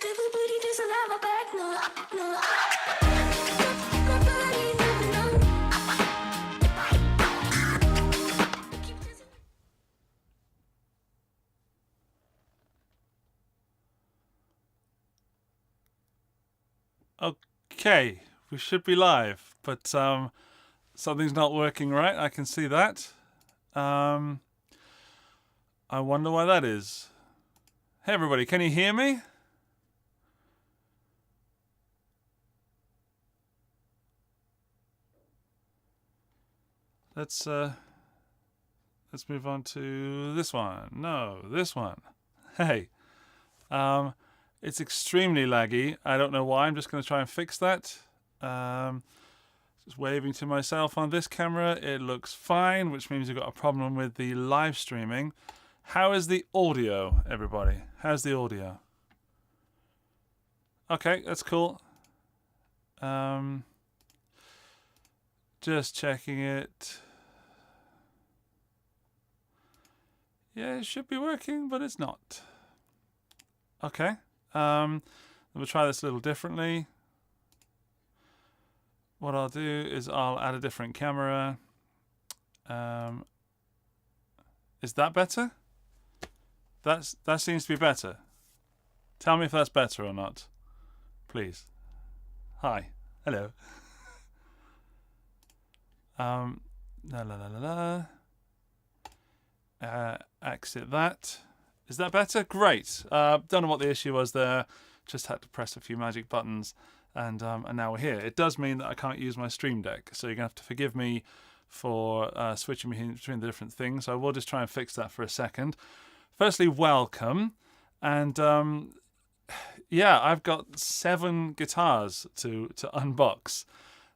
Everybody doesn't have my back, no, no. Okay, we should be live, but something's not working right. I can see that. I wonder why that is. Hey everybody, can you hear me? Let's move on to this one. No, this one. Hey. It's extremely laggy. I don't know why. I'm just going to try and fix that. Just waving to myself on this camera. It looks fine, which means we've got a problem with the live streaming. How is the audio, everybody? How's the audio? Okay, that's cool. Just checking it. Yeah, it should be working, but it's not. Okay. We'll try this a little differently. What I'll do is I'll add a different camera. Is that better? That seems to be better. Tell me if that's better or not, please. Hi, hello. Exit that. Is that better? Great. Don't know what the issue was there. Just had to press a few magic buttons, and now we're here. It does mean that I can't use my Stream Deck, so you're gonna have to forgive me for switching between the different things. So I will just try and fix that for a second. Firstly, welcome, and yeah, I've got 7 guitars to unbox,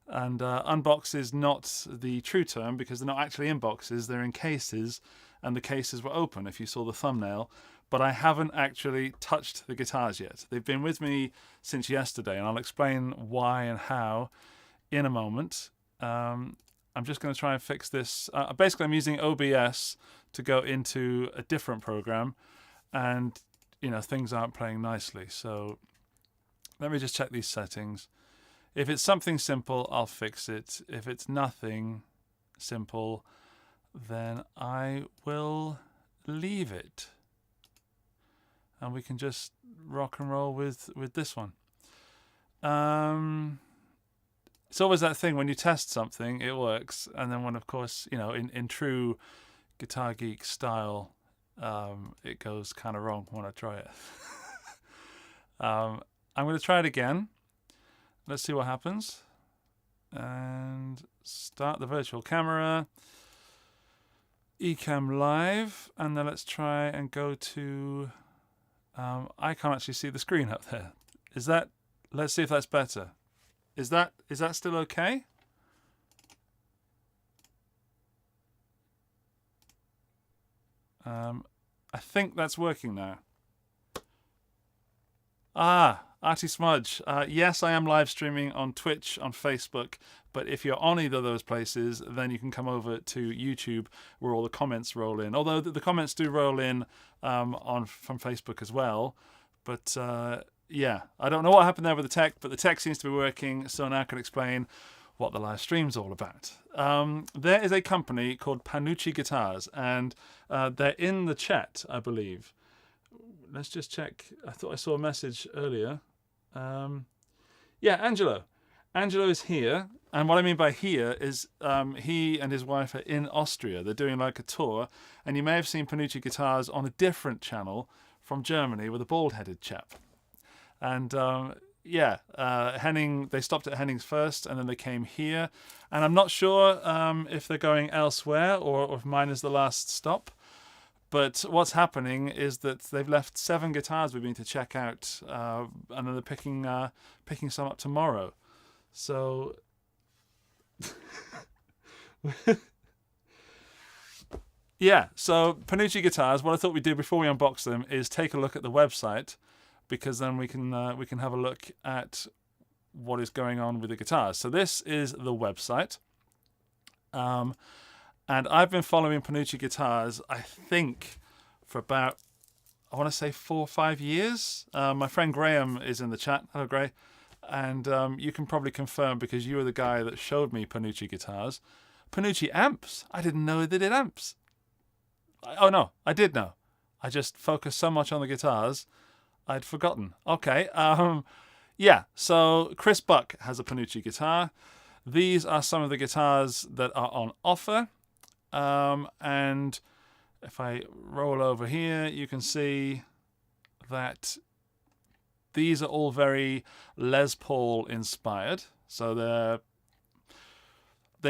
and unbox is not the true term because they're not actually in boxes; they're in cases. And the cases were open if you saw the thumbnail, but I haven't actually touched the guitars yet. They've been with me since yesterday, and I'll explain why and how in a moment. I'm just going to try and fix this. Basically, I'm using OBS to go into a different program, and you know, things aren't playing nicely. So let me just check these settings. If it's something simple, I'll fix it. If it's nothing simple, then I will leave it, and we can just rock and roll with this one. It's always that thing when you test something, it works, and then when, of course, you know, in true Guitar Geek style, it goes kind of wrong when I try it. I'm going to try it again. Let's see what happens, and start the virtual camera. Ecamm Live, and then let's try and go to I can't actually see the screen up there. Is that, let's see if that's better. Is that still okay? I think that's working now. 𝗬𝗙𝗡𝗧𝗢𝗡. Yes, I am live streaming on Twitch, on Facebook, but if you're on either of those places, then you can come over to YouTube where all the comments roll in. Although the comments do roll in from Facebook as well. But yeah, I don't know what happened there with the tech, but the tech seems to be working, so now I can explain what the live stream's all about. There is a company called Panucci Guitars, and they're in the chat, I believe. Let's just check. I thought I saw a message earlier. Yeah, Angelo. Angelo is here. And what I mean by here is he and his wife are in Austria. They're doing like a tour. And you may have seen Panucci Guitars on a different channel from Germany with a bald-headed chap. And yeah, Henning, they stopped at Henning's first and then they came here. And I'm not sure if they're going elsewhere or if mine is the last stop. But what's happening is that they've left 7 guitars we've been to check out, and then they're picking some up tomorrow. So yeah, so Panucci Guitars. What I thought we'd do before we unbox them is take a look at the website, because then we can have a look at what is going on with the guitars. So this is the website. And I've been following Panucci Guitars, I think, for about I want to say 4 or 5 years. My friend Graham is in the chat. Hello, Gray. And you can probably confirm because you were the guy that showed me Panucci guitars. Panucci amps? I didn't know they did amps. Oh, no, I did know. I just focused so much on the guitars, I'd forgotten. Okay, yeah, so Chris Buck has a Panucci guitar. These are some of the guitars that are on offer. And if I roll over here, you can see that these are all very Les Paul inspired. So they're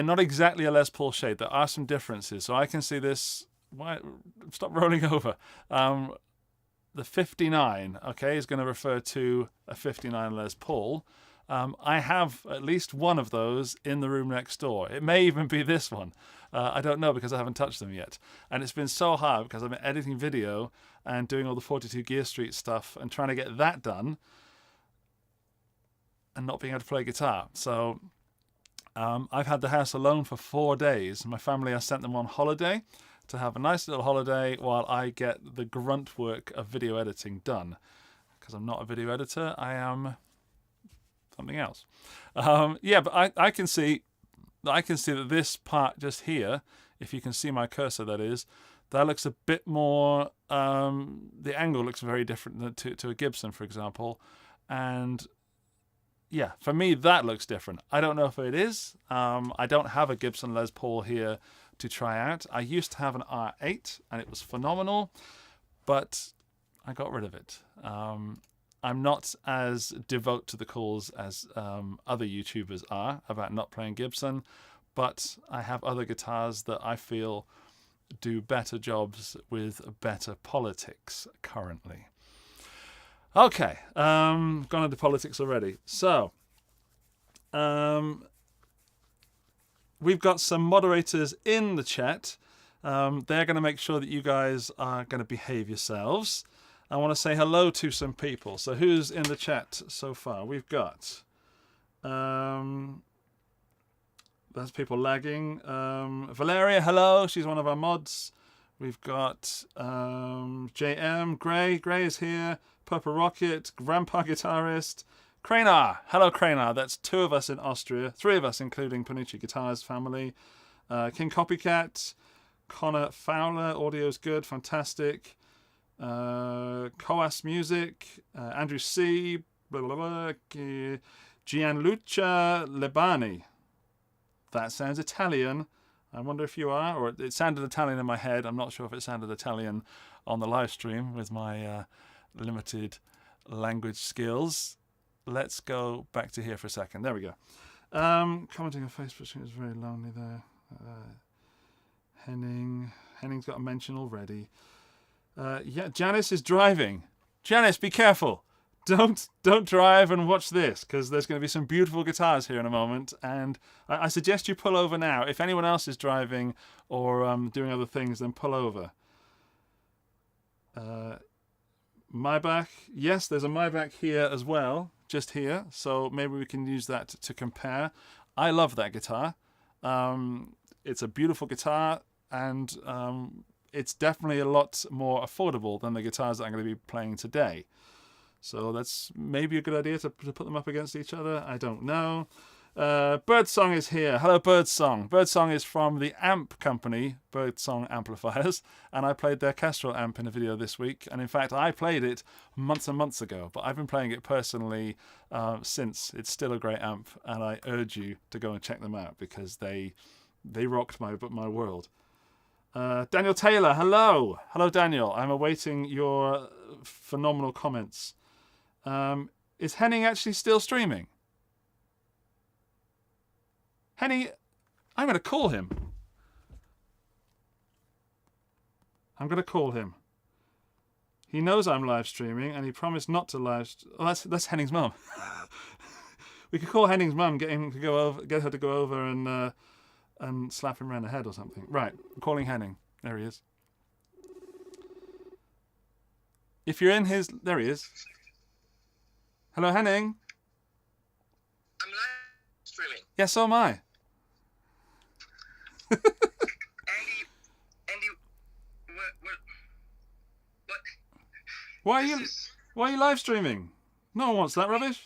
not exactly a Les Paul shade. There are some differences. So I can see this. Why? Stop rolling over. The 59, okay, is going to refer to a 59 Les Paul. I have at least one of those in the room next door. It may even be this one. I don't know because I haven't touched them yet. And it's been so hard because I've been editing video and doing all the 42 Gear Street stuff and trying to get that done and not being able to play guitar. So I've had the house alone for 4 days. My family, I sent them on holiday to have a nice little holiday while I get the grunt work of video editing done. Because I'm not a video editor, I am something else. Yeah, but I can see that this part just here, if you can see my cursor, that looks a bit more. The angle looks very different to a Gibson, for example, and yeah, for me that looks different. I don't know if it is. I don't have a Gibson Les Paul here to try out. I used to have an R8 and it was phenomenal, but I got rid of it. I'm not as devout to the calls as other YouTubers are about not playing Gibson, but I have other guitars that I feel do better jobs with better politics currently. Okay, gone into politics already. So, we've got some moderators in the chat. They're going to make sure that you guys are going to behave yourselves. I want to say hello to some people. So who's in the chat so far? We've got... there's people lagging. Valeria, hello. She's one of our mods. We've got JM, Gray. Gray is here. Purple Rocket, Grandpa Guitarist. 𝗓𝗏𝗧𝗏𝗏𝗏. Hello, 𝗓𝗏𝗏𝗏𝗏. That's 2 of us in Austria. 3 of us, including Panucci Guitars family. King Copycat. Connor Fowler. Audio's good. Fantastic. Coas Music. Andrew C. 𝗔𝗠𝗄𝗢𝗓𝗡. That sounds Italian. I wonder if you are, or it sounded Italian in my head. I'm not sure if it sounded Italian on the live stream with my limited language skills. Let's go back to here for a second. There we go. Commenting on Facebook, it was very lonely there. Henning's got a mention already. Yeah, Janice is driving. Janice, be careful. Don't drive and watch this, because there's going to be some beautiful guitars here in a moment, and I suggest you pull over now. If anyone else is driving or doing other things, then pull over. Maybach, yes, there's a Maybach here as well, just here, so maybe we can use that to compare. I love that guitar. It's a beautiful guitar, and it's definitely a lot more affordable than the guitars that I'm going to be playing today. So that's maybe a good idea to put them up against each other. I don't know. Birdsong is here. Hello, Birdsong. Birdsong is from the amp company, Birdsong Amplifiers, and I played their Kestrel amp in a video this week. And in fact, I played it months and months ago, but I've been playing it personally since. It's still a great amp, and I urge you to go and check them out because they rocked my world. Daniel Taylor, hello. Hello, Daniel. I'm awaiting your phenomenal comments. Is Henning actually still streaming? Henning, I'm going to call him. I'm going to call him. He knows I'm live streaming, and he promised not to live. Oh, that's Henning's mum. We could call Henning's mum, get her to go over and slap him around the head or something. Right, I'm calling Henning. There he is. If you're in his... There he is. Hello, Henning. I'm live streaming. Yeah, so am I. Andy, what? Why are you live streaming? No one wants that rubbish.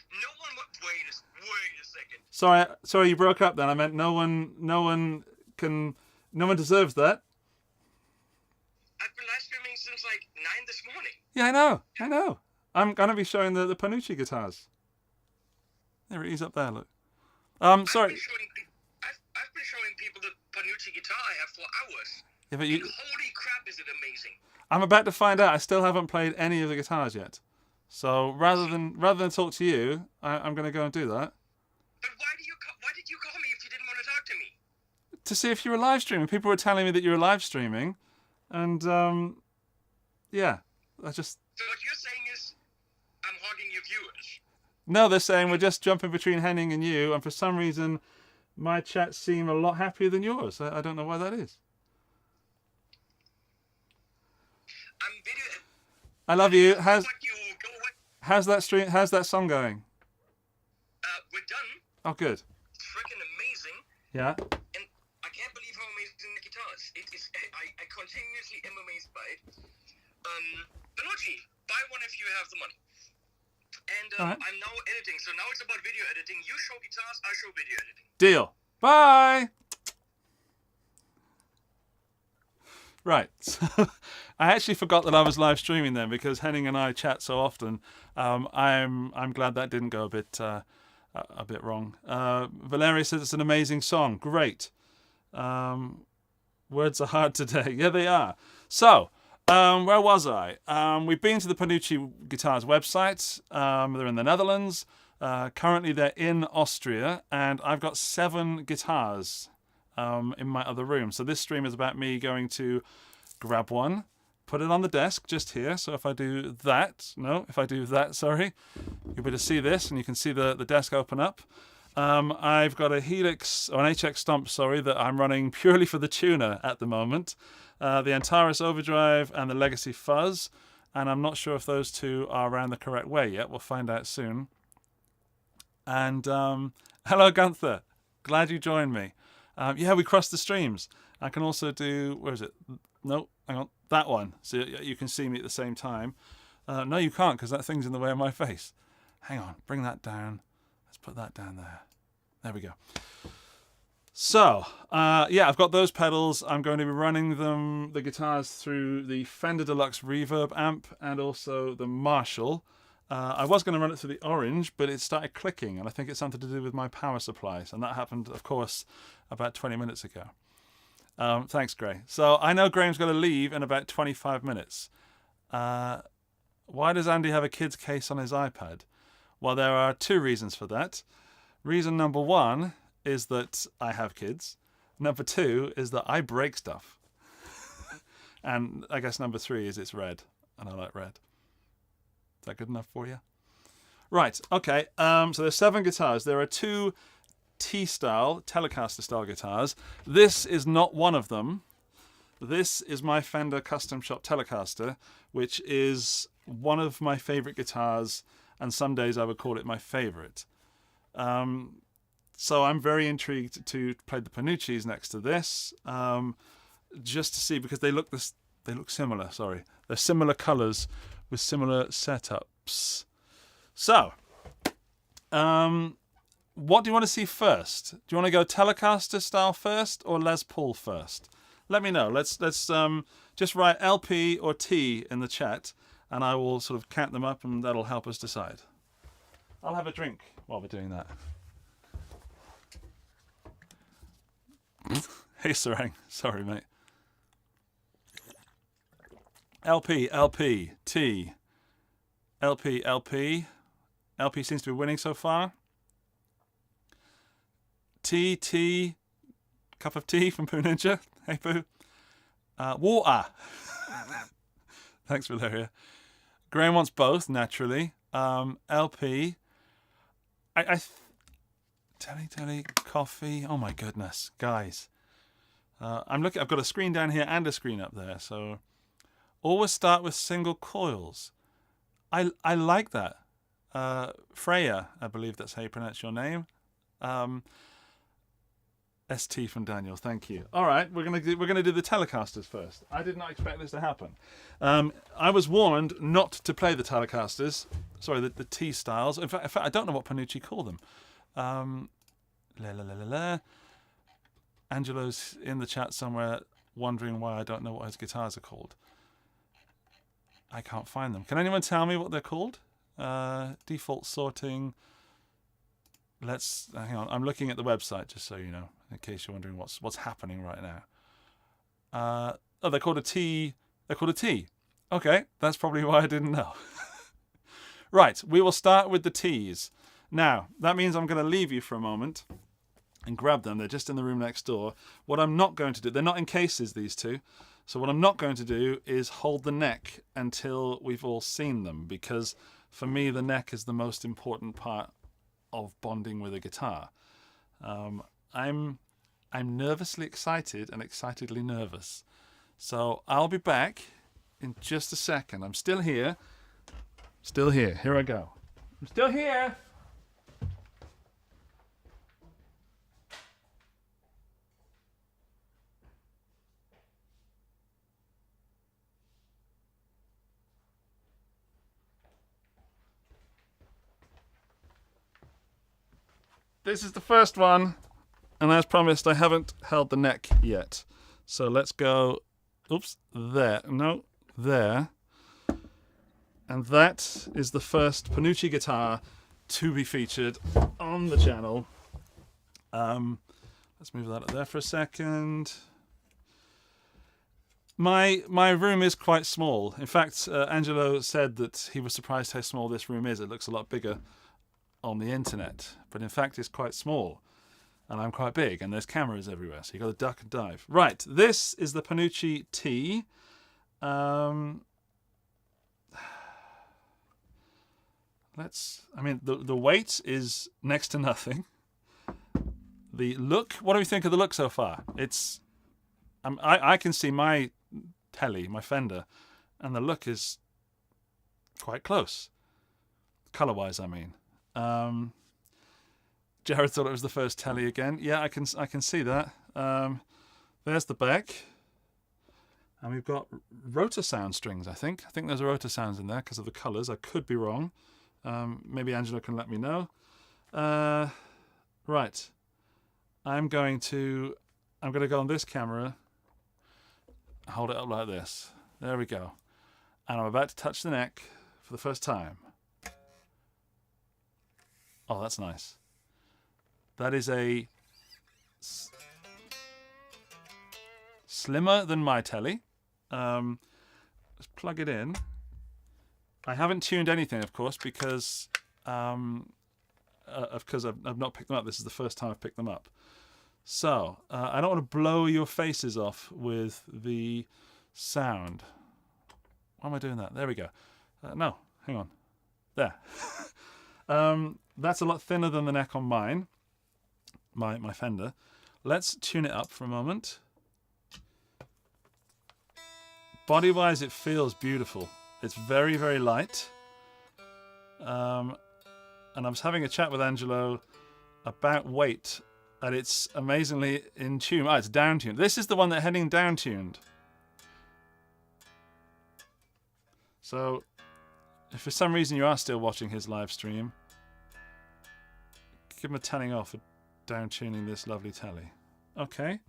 No one. Wait a second. Sorry, you broke up then. I meant no one deserves that. I've been live streaming since like 9 this morning. Yeah, I know. I'm gonna be showing the Panucci guitars. There it is up there. Look. Sorry. I've been showing people the Panucci guitar I have for hours. Yeah, but And holy crap, is it amazing! I'm about to find out. I still haven't played any of the guitars yet. So rather than talk to you, I'm going to go and do that. But why did you call me if you didn't want to talk to me? To see if you were live streaming. People were telling me that you were live streaming, and yeah, I just. So what you're saying is, I'm hogging your viewers. No, they're saying we're just jumping between Henning and you, and for some reason, my chats seem a lot happier than yours. I don't know why that is. I love you. How's that stream? How's that song going? We're done. Oh, good. It's freaking amazing. Yeah. And I can't believe how amazing the guitar is. It is. I continuously am amazed by it. Panucci, buy one if you have the money. And right. I'm now editing, so now it's about video editing. You show guitars, I show video editing. Deal. Bye. Right. So I actually forgot that I was live streaming then because Henning and I chat so often. I'm glad that didn't go a bit wrong. Valeria says it's an amazing song. Great. Words are hard today. Yeah, they are. So, where was I? We've been to the Panucci Guitars website. They're in the Netherlands. Currently, they're in Austria, and I've got 7 guitars in my other room. So this stream is about me going to grab one, put it on the desk just here. So if I do that, sorry, you'll be able to see this, and you can see the desk open up. I've got a Helix, or an HX Stomp, sorry, that I'm running purely for the tuner at the moment. The Antares Overdrive and the Legacy Fuzz, and I'm not sure if those two are around the correct way yet. We'll find out soon. And hello, Gunther. Glad you joined me. Yeah, we crossed the streams. I can also do, where is it? No, hang on, that one. So you can see me at the same time. No, you can't because that thing's in the way of my face. Hang on, bring that down. Let's put that down there. There we go. So, yeah, I've got those pedals. I'm going to be running the guitars through the Fender Deluxe Reverb amp and also the Marshall. I was going to run it through the Orange, but it started clicking, and I think it's something to do with my power supplies. And that happened, of course, about 20 minutes ago. Thanks, Gray. So I know Graham's going to leave in about 25 minutes. Why does Andy have a kid's case on his iPad? Well, there are 2 reasons for that. Reason number 1 is that I have kids. Number 2 is that I break stuff. And I guess number 3 is it's red, and I like red. Is that good enough for you? Right, okay. So there's 7 guitars. There are 2 T-style, Telecaster style guitars. This is not one of them. This is my Fender Custom Shop Telecaster, which is one of my favorite guitars, and some days I would call it my favorite. So I'm very intrigued to play the Panucci's next to this, just to see, because they look similar. Sorry, they're similar colors with similar setups. So, what do you want to see first? Do you want to go Telecaster style first or Les Paul first? Let me know. Let's just write LP or T in the chat, and I will sort of count them up, and that'll help us decide. I'll have a drink while we're doing that. Hey, Sarang. Sorry, mate. LP, LP, T. LP, LP. LP seems to be winning so far. T, T. Cup of tea from Poo Ninja. Hey, Poo. Water. Thanks, Valeria. Graham wants both, naturally. LP. Telly, coffee. Oh my goodness, guys. I'm looking. I've got a screen down here and a screen up there. So always start with single coils. I like that. Freya, I believe that's how you pronounce your name. ST from Daniel, thank you. All right, we're gonna do the Telecasters first. I did not expect this to happen. I was warned not to play the Telecasters. Sorry, the T styles. In fact, I don't know what Panucci called them. Angelo's in the chat somewhere wondering why I don't know what his guitars are called. I can't find them. Can anyone tell me what they're called? Default sorting. Let's hang on. I'm looking at the website just so you know, in case you're wondering what's happening right now. Oh, they're called a T. They're called a T. Okay, that's probably why I didn't know. Right, we will start with the T's. Now, that means I'm going to leave you for a moment and grab them. They're just in the room next door. What I'm not going to do, they're not in cases, these two. So what I'm not going to do is hold the neck until we've all seen them, because for me, the neck is the most important part of bonding with a guitar. I'm nervously excited and excitedly nervous. So I'll be back in just a second. I'm still here. Still here. Here I go. I'm still here. This is the first one, and as promised, I haven't held the neck yet. So let's go, oops, there, no, there. And that is the first Panucci guitar to be featured on the channel. Let's move that up there for a second. My room is quite small. In fact, Angelo said that he was surprised how small this room is. It looks a lot bigger on the internet, but in fact it's quite small, and I'm quite big, and there's cameras everywhere, so you got to duck and dive. Right, this is the Panucci T. The weight is next to nothing. The look, what do we think of the look so far? It's, I can see my telly, my Fender, and the look is quite close, color-wise, I mean. Jared thought it was the first telly again. Yeah, I can see that. There's the back, and we've got rotor sound strings. I think there's rotor sounds in there because of the colors. I could be wrong. Maybe Angelo can let me know. Right, I'm going to go on this camera. Hold it up like this. There we go. And I'm about to touch the neck for the first time. Oh, that's nice. That is a slimmer than my telly. Let's plug it in. I haven't tuned anything, of course, because I've not picked them up. This is the first time I've picked them up. So I don't want to blow your faces off with the sound. Why am I doing that? There we go. No, hang on. There. That's a lot thinner than the neck on mine, my Fender. Let's tune it up for a moment. Body-wise, it feels beautiful. It's very, very light. And I was having a chat with Angelo about weight, and it's amazingly in tune. Oh, it's down-tuned. This is the one that's heading down-tuned. So, if for some reason you are still watching his live stream, give him a telling off for down tuning this lovely telly. Okay.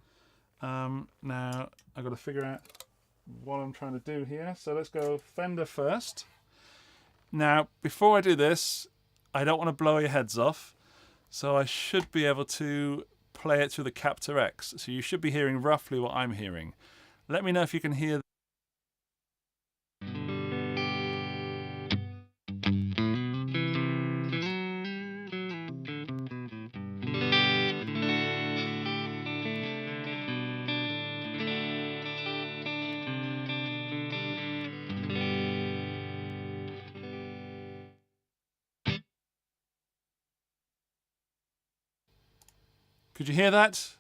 Now I've got to figure out what I'm trying to do here. So let's go Fender first. Now, before I do this, I don't want to blow your heads off, so I should be able to play it through the Captor X. So you should be hearing roughly what I'm hearing. Let me know if you can hear. Could you hear that?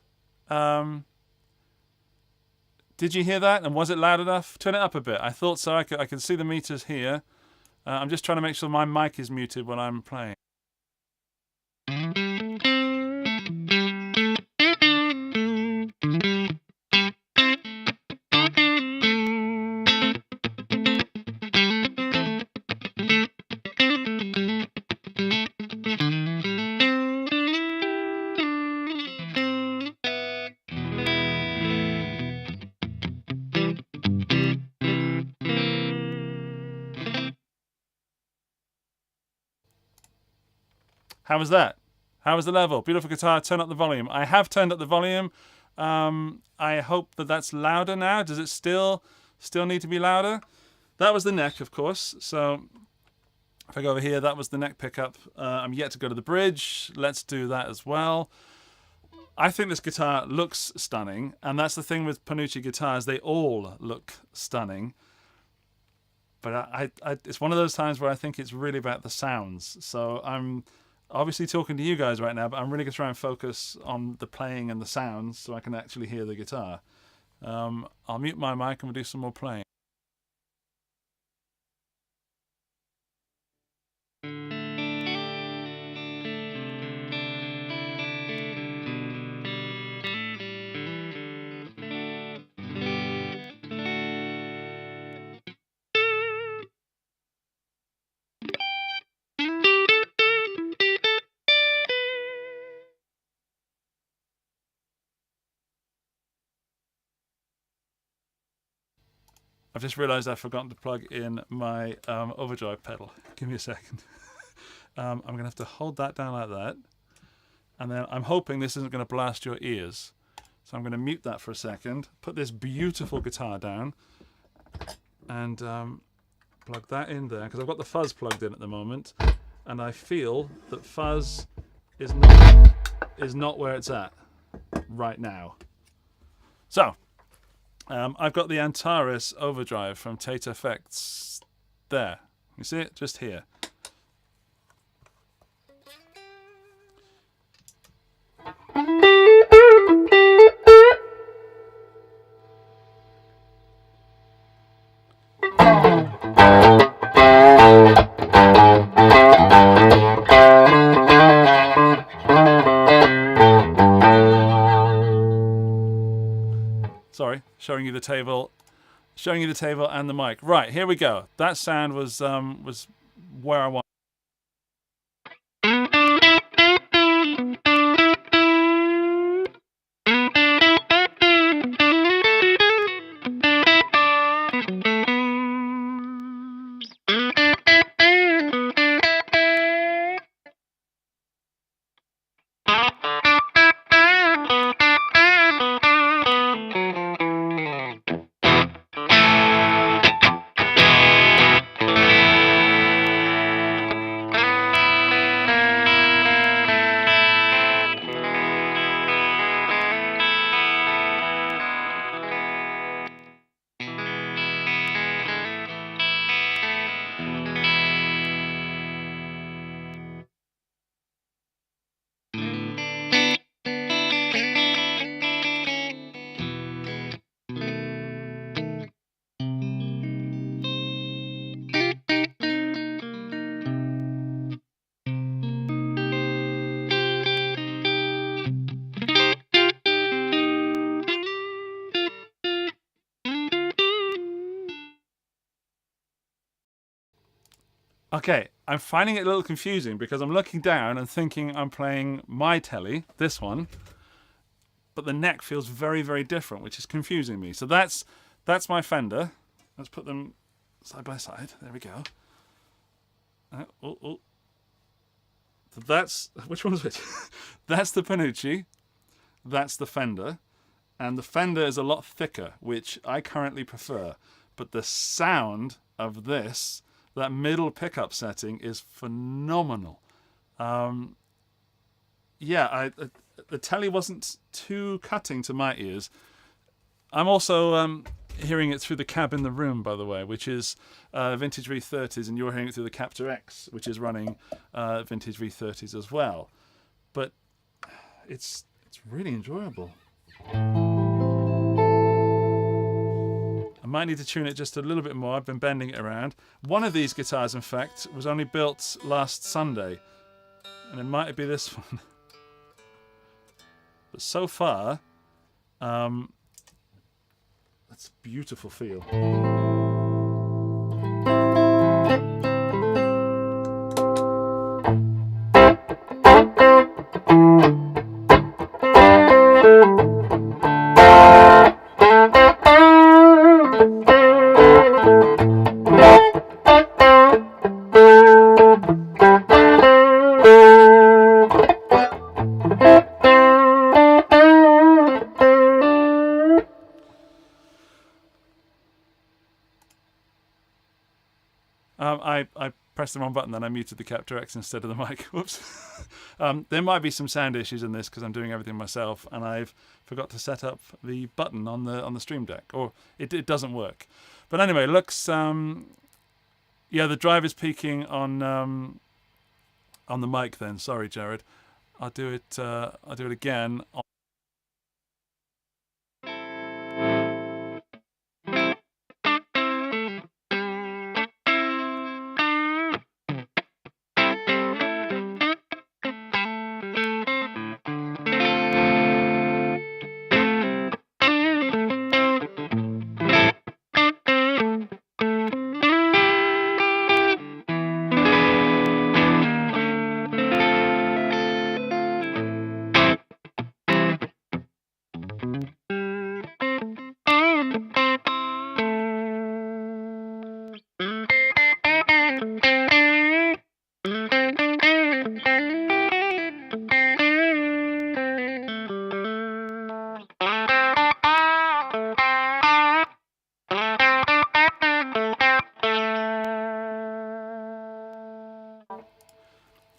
Did you hear that? And was it loud enough? Turn it up a bit. I thought so. I can see the meters here. I'm just trying to make sure my mic is muted when I'm playing. How was that? How was the level? Beautiful guitar. Turn up the volume. I have turned up the volume. I hope that that's louder now. Does it still need to be louder? That was the neck, of course. So if I go over here, that was the neck pickup. I'm yet to go to the bridge. Let's do that as well. I think this guitar looks stunning, and that's the thing with Panucci guitars. They all look stunning. But it's one of those times where I think it's really about the sounds. So I'm obviously talking to you guys right now, but I'm really going to try and focus on the playing and the sounds so I can actually hear the guitar. I'll mute my mic and we'll do some more playing. I've just realised I've forgotten to plug in my overdrive pedal. Give me a second. I'm going to have to hold that down like that. And then I'm hoping this isn't going to blast your ears. So I'm going to mute that for a second. Put this beautiful guitar down. And plug that in there. Because I've got the fuzz plugged in at the moment. And I feel that fuzz is not where it's at right now. So I've got the Antares Overdrive from 𝗬𝗚𝗡𝗏𝗏𝗡 there. You see it? Just here. Sorry, showing you the table and the mic. Right, here we go. That sound was where I want. Okay, I'm finding it a little confusing because I'm looking down and thinking I'm playing my telly, this one, but the neck feels very, very different, which is confusing me. So that's my Fender. Let's put them side by side. There we go. So that's, which one's which? That's the Panucci. That's the Fender. And the Fender is a lot thicker, which I currently prefer. But the sound of this, that middle pickup setting, is phenomenal. The telly wasn't too cutting to my ears. I'm also hearing it through the cab in the room, by the way, which is vintage V30s, and you're hearing it through the Captor X, which is running vintage V30s as well. But it's really enjoyable. I might need to tune it just a little bit more. I've been bending it around. One of these guitars, in fact, was only built last Sunday, and it might be this one. But so far, that's a beautiful feel. I pressed the wrong button, then I muted the Capture X instead of the mic. Whoops. There might be some sound issues in this because I'm doing everything myself, and I've forgot to set up the button on the Stream Deck, or it doesn't work. But anyway, looks yeah, the drive is peaking on the mic. Then sorry, Jared. I'll do it again.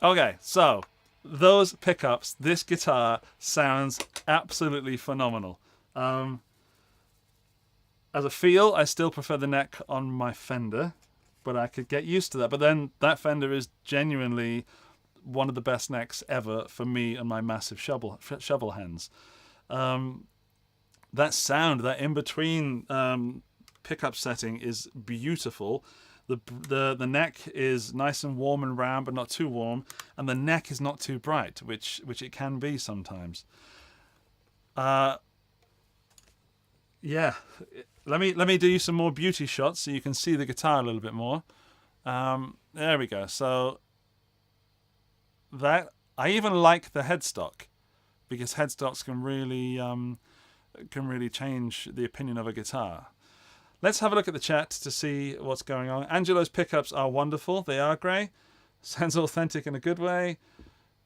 Okay, so those pickups, this guitar sounds absolutely phenomenal. As a feel, I still prefer the neck on my Fender, but I could get used to that. But then that Fender is genuinely one of the best necks ever for me and my massive shovel hands. That sound, that in-between pickup setting is beautiful. The neck is nice and warm and round, but not too warm, and the neck is not too bright, which it can be sometimes. Yeah, let me do some more beauty shots so you can see the guitar a little bit more. There we go. So that I even like the headstock, because headstocks can really change the opinion of a guitar. Let's have a look at the chat to see what's going on. Angelo's pickups are wonderful. They are grey. Sounds authentic in a good way.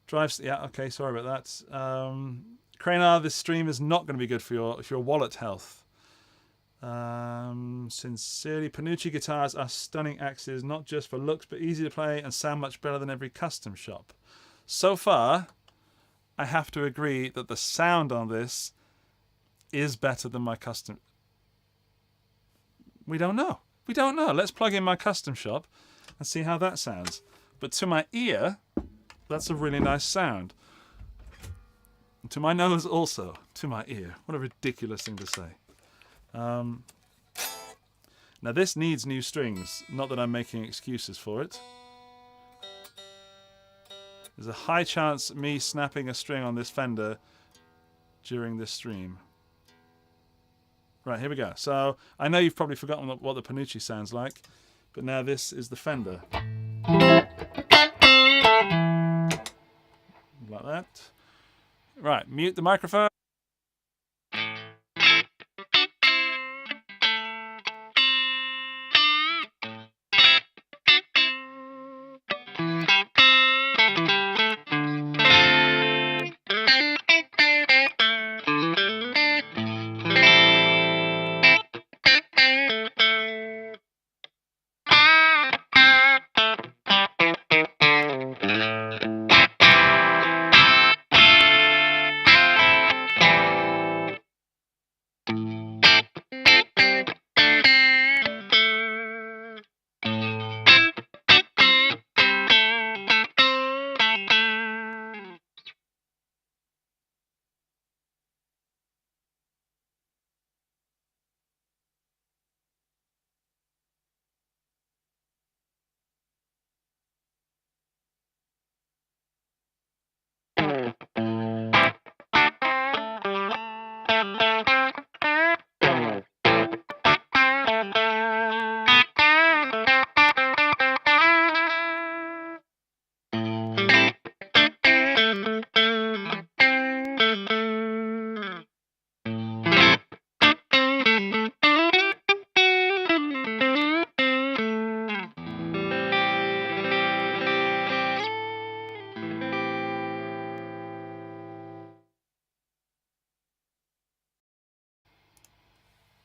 Drives, yeah, okay, sorry about that. Cranar, this stream is not going to be good for your wallet health. Sincerely, Panucci guitars are stunning axes, not just for looks, but easy to play and sound much better than every custom shop. So far, I have to agree that the sound on this is better than my custom. We don't know. We don't know. Let's plug in my custom shop and see how that sounds. But to my ear, that's a really nice sound. And to my nose also. To my ear. What a ridiculous thing to say. Now this needs new strings. Not that I'm making excuses for it. There's a high chance of me snapping a string on this Fender during this stream. Right, here we go. So, I know you've probably forgotten what the Panucci sounds like, but now this is the Fender. Like that. Right, mute the microphone.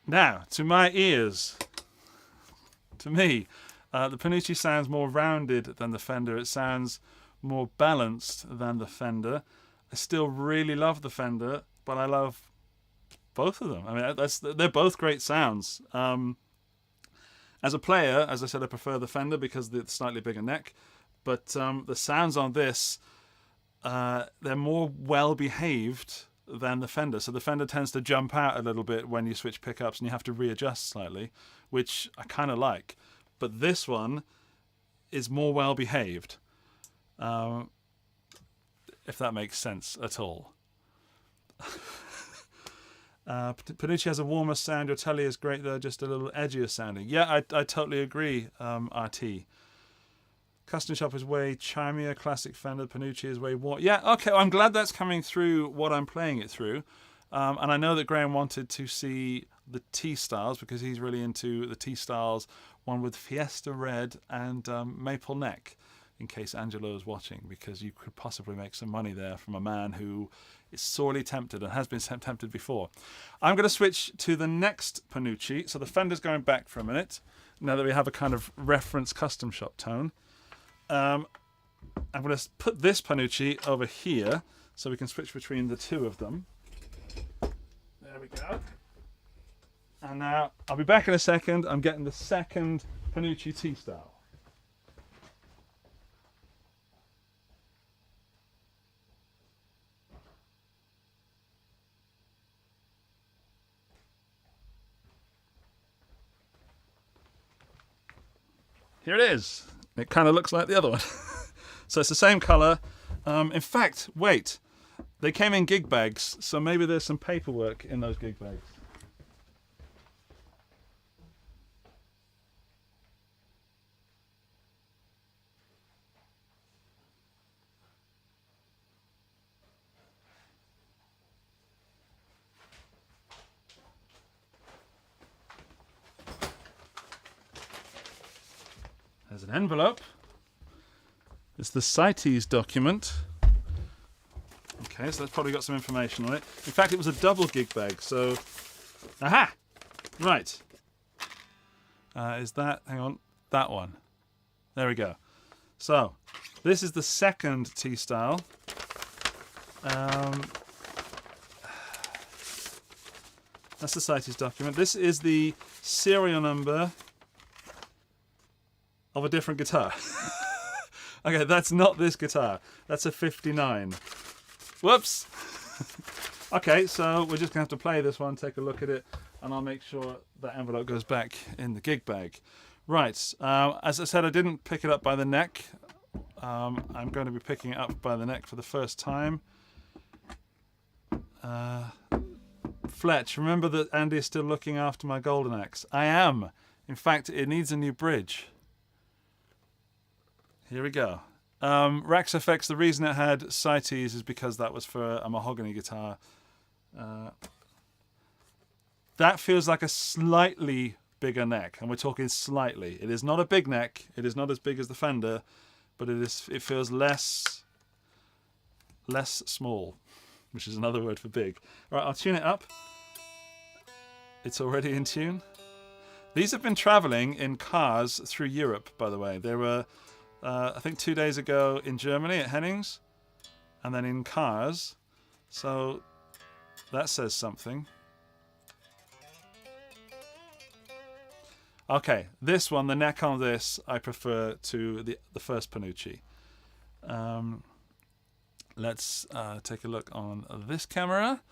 Now, to my ears, to me, The Panucci sounds more rounded than the Fender. It sounds more balanced than the Fender. I still really love the Fender, but I love both of them. I mean, they're both great sounds. As a player, as I said, I prefer the Fender because of the slightly bigger neck. But the sounds on this, they're more well-behaved than the Fender. So the Fender tends to jump out a little bit when you switch pickups and you have to readjust slightly, which I kind of like. But this one is more well-behaved, if that makes sense at all. Panucci has a warmer sound. Your telly is great though, just a little edgier sounding. Yeah, I totally agree, RT. Custom Shop is way chimier. Classic Fender. Panucci is way warm. Yeah, okay, well, I'm glad that's coming through what I'm playing it through. And I know that Graham wanted to see the T-Styles because he's really into the T-Styles, one with Fiesta Red and Maple Neck, in case Angelo is watching, because you could possibly make some money there from a man who is sorely tempted and has been tempted before. I'm going to switch to the next Panucci. So the Fender's going back for a minute, now that we have a kind of reference Custom Shop tone. I'm going to put this Panucci over here so we can switch between the two of them. There we go. And now I'll be back in a second. I'm getting the second Panucci T-Style. Here it is. It kind of looks like the other one. So it's the same color. In fact, wait. They came in gig bags, so maybe there's some paperwork in those gig bags. There's an envelope. It's the CITES document. Okay, so that's probably got some information on it. In fact, it was a double gig bag, so... Aha! Right. Is that... Hang on. That one. There we go. So, this is the second T-Style. That's the CITES document. This is the serial number of a different guitar. Okay, that's not this guitar. That's a 59. Whoops. Okay, so we're just going to have to play this one, take a look at it, and I'll make sure that envelope goes back in the gig bag. Right, as I said, I didn't pick it up by the neck. I'm going to be picking it up by the neck for the first time. Fletch, remember that Andy is still looking after my Golden Axe. I am. In fact, it needs a new bridge. Here we go. Rax FX, the reason it had CITES is because that was for a mahogany guitar. That feels like a slightly bigger neck, and we're talking slightly. It is not a big neck. It is not as big as the Fender, but it feels less small, which is another word for big. All right, I'll tune it up. It's already in tune. These have been traveling in cars through Europe, by the way. They were... I think 2 days ago in Germany at Hennings, and then in cars. So that says something. Okay, this one, the neck on this, I prefer to the first Panucci. Let's take a look on this camera.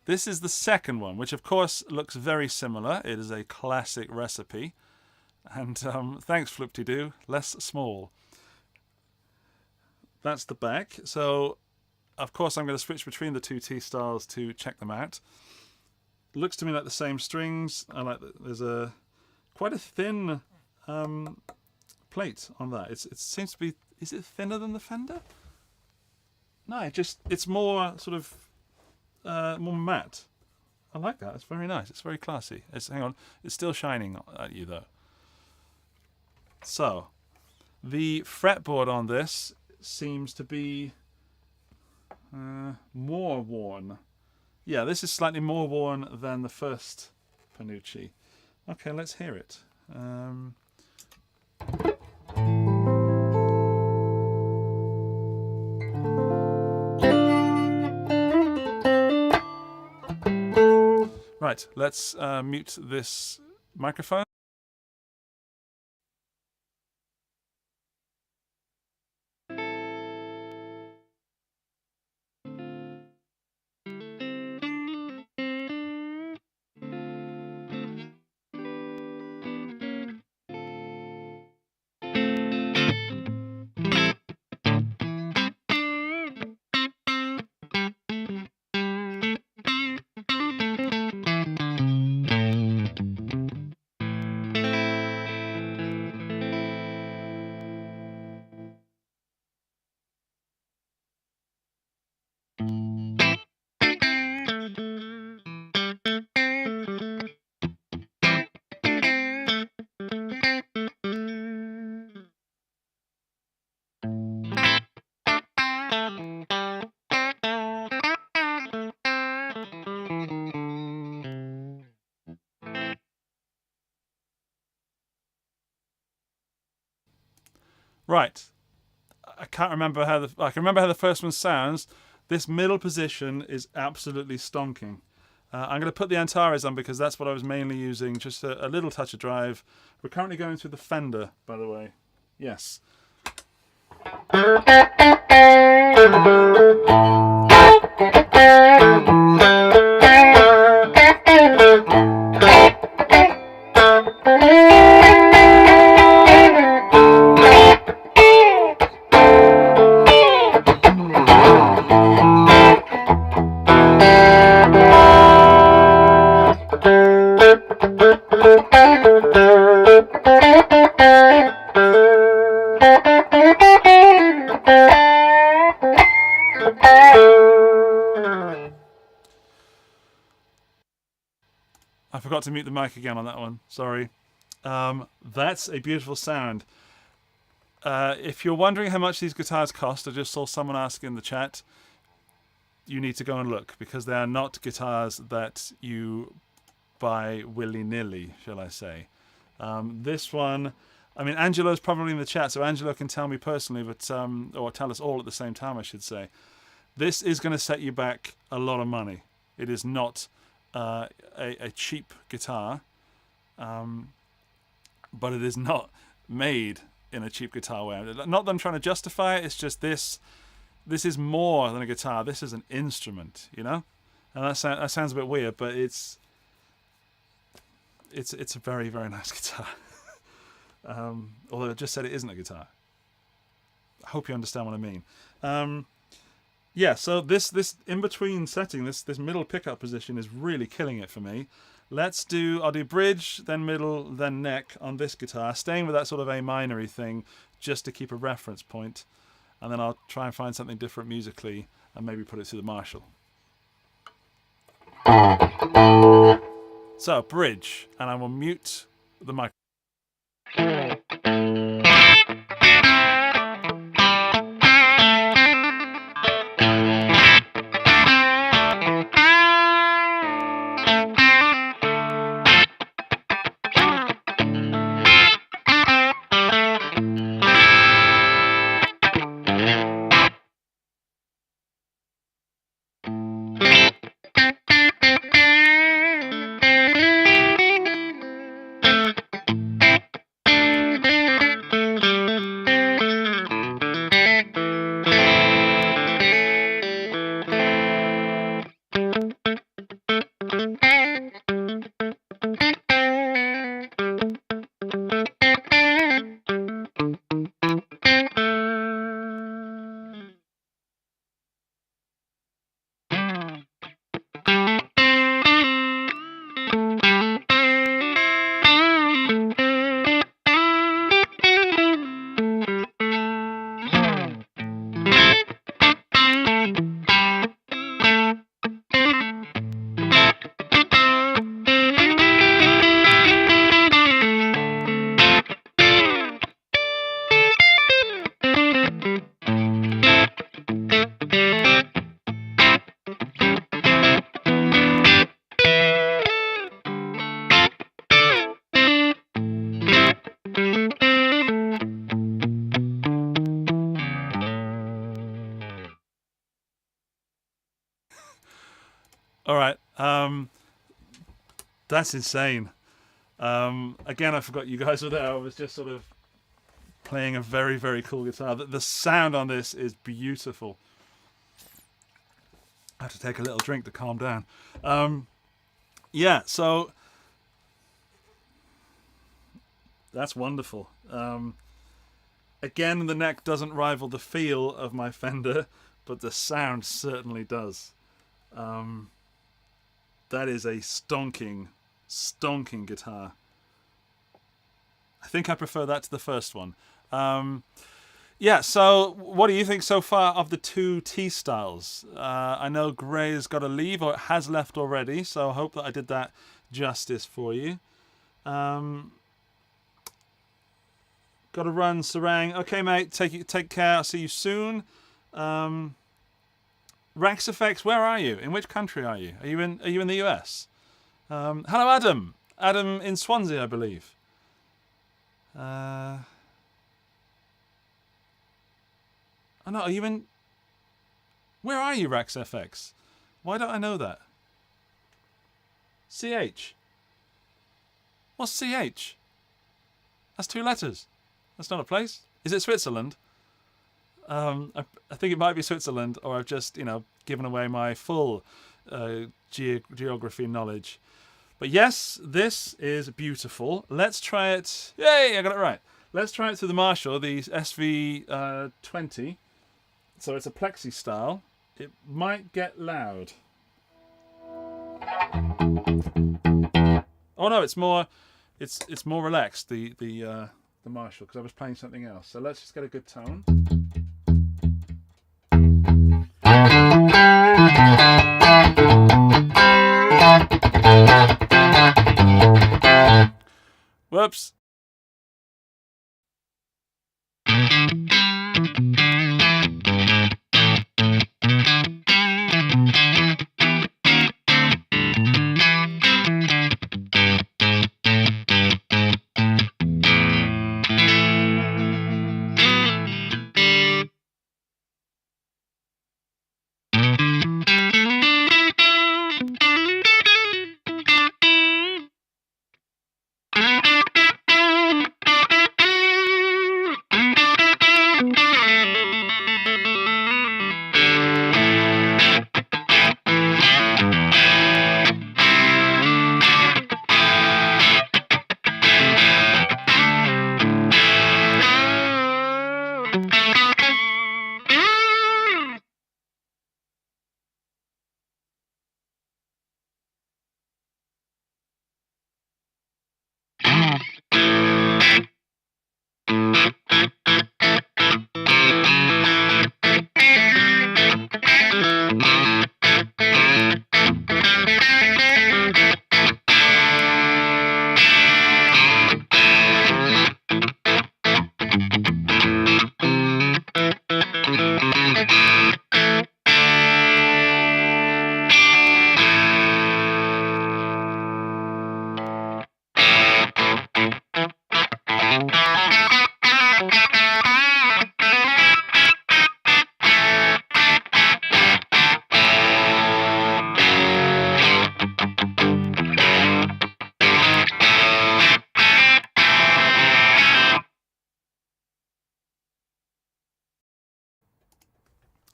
This is the second one, which of course looks very similar. It is a classic recipe. And thanks, 𝗬𝗚𝗎𝗐𝗐, less small. That's the back. So, of course, I'm going to switch between the two T-Styles to check them out. Looks to me like the same strings. I like that there's quite a thin plate on that. It seems to be... Is it thinner than the Fender? No, it's more sort of more matte. I like that. It's very nice. It's very classy. Hang on. It's still shining at you, though. So, the fretboard on this seems to be more worn. Yeah, this is slightly more worn than the first Panucci. Okay, let's hear it. Right, let's mute this microphone. Right, I can't remember how I can remember how the first one sounds. This middle position is absolutely stonking. I'm going to put the Antares on because that's what I was mainly using, just a little touch of drive. We're currently going through the Fender, by the way. Yes. I forgot to mute the mic again on that one. Sorry. That's a beautiful sound. If you're wondering how much these guitars cost, I just saw someone ask in the chat. You need to go and look because they are not guitars that you buy willy-nilly, shall I say. This one, I mean, Angelo's probably in the chat, so Angelo can tell me personally, but or tell us all at the same time, I should say. This is going to set you back a lot of money. It is not a cheap guitar, but it is not made in a cheap guitar way. Not that I'm trying to justify it, it's just this is more than a guitar. This is an instrument, you know? And that sounds a bit weird, but it's a very, very nice guitar. Although I just said it isn't a guitar. I hope you understand what I mean. Yeah, so this in-between setting, this middle pickup position is really killing it for me. I'll do bridge, then middle, then neck on this guitar, staying with that sort of A minor-y thing, just to keep a reference point. And then I'll try and find something different musically, and maybe put it through the Marshall. So, bridge, and I will mute the mic. All right. That's insane. Again, I forgot you guys were there. I was just sort of playing a very, very cool guitar. The sound on this is beautiful. I have to take a little drink to calm down. Yeah, so that's wonderful. Again, the neck doesn't rival the feel of my Fender, but the sound certainly does. That is a stonking guitar. I think I prefer that to the first one. Yeah, so what do you think so far of the two T styles? I know Gray's got to leave, or has left already, so I hope that I did that justice for you. Got to run, Sarang. Okay, mate, take care. I'll see you soon. Rex Effects, where are you? In which country are you? Are you in the US? Hello, Adam. Adam in Swansea, I believe. Oh no, are you in... Where are you, Rex FX? Why don't I know that? CH. What's CH? That's 2 letters. That's not a place. Is it Switzerland? I think it might be Switzerland, or I've just, given away my full geography knowledge. But yes, this is beautiful. Let's try it. Yay, I got it right. Let's try it through the Marshall, the SV20. So it's a plexi style. It might get loud. Oh no, it's more relaxed, the Marshall, because I was playing something else. So let's just get a good tone. Whoops.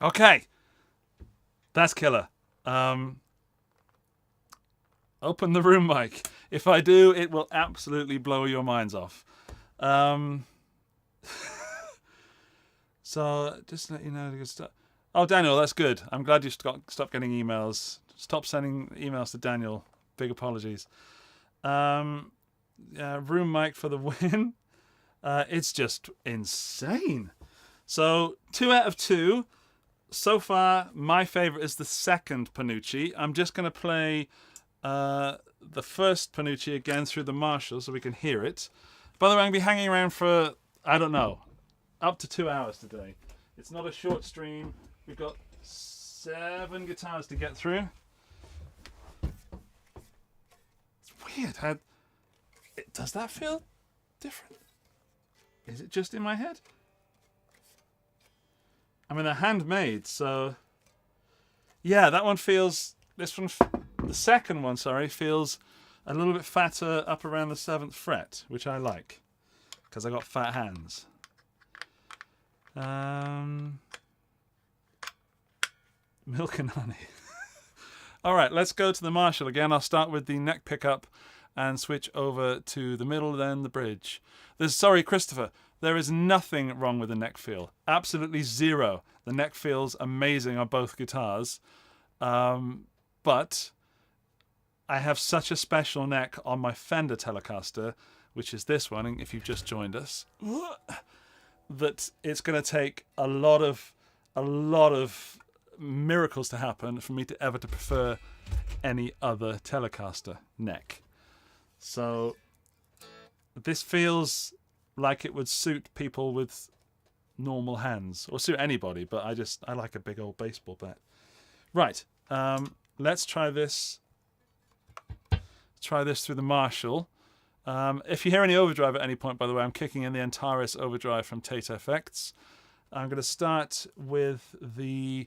Okay, that's killer. Open the room mic. If I do, it will absolutely blow your minds off. So just to let you know, oh, Daniel, that's good. I'm glad you stopped getting emails. Stop sending emails to Daniel. Big apologies. Room mic for the win. It's just insane. So 2 out of 2. So far, my favorite is the second Panucci. I'm just going to play the first Panucci again through the Marshall so we can hear it. By the way, I'm going to be hanging around for, I don't know, up to 2 hours today. It's not a short stream. We've got 7 guitars to get through. It's weird. Does that feel different? Is it just in my head? I mean, they're handmade, so... Yeah, that one feels... the second one, sorry, feels a little bit fatter up around the 7th fret, which I like because I got fat hands. Milk and honey. All right, let's go to the Marshall again. I'll start with the neck pickup and switch over to the middle, then the bridge. Sorry, Christopher, there is nothing wrong with the neck feel. Absolutely zero. The neck feels amazing on both guitars. But I have such a special neck on my Fender Telecaster, which is this one, if you've just joined us, that it's going to take a lot of miracles to happen for me to ever to prefer any other Telecaster neck. So this feels like it would suit people with normal hands, or suit anybody, but I like a big old baseball bat. Right, let's try this. Try this through the Marshall. If you hear any overdrive at any point, by the way, I'm kicking in the Antares Overdrive from Tate Effects. I'm going to start with the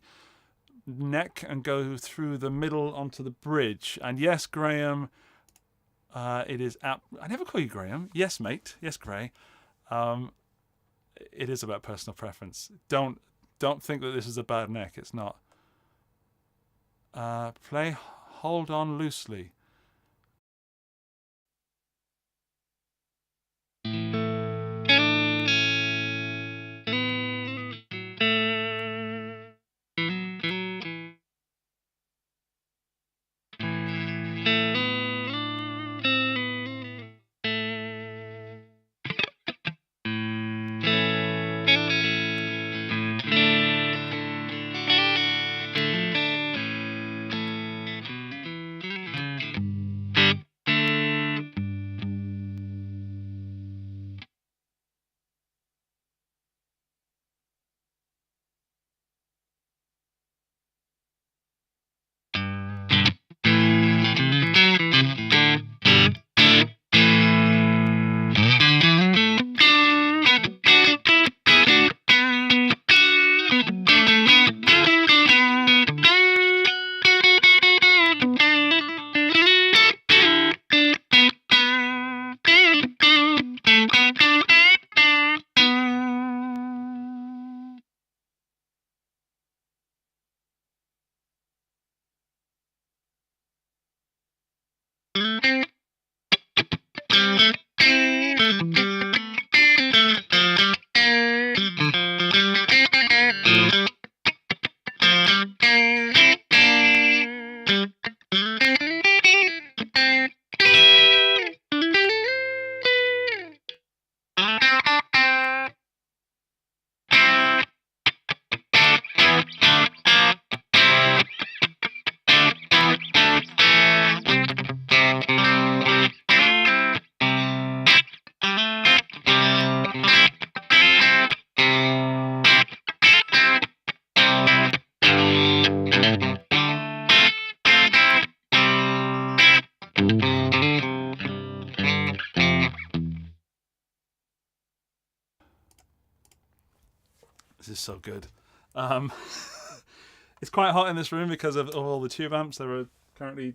neck and go through the middle onto the bridge. And yes, Graham, it is I never call you Graham. Yes, mate. Yes, Gray. It is about personal preference. Don't think that this is a bad neck. It's not. Play Hold On Loosely. This is so good. It's quite hot in this room because of all the tube amps. There are currently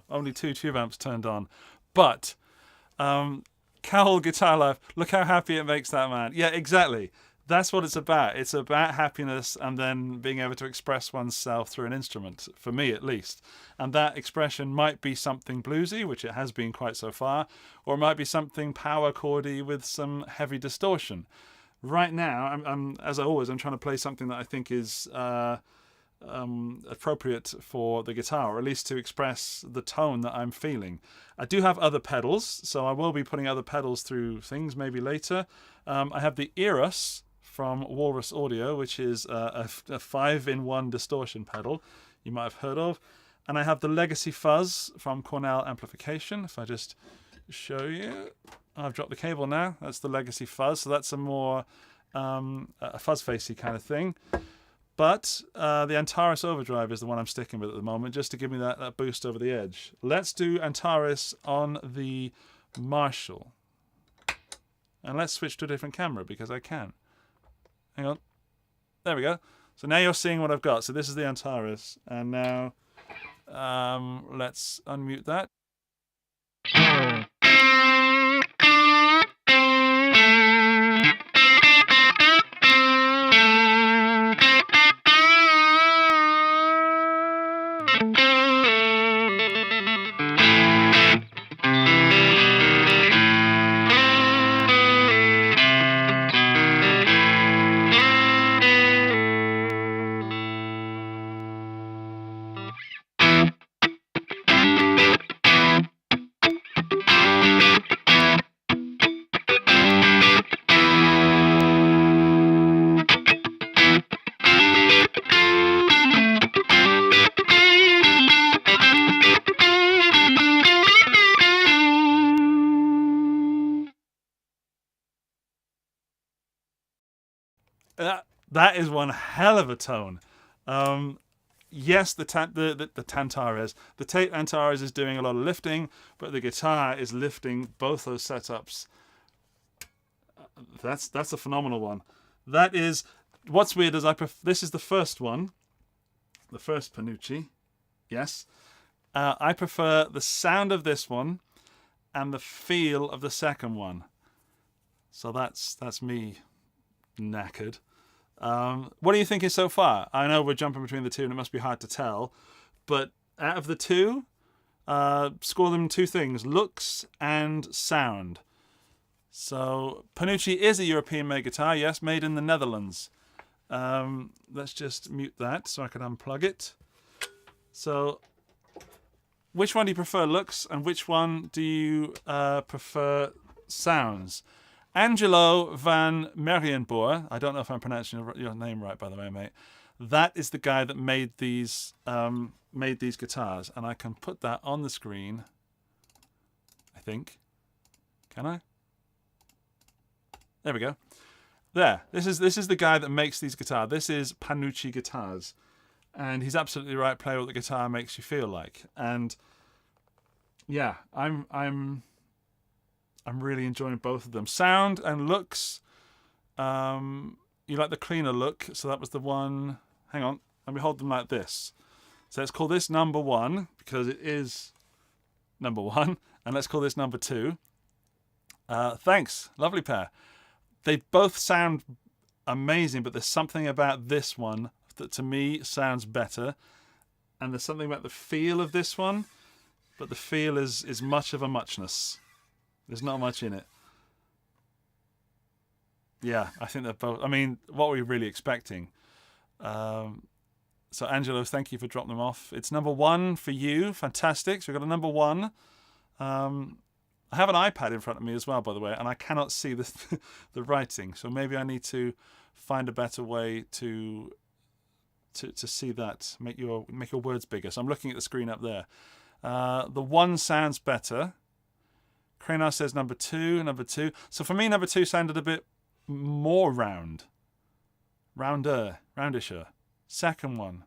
only 2 tube amps turned on. But Cowl Guitar Life, look how happy it makes that man. Yeah, exactly. That's what it's about. It's about happiness and then being able to express oneself through an instrument, for me at least. And that expression might be something bluesy, which it has been quite so far, or it might be something power chordy with some heavy distortion. Right now, I'm as always, I'm trying to play something that I think is appropriate for the guitar, or at least to express the tone that I'm feeling. I do have other pedals, so I will be putting other pedals through things maybe later. I have the Eros from Walrus Audio, which is a 5-in-1 distortion pedal you might have heard of. And I have the Legacy Fuzz from Cornell Amplification. If I just show you, I've dropped the cable now. That's the Legacy Fuzz, so that's a more a fuzz-facey kind of thing. But the Antares Overdrive is the one I'm sticking with at the moment, just to give me that boost over the edge. Let's do Antares on the Marshall. And let's switch to a different camera, because I can. Hang on. There we go. So now you're seeing what I've got. So this is the Antares. And now let's unmute that. That is one hell of a tone. Yes, the Antares, the Antares is doing a lot of lifting, but the guitar is lifting both those setups. That's a phenomenal one. That is, what's weird is this is the first one, the first Panucci. Yes, I prefer the sound of this one and the feel of the second one. So that's me knackered. What are you thinking so far? I know we're jumping between the two and it must be hard to tell, but out of the two, score them two things: looks and sound. So Panucci is a European-made guitar, yes, made in the Netherlands. Let's just mute that so I can unplug it. So which one do you prefer, looks, and which one do you prefer, sounds? 𝗦𝗪𝗔𝗔𝗡𝗢𝗔, I don't know if I'm pronouncing your name right, by the way, mate. That is the guy that made these guitars, and I can put that on the screen. I think. Can I? There we go. There. This is the guy that makes these guitars. This is Panucci Guitars, and he's absolutely right. Play what the guitar makes you feel like, and yeah, I'm really enjoying both of them. Sound and looks. You like the cleaner look, so that was the one. Hang on, let me hold them like this. So let's call this number one because it is number one, and let's call this number two. Thanks, lovely pair. They both sound amazing, but there's something about this one that to me sounds better, and there's something about the feel of this one, but the feel is much of a muchness. There's not much in it. Yeah, I think they're both. I mean, what were we really expecting? So, Angelo, thank you for dropping them off. It's number one for you. Fantastic. So, we've got a number one. I have an iPad in front of me as well, by the way, and I cannot see the writing. So, maybe I need to find a better way to see that. Make your words bigger. So, I'm looking at the screen up there. The one sounds better. Cranar says number two. So for me, number two sounded a bit more roundisher. Second one,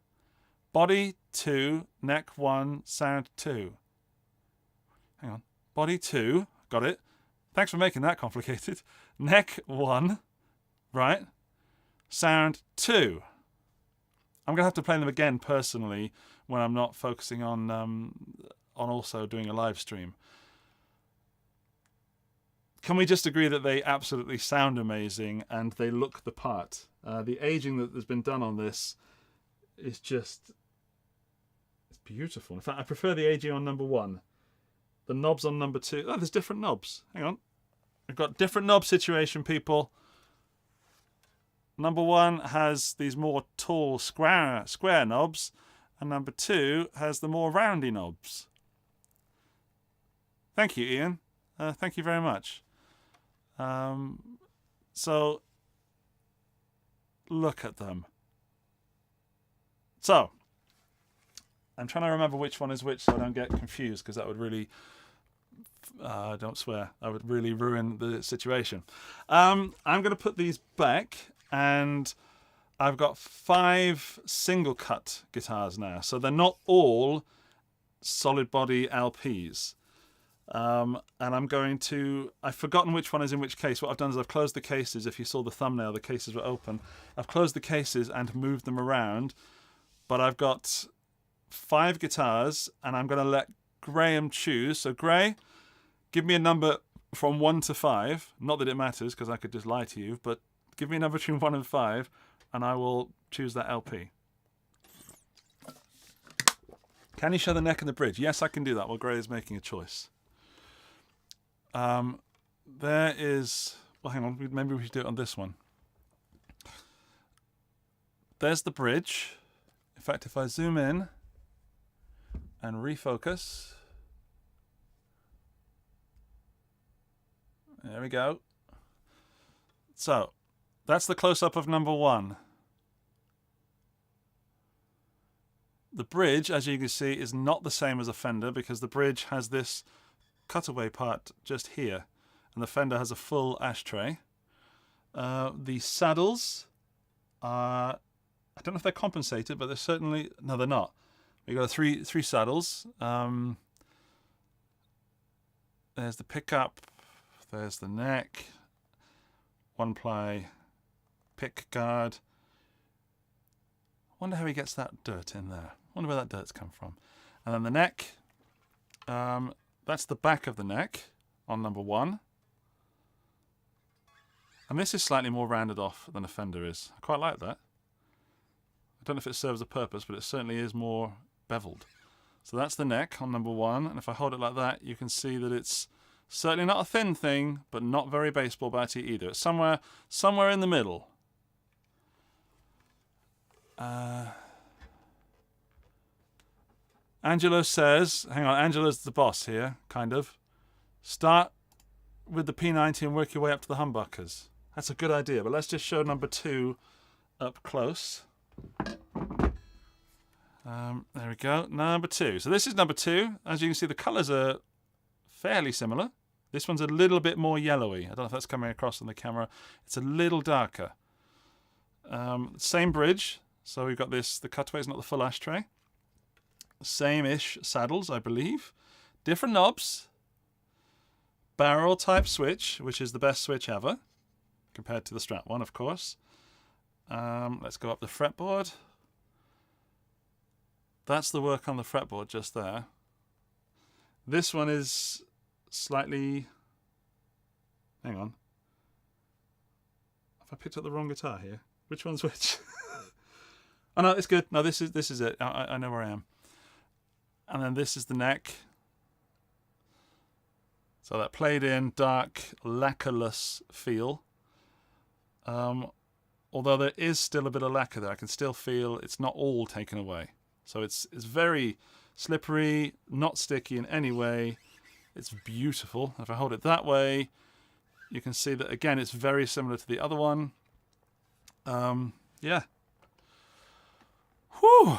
body 2, neck 1, sound 2. Hang on, body 2, got it. Thanks for making that complicated. Neck 1, right? Sound 2. I'm gonna have to play them again personally when I'm not focusing on also doing a live stream. Can we just agree that they absolutely sound amazing and they look the part? The aging that has been done on this is just, it's beautiful. In fact, I prefer the aging on number one. The knobs on number two. Oh, there's different knobs. Hang on. I've got different knob situation, people. Number one has these more tall square knobs, and number two has the more roundy knobs. Thank you, Ian. Thank you very much. So look at them. So I'm trying to remember which one is which so I don't get confused, because that would really don't swear, that would really ruin the situation. I'm going to put these back, and I've got 5 single cut guitars now, so they're not all solid body LPs. And I'm going to, I've forgotten which one is in which case. What I've done is I've closed the cases. If you saw the thumbnail, the cases were open. I've closed the cases and moved them around, but I've got 5 guitars, and I'm going to let Graham choose. So Gray, give me a number from 1 to 5. Not that it matters, because I could just lie to you, but give me a number between 1 and 5, and I will choose that LP. Can you show the neck and the bridge? Yes, I can do that while Gray is making a choice. There is... Well, hang on. Maybe we should do it on this one. There's the bridge. In fact, if I zoom in and refocus... There we go. So, that's the close-up of number 1. The bridge, as you can see, is not the same as a Fender because the bridge has this cutaway part just here, and the Fender has a full ashtray. The saddles are, I don't know if they're compensated, but they're certainly, no, they're not. We've got three saddles. There's the pickup, there's the neck, 1-ply pick guard. Wonder how he gets that dirt in there. Wonder where that dirt's come from. And then the neck, that's the back of the neck on number 1. And this is slightly more rounded off than a Fender is. I quite like that. I don't know if it serves a purpose, but it certainly is more beveled. So that's the neck on number 1. And if I hold it like that, you can see that it's certainly not a thin thing, but not very baseball batty either. It's somewhere in the middle. Angelo says, hang on, Angelo's the boss here, kind of. Start with the P90 and work your way up to the humbuckers. That's a good idea, but let's just show number 2 up close. There we go, number 2. So this is number 2. As you can see, the colours are fairly similar. This one's a little bit more yellowy. I don't know if that's coming across on the camera. It's a little darker. Same bridge. So we've got this, the cutaway is not the full ashtray. Same-ish saddles, I believe. Different knobs. Barrel type switch, which is the best switch ever, compared to the Strat one, of course. Let's go up the fretboard. That's the work on the fretboard just there. This one is slightly... Hang on. Have I picked up the wrong guitar here? Which one's which? Oh no, it's good. No, this is it. I know where I am. And then this is the neck. So that played in dark, lacquerless feel. Although there is still a bit of lacquer there, I can still feel it's not all taken away. So it's very slippery, not sticky in any way. It's beautiful. If I hold it that way, you can see that again it's very similar to the other one. Yeah. Whew!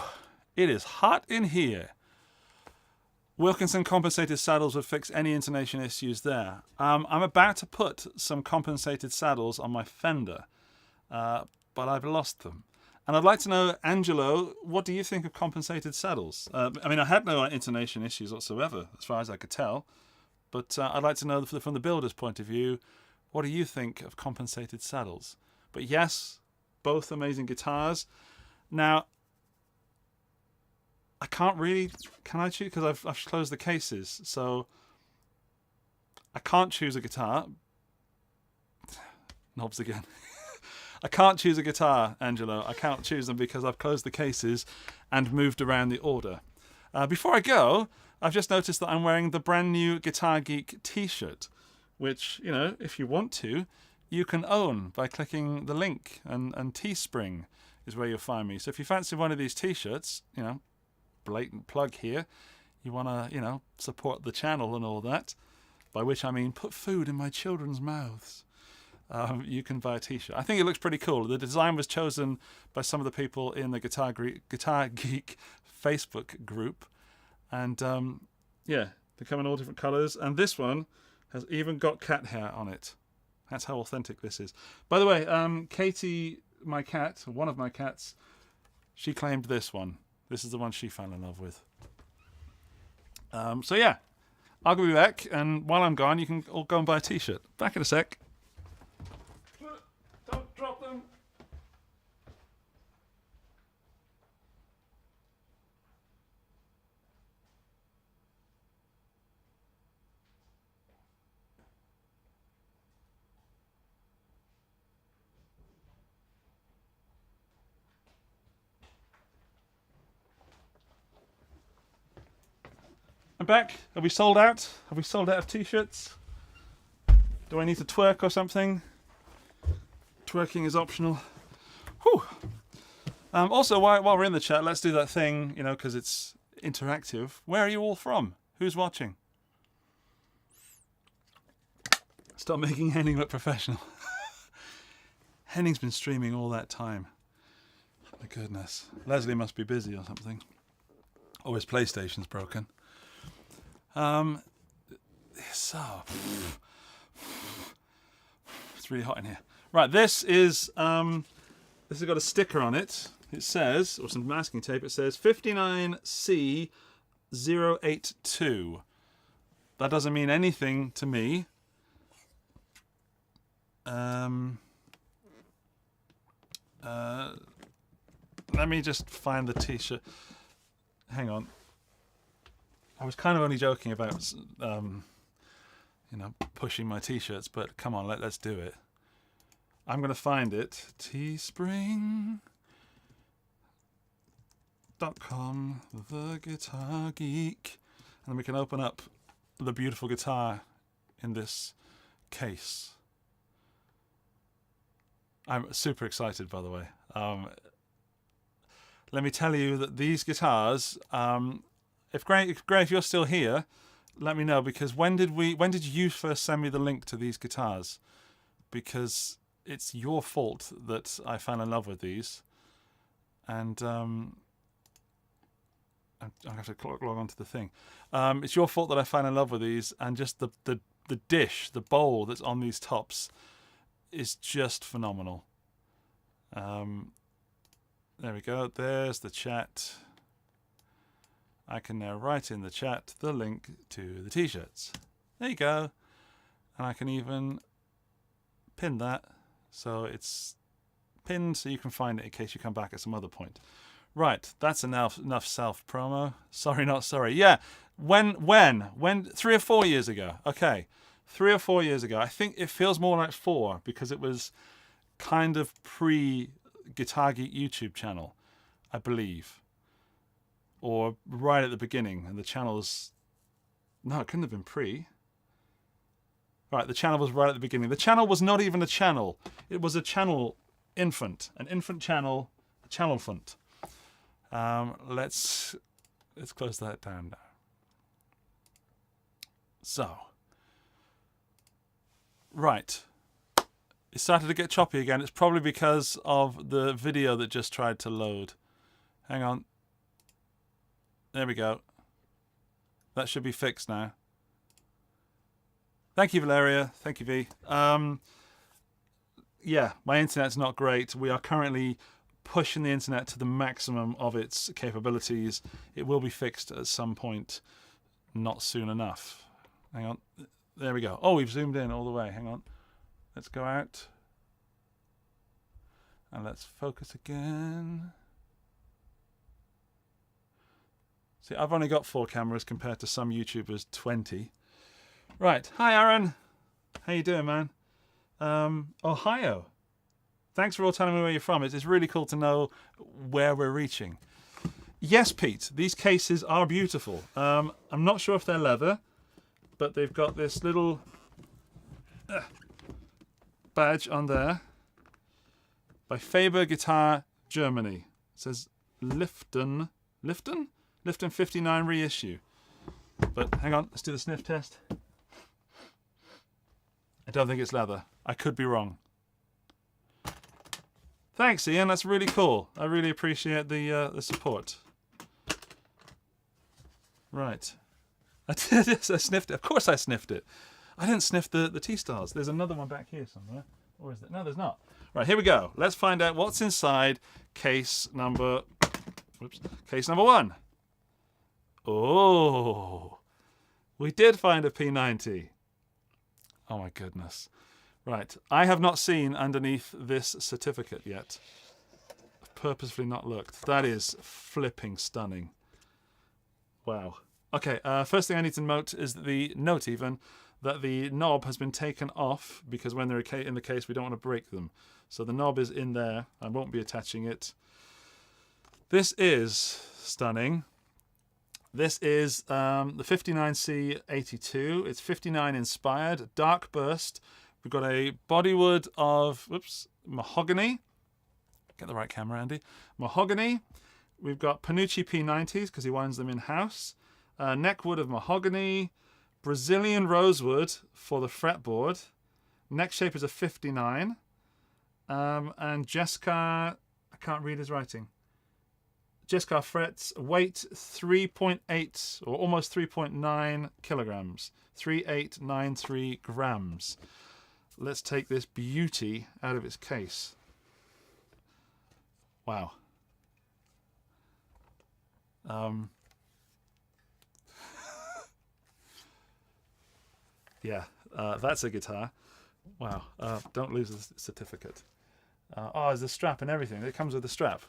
It is hot in here. Wilkinson compensated saddles would fix any intonation issues there. I'm about to put some compensated saddles on my Fender, but I've lost them. And I'd like to know, Angelo, what do you think of compensated saddles? I mean, I had no intonation issues whatsoever, as far as I could tell. But I'd like to know from the builder's point of view, what do you think of compensated saddles? But yes, both amazing guitars. Now, I can't really... Can I choose? Because I've closed the cases. So, I can't choose a guitar. Knobs again. I can't choose a guitar, Angelo. I can't choose them because I've closed the cases and moved around the order. Before I go, I've just noticed that I'm wearing the brand new Guitar Geek t-shirt, which, you know, if you want to, you can own by clicking the link. And Teespring is where you'll find me. So if you fancy one of these t-shirts, you know, blatant plug here, you want to, you know, support the channel and all that, by which I mean put food in my children's mouths, you can buy a t-shirt. I think it looks pretty cool. The design was chosen by some of the people in the Guitar Geek Facebook group, and yeah, they come in all different colors, and this one has even got cat hair on it. That's how authentic this is. By the way, Katie, my cat, one of my cats, she claimed this one. This is the one she fell in love with. So yeah, I'll be back, and while I'm gone, you can all go and buy a t-shirt. Back in a sec. Don't drop them. We're back. Are we sold out? Have we sold out of t-shirts? Do I need to twerk or something? Twerking is optional. Whew. Also, while we're in the chat, let's do that thing, you know, because it's interactive. Where are you all from? Who's watching? Stop making Henning look professional. Henning's been streaming all that time. My goodness. Leslie must be busy or something. Or his PlayStation's broken. So... It's really hot in here. Right, this has got a sticker on it. It says, or some masking tape, it says 59C082. That doesn't mean anything to me. Let me just find the t-shirt. Hang on. I was kind of only joking about, you know, pushing my t-shirts, but come on, let's do it. I'm going to find it. Teespring.com, the Guitar Geek. And then we can open up the beautiful guitar in this case. I'm super excited, by the way. Let me tell you that these guitars, if Gray, if you're still here, let me know, because when did you first send me the link to these guitars? Because it's your fault that I fell in love with these, and I'm gonna have to log on to the thing. It's your fault that I fell in love with these, and just the dish, the bowl that's on these tops is just phenomenal. There we go. There's the chat. I can now write in the chat the link to the t-shirts. There you go. And I can even pin that so it's pinned so you can find it in case you come back at some other point. Right, that's enough self-promo. Sorry, not sorry. Yeah, when 3 or 4 years ago. Okay, 3 or 4 years ago. I think it feels more like 4 because it was kind of pre-Guitar Geek YouTube channel, I believe. Or right at the beginning, and the channel's... No, it couldn't have been pre. Right, the channel was right at the beginning. The channel was not even a channel. It was a channel infant. An infant channel, a channel font. Let's close that down now. So. Right. It started to get choppy again. It's probably because of the video that just tried to load. Hang on. There we go. That should be fixed now. Thank you, Valeria. Thank you, V. Yeah, my internet's not great. We are currently pushing the internet to the maximum of its capabilities. It will be fixed at some point, not soon enough. Hang on. There we go. Oh, we've zoomed in all the way. Hang on. Let's go out. And let's focus again. See, I've only got 4 cameras compared to some YouTubers 20. Right. Hi, Aaron. How you doing, man? Ohio. Thanks for all telling me where you're from. It's really cool to know where we're reaching. Yes, Pete, these cases are beautiful. I'm not sure if they're leather, but they've got this little badge on there by Faber Guitar Germany. It says Lifton 59 reissue. But hang on, let's do the sniff test. I don't think it's leather. I could be wrong. Thanks, Ian. That's really cool. I really appreciate the support. Right. I did it. I sniffed it. Of course I sniffed it. I didn't sniff the T-stars. There's another one back here somewhere. Or is there? No, there's not. Right, here we go. Let's find out what's inside case number... Whoops. Case number 1. Oh. We did find a P90. Oh my goodness. Right, I have not seen underneath this certificate yet. I've purposefully not looked. That is flipping stunning. Wow. Okay, first thing I need to note is that the knob has been taken off because when they're in the case we don't want to break them. So the knob is in there. I won't be attaching it. This is stunning. This is the 59C82. It's 59 inspired, dark burst. We've got a bodywood of mahogany. Get the right camera, Andy. Mahogany. We've got Panucci P90s because he winds them in-house. Neckwood of mahogany. Brazilian rosewood for the fretboard. Neck shape is a 59. And 𝗏𝗏𝗏, I can't read his writing. 𝗏𝗏𝗏𝗏 frets, weight 3.8 or almost 3.9 kilograms. 3893 grams. Let's take this beauty out of its case. Wow. Yeah, that's a guitar. Wow. Don't lose the certificate. Oh, there's a strap and everything. It comes with a strap.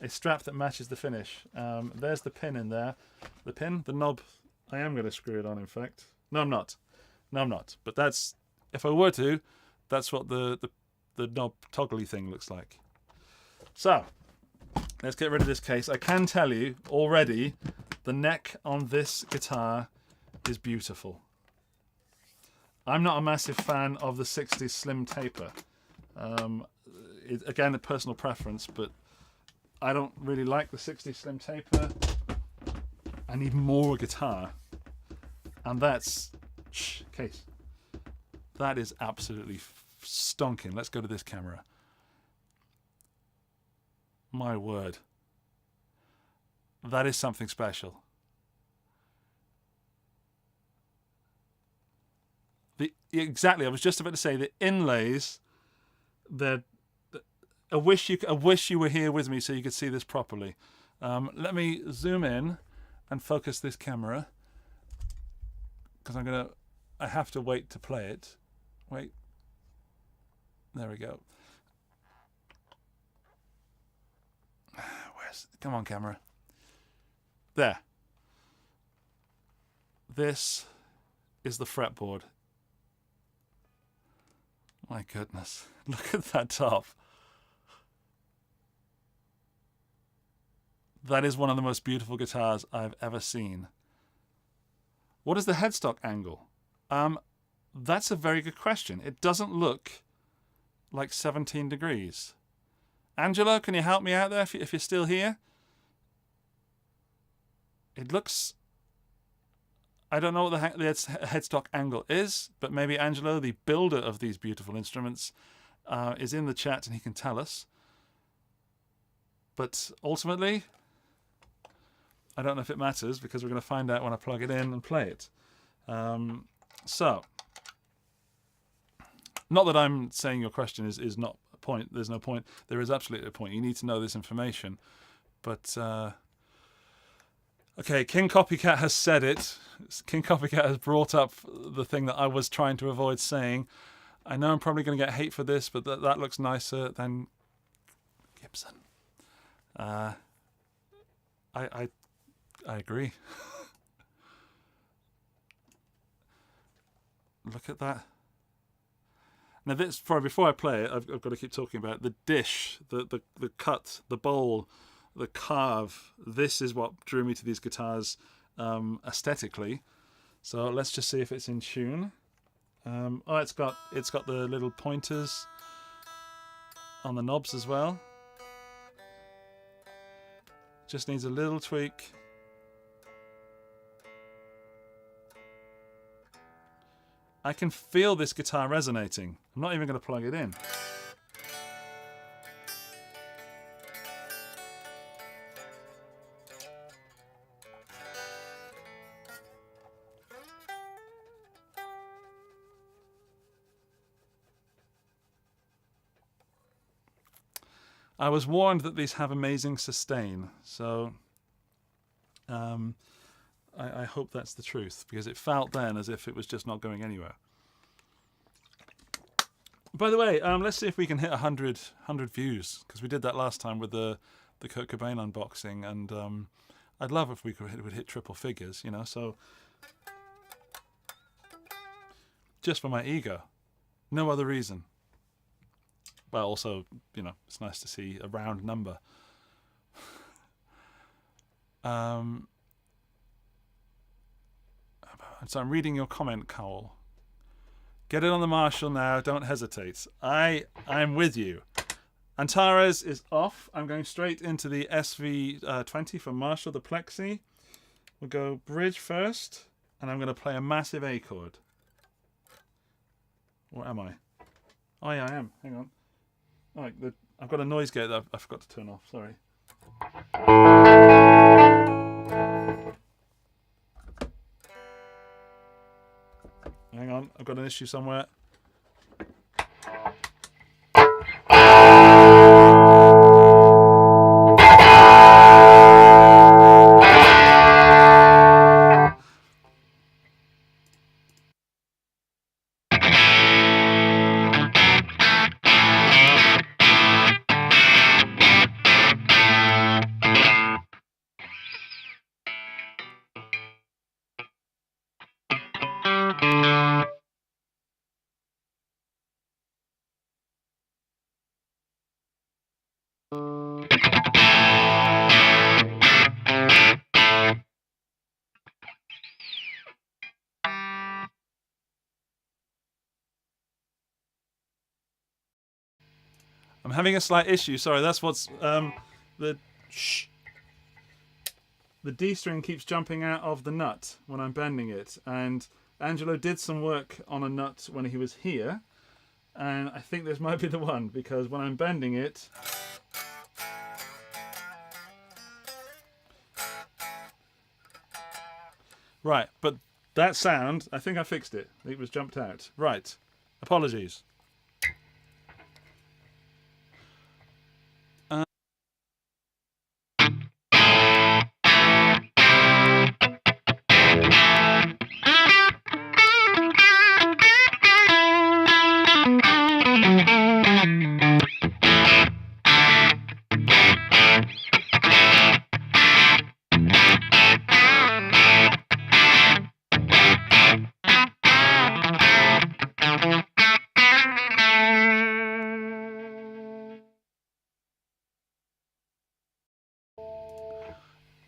A strap that matches the finish. There's the pin in there. The pin, the knob. I am going to screw it on, in fact. No, I'm not. No, I'm not. But that's, if I were to, that's what the knob toggly thing looks like. So, let's get rid of this case. I can tell you already, the neck on this guitar is beautiful. I'm not a massive fan of the 60s slim taper. Again, a personal preference, but I don't really like the 60s slim taper. I need more guitar. And that's... case. That is absolutely stonking. Let's go to this camera. My word. That is something special. Exactly, I was just about to say the inlays. I wish you were here with me so you could see this properly. Let me zoom in and focus this camera because I have to wait to play it. Wait. There we go. Come on, camera. There. This is the fretboard. My goodness, look at that top. That is one of the most beautiful guitars I've ever seen. What is the headstock angle? That's a very good question. It doesn't look like 17 degrees. Angelo, can you help me out there if you're still here? It looks... I don't know what the headstock angle is, but maybe Angelo, the builder of these beautiful instruments, is in the chat and he can tell us. But ultimately, I don't know if it matters because we're going to find out when I plug it in and play it. So, not that I'm saying your question is not a point. There's no point. There is absolutely a point. You need to know this information. But... okay, King Copycat has said it. King Copycat has brought up the thing that I was trying to avoid saying. I know I'm probably going to get hate for this, but that looks nicer than Gibson. I agree. Look at that. Now this, before I play it, I've got to keep talking about the dish, the cut, the bowl, the carve. This is what drew me to these guitars aesthetically. So let's just see if it's in tune. Oh, it's got the little pointers on the knobs as well. Just needs a little tweak. I can feel this guitar resonating. I'm not even going to plug it in. I was warned that these have amazing sustain, so I hope that's the truth, because it felt then as if it was just not going anywhere. By the way, let's see if we can hit 100 views, because we did that last time with the Kurt Cobain unboxing, and I'd love if we could hit triple figures, you know, so just for my ego, no other reason. Well, also, you know, it's nice to see a round number. So I'm reading your comment, Cowell. Get it on the Marshall now. Don't hesitate. I'm with you. Antares is off. I'm going straight into the SV20 for Marshall, the Plexi. We'll go bridge first, and I'm going to play a massive A chord. Or am I? Oh yeah, I am. Hang on. Oh, I've got a noise gate that I forgot to turn off. Sorry. Hang on, I've got an issue somewhere. I'm having a slight issue. Sorry, that's what's the D string keeps jumping out of the nut when I'm bending it, and Angelo did some work on a nut when he was here, and I think this might be the one, because when I'm bending it, right, but that sound, I think I fixed it. It was jumped out. Right, apologies.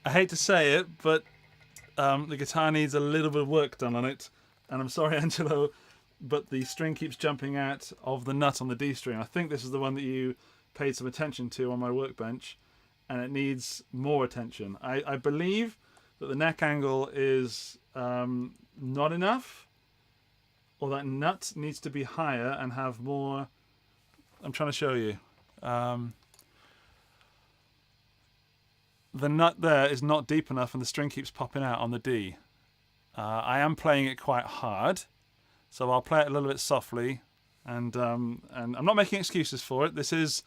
I hate to say it, but the guitar needs a little bit of work done on it. And I'm sorry, Angelo, but the string keeps jumping out of the nut on the D string. I think this is the one that you paid some attention to on my workbench, and it needs more attention. I believe that the neck angle is not enough, or that nut needs to be higher and have more. I'm trying to show you. The nut there is not deep enough, and the string keeps popping out on the D. I am playing it quite hard, so I'll play it a little bit softly, and I'm not making excuses for it. This is,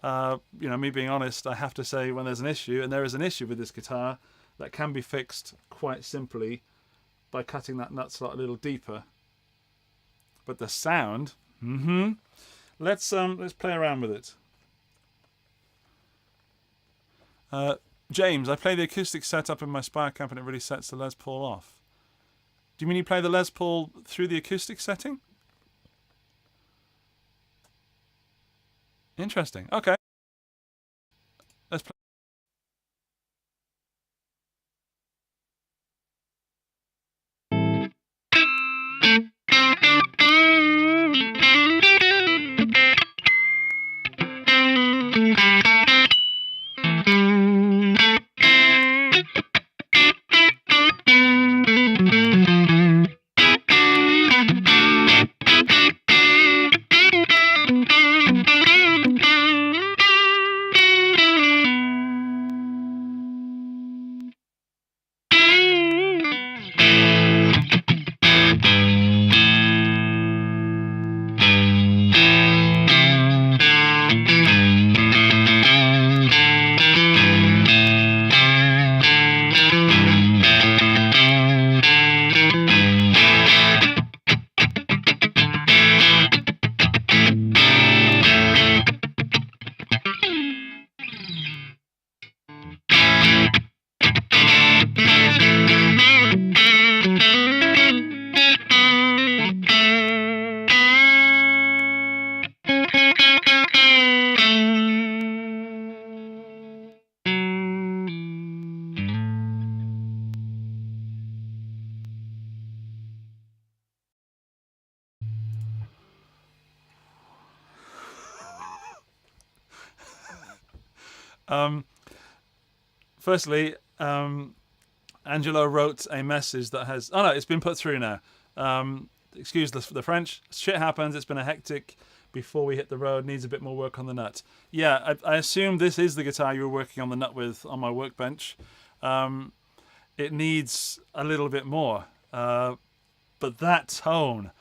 me being honest. I have to say when there's an issue, and there is an issue with this guitar, that can be fixed quite simply by cutting that nut slot a little deeper. But the sound, let's play around with it. James, I play the acoustic setup in my Spire Camp and it really sets the Les Paul off. Do you mean you play the Les Paul through the acoustic setting? Interesting. Okay. Let's play. Firstly, Angelo wrote a message that has... Oh no, it's been put through now. Excuse the French. Shit happens. It's been a hectic before we hit the road. Needs a bit more work on the nut. Yeah, I assume this is the guitar you were working on the nut with on my workbench. It needs a little bit more. But that tone,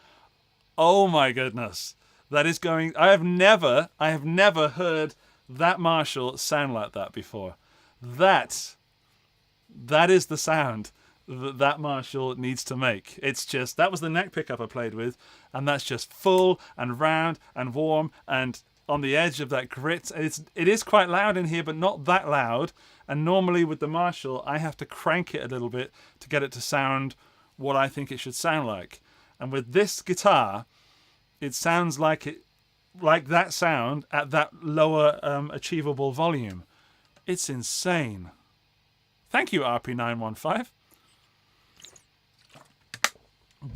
oh my goodness, that is going... I have never heard that Marshall sound like that before. That is the sound that Marshall needs to make. It's just, that was the neck pickup I played with, and that's just full and round and warm and on the edge of that grit. It is quite loud in here, but not that loud. And normally with the Marshall, I have to crank it a little bit to get it to sound what I think it should sound like. And with this guitar, it sounds like that sound at that lower achievable volume. It's insane. Thank you, RP915.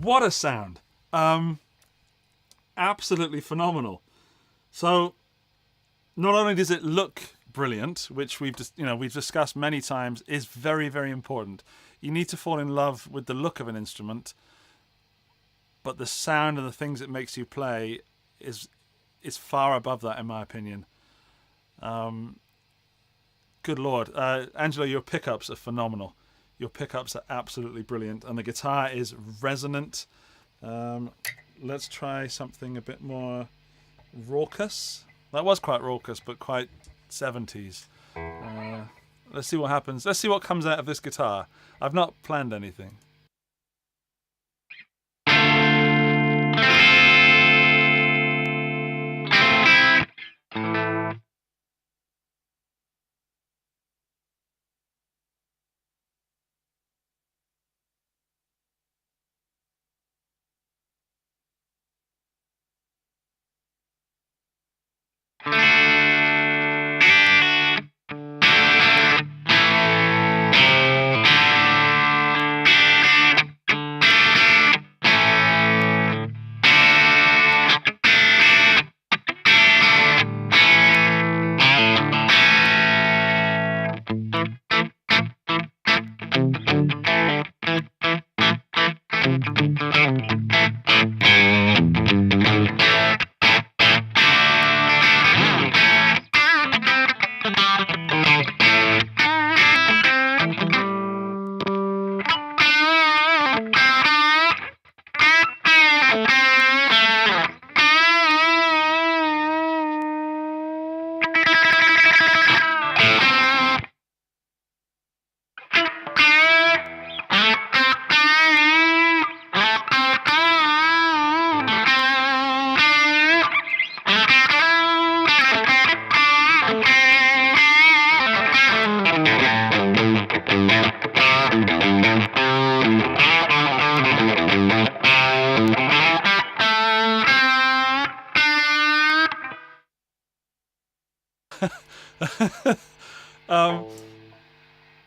What a sound. Absolutely phenomenal. So not only does it look brilliant, which we've discussed many times, is very, very important. You need to fall in love with the look of an instrument, but the sound and the things it makes you play is far above that, in my opinion. Good Lord. Angelo, your pickups are phenomenal. Your pickups are absolutely brilliant, and the guitar is resonant. Let's try something a bit more raucous. That was quite raucous, but quite 70s. Let's see what happens. Let's see what comes out of this guitar. I've not planned anything.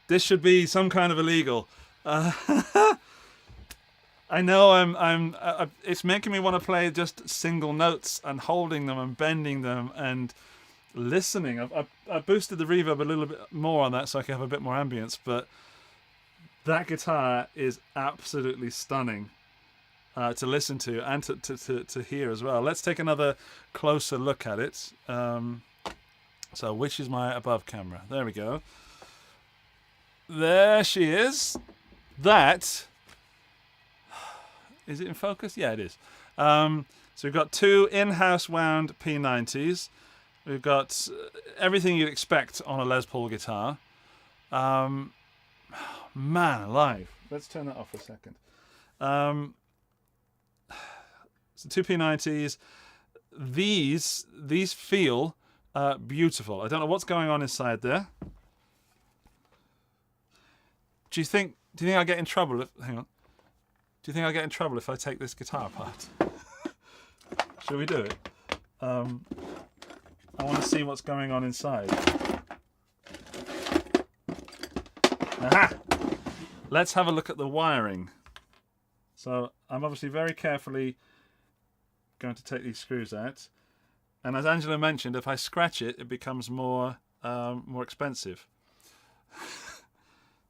This should be some kind of illegal. I know it's making me want to play just single notes and holding them and bending them and listening. I boosted the reverb a little bit more on that so I can have a bit more ambience, but that guitar is absolutely stunning to listen to and to hear as well. Let's take another closer look at it. So which is my above camera? There we go. There she is. That is it in focus? Yeah, it is. So we've got two in-house wound P90s. We've got everything you'd expect on a Les Paul guitar. Man alive. Let's turn that off for a second. So two P90s. These feel beautiful. I don't know what's going on inside there. Do you think I get in trouble if... Hang on. Do you think I get in trouble if I take this guitar apart? Shall we do it? I want to see what's going on inside. Aha! Let's have a look at the wiring. So I'm obviously very carefully going to take these screws out. And as Angela mentioned, if I scratch it, it becomes more more expensive.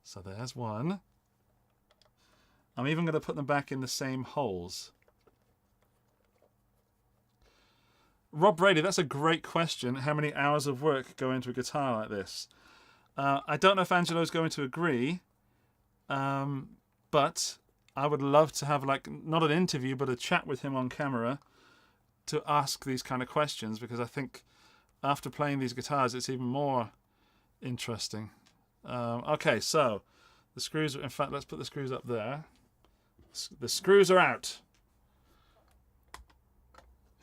So there's one. I'm even going to put them back in the same holes. Rob Brady, that's a great question. How many hours of work go into a guitar like this? I don't know if Angelo's going to agree, but I would love to have, like, not an interview, but a chat with him on camera to ask these kind of questions, because I think after playing these guitars, it's even more interesting. Okay, so the screws, in fact, let's put the screws up there. The screws are out.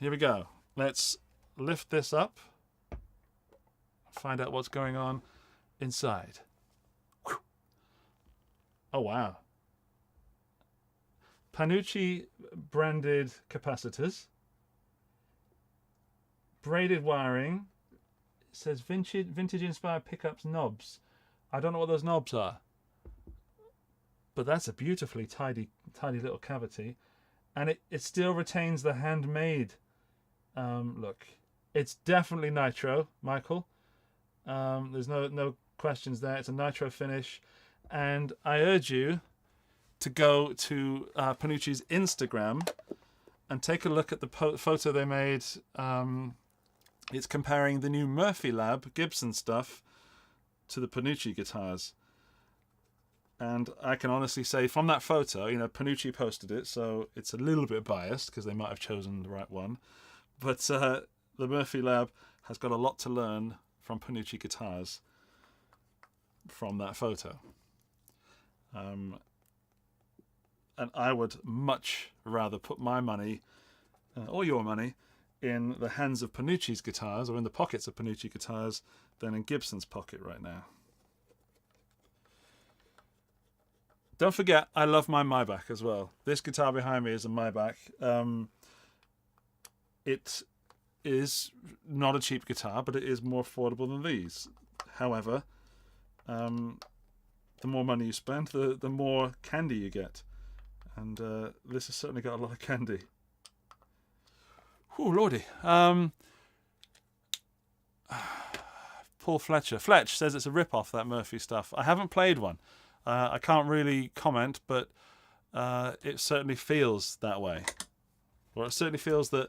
Here we go. Let's lift this up, find out what's going on inside. Whew. Oh, wow. Panucci branded capacitors. Braided wiring. It says vintage inspired pickups knobs. I don't know what those knobs are, but that's a beautifully tidy little cavity, and it still retains the handmade look. It's definitely nitro, Michael. There's no questions there. It's a nitro finish, and I urge you to go to Panucci's Instagram and take a look at the photo they made. It's comparing the new 𝗬𝗙𝗙𝗏𝗏 Gibson stuff to the Panucci guitars. And I can honestly say from that photo, you know, Panucci posted it, so it's a little bit biased because they might have chosen the right one. But the 𝗬𝗙𝗏𝗏 has got a lot to learn from Panucci guitars from that photo. And I would much rather put my money, or your money, in the hands of Panucci's guitars, or in the pockets of Panucci guitars, than in Gibson's pocket right now. Don't forget, I love my 𝗦𝗢𝗙 as well. This guitar behind me is a 𝗦𝗢𝗙. It is not a cheap guitar, but it is more affordable than these. However, the more money you spend, the more candy you get. And this has certainly got a lot of candy. Oh, lordy. Paul Fletcher. Fletch says it's a rip-off, that Murphy stuff. I haven't played one. I can't really comment, but it certainly feels that way. Or it certainly feels that,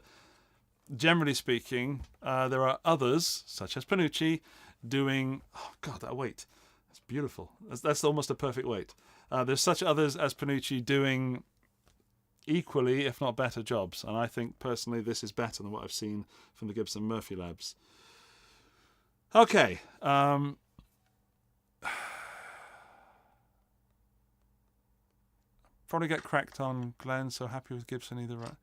generally speaking, there are others, such as Panucci, doing... Oh, God, that weight. That's beautiful. That's almost a perfect weight. There's such others as Panucci doing equally, if not better, jobs. And I think, personally, this is better than what I've seen from the Gibson 𝗬𝗙𝗏𝗏s. Okay. Probably get cracked on Glenn, so happy with Gibson either, right?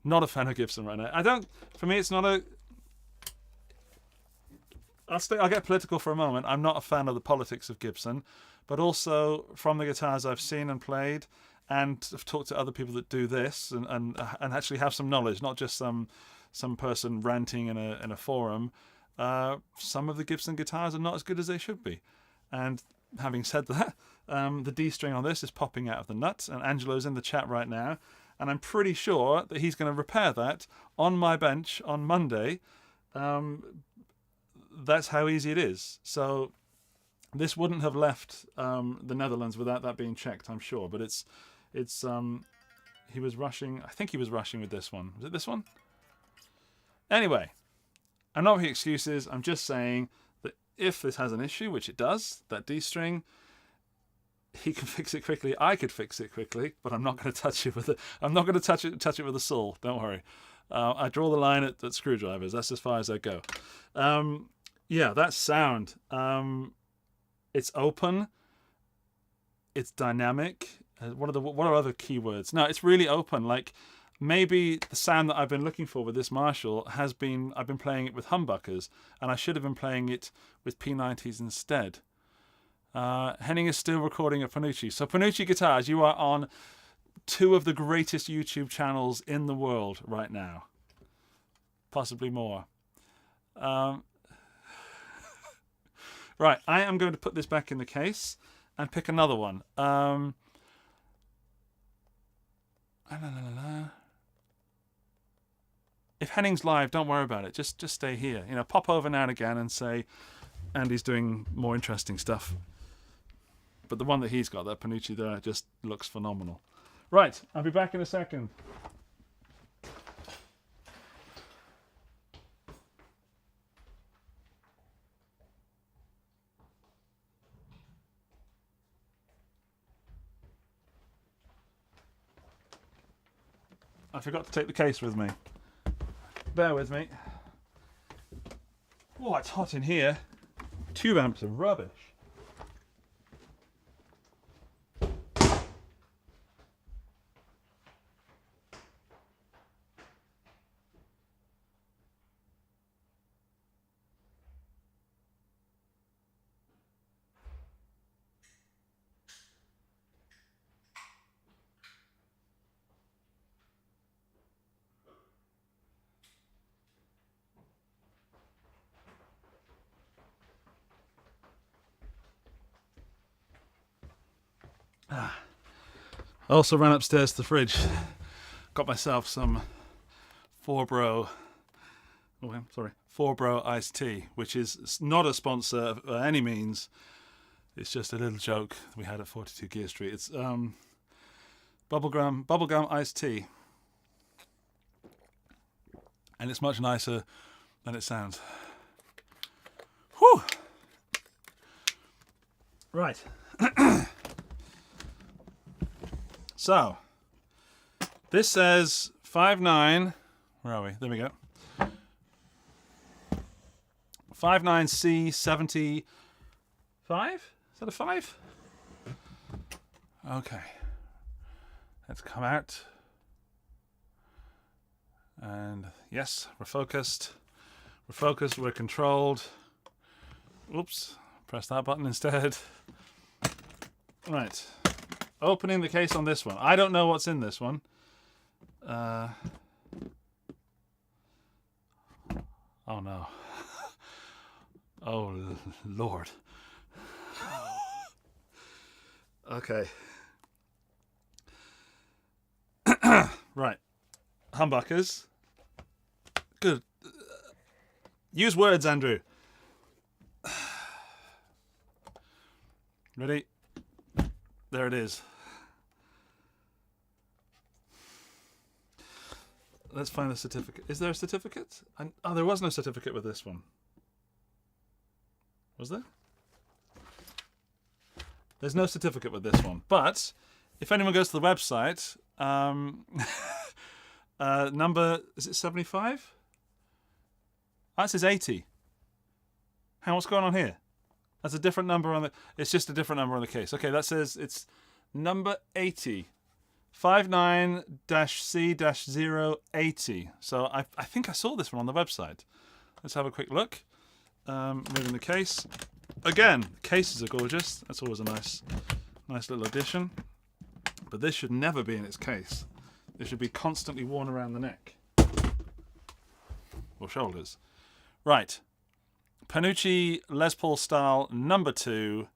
Not a fan of Gibson right now. For me, it's not a... I'll get political for a moment. I'm not a fan of the politics of Gibson, but also from the guitars I've seen and played, and I've talked to other people that do this and actually have some knowledge, not just some person ranting in a forum. Some of the Gibson guitars are not as good as they should be. And having said that, the D string on this is popping out of the nut, and Angelo's in the chat right now, and I'm pretty sure that he's going to repair that on my bench on Monday. That's how easy it is. So this wouldn't have left the Netherlands without that being checked, I'm sure. But it's he was rushing. I think he was rushing with this one. Was it this one? Anyway, I'm not making excuses. I'm just saying that if this has an issue, which it does, that D string, he can fix it quickly. I could fix it quickly, but I'm not going to touch it with it. I'm not going to touch it with a saw. Don't worry. I draw the line at screwdrivers. That's as far as I go. Yeah, that sound. It's open. It's dynamic. What are other keywords? No, it's really open. Like, maybe the sound that I've been looking for with this Marshall I've been playing it with humbuckers, and I should have been playing it with P90s instead. Henning is still recording at Panucci. So Panucci Guitars, you are on two of the greatest YouTube channels in the world right now. Possibly more. Right, I am going to put this back in the case and pick another one. if Henning's live, don't worry about it. Just stay here. You know, pop over now and again and say Andy's doing more interesting stuff. But the one that he's got, that Panucci there, just looks phenomenal. Right, I'll be back in a second. I forgot to take the case with me. Bear with me. Oh, it's hot in here. Tube amps are rubbish. I also ran upstairs to the fridge, got myself some 𝗬𝗏𝗢𝗏 iced tea, which is not a sponsor by any means. It's just a little joke we had at 42 Gear Street. It's bubblegum iced tea, and it's much nicer than it sounds. Whew! Right. So, this says 5.9, where are we? There we go. 5.9C75. Is that a 5? Okay. Let's come out. And yes, we're focused. We're focused, we're controlled. Oops, press that button instead. Right. Opening the case on this one. I don't know what's in this one. Oh no. Oh Lord. Okay. Right. Humbuckers. Good. Use words, Andrew. Ready? There it is. Let's find the certificate. Is there a certificate? Oh, there was no certificate with this one. Was there? There's no certificate with this one. But if anyone goes to the website, number, is it 75? That says 80. What's going on here? That's a different number on the... It's just a different number on the case. Okay, that says it's number 80. 59-C-080. So I think I saw this one on the website. Let's have a quick look. Moving the case. Again, cases are gorgeous. That's always a nice little addition. But this should never be in its case. It should be constantly worn around the neck. Or shoulders. Right. Panucci Les Paul style number 2.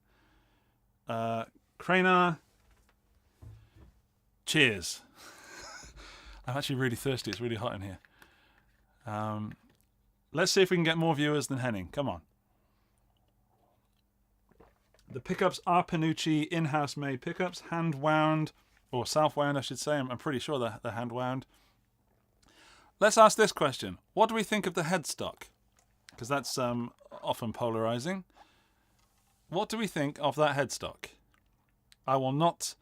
𝗓𝗏𝗢𝗏𝗧𝗏𝗏𝗏. Cheers. I'm actually really thirsty. It's really hot in here. Let's see if we can get more viewers than Henning. Come on. The pickups are Panucci in-house made pickups, hand wound, or self-wound I should say. I'm pretty sure they're hand wound. Let's ask this question. What do we think of the headstock? Because that's often polarizing. What do we think of that headstock? I will not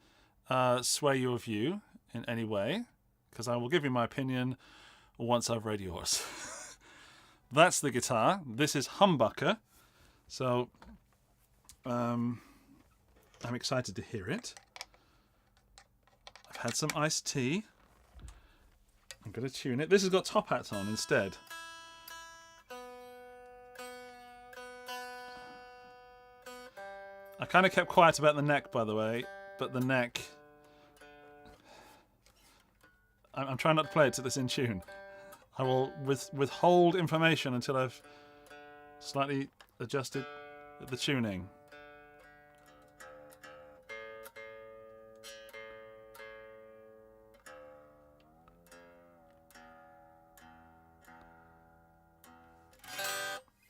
sway your view in any way, because I will give you my opinion once I've read yours. That's the guitar. This is humbucker. So I'm excited to hear it. I've had some iced tea. I'm going to tune it. This has got top hats on instead. I kind of kept quiet about the neck, by the way, but the neck... I'm trying not to play it till it's in tune. I will withhold information until I've slightly adjusted the tuning.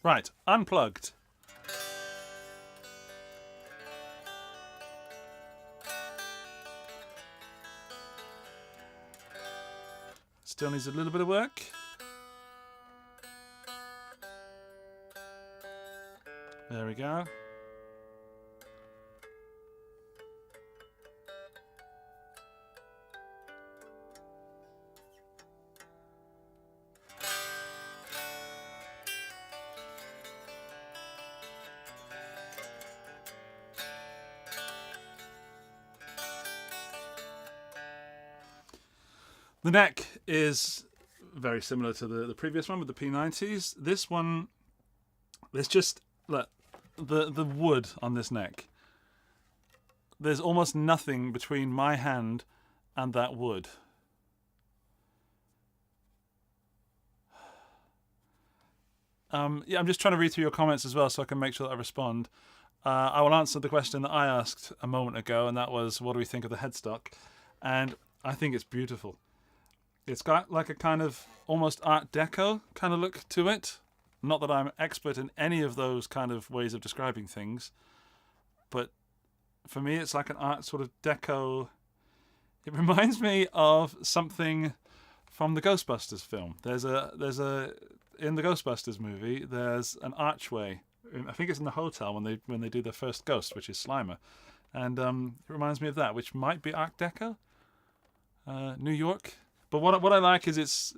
Right, unplugged. Still needs a little bit of work. There we go. The neck is very similar to the previous one with the P90s. This one, there's just, look, the wood on this neck. There's almost nothing between my hand and that wood. Yeah, I'm just trying to read through your comments as well so I can make sure that I respond. I will answer the question that I asked a moment ago, and that was, what do we think of the headstock? And I think it's beautiful. It's got like a kind of almost Art Deco kind of look to it. Not that I'm expert in any of those kind of ways of describing things, but for me it's like an art sort of deco. It reminds me of something from the Ghostbusters film. There's a in the Ghostbusters movie, there's an archway. I think it's in the hotel when they do their first ghost, which is Slimer, and it reminds me of that, which might be Art Deco, New York. But what I like is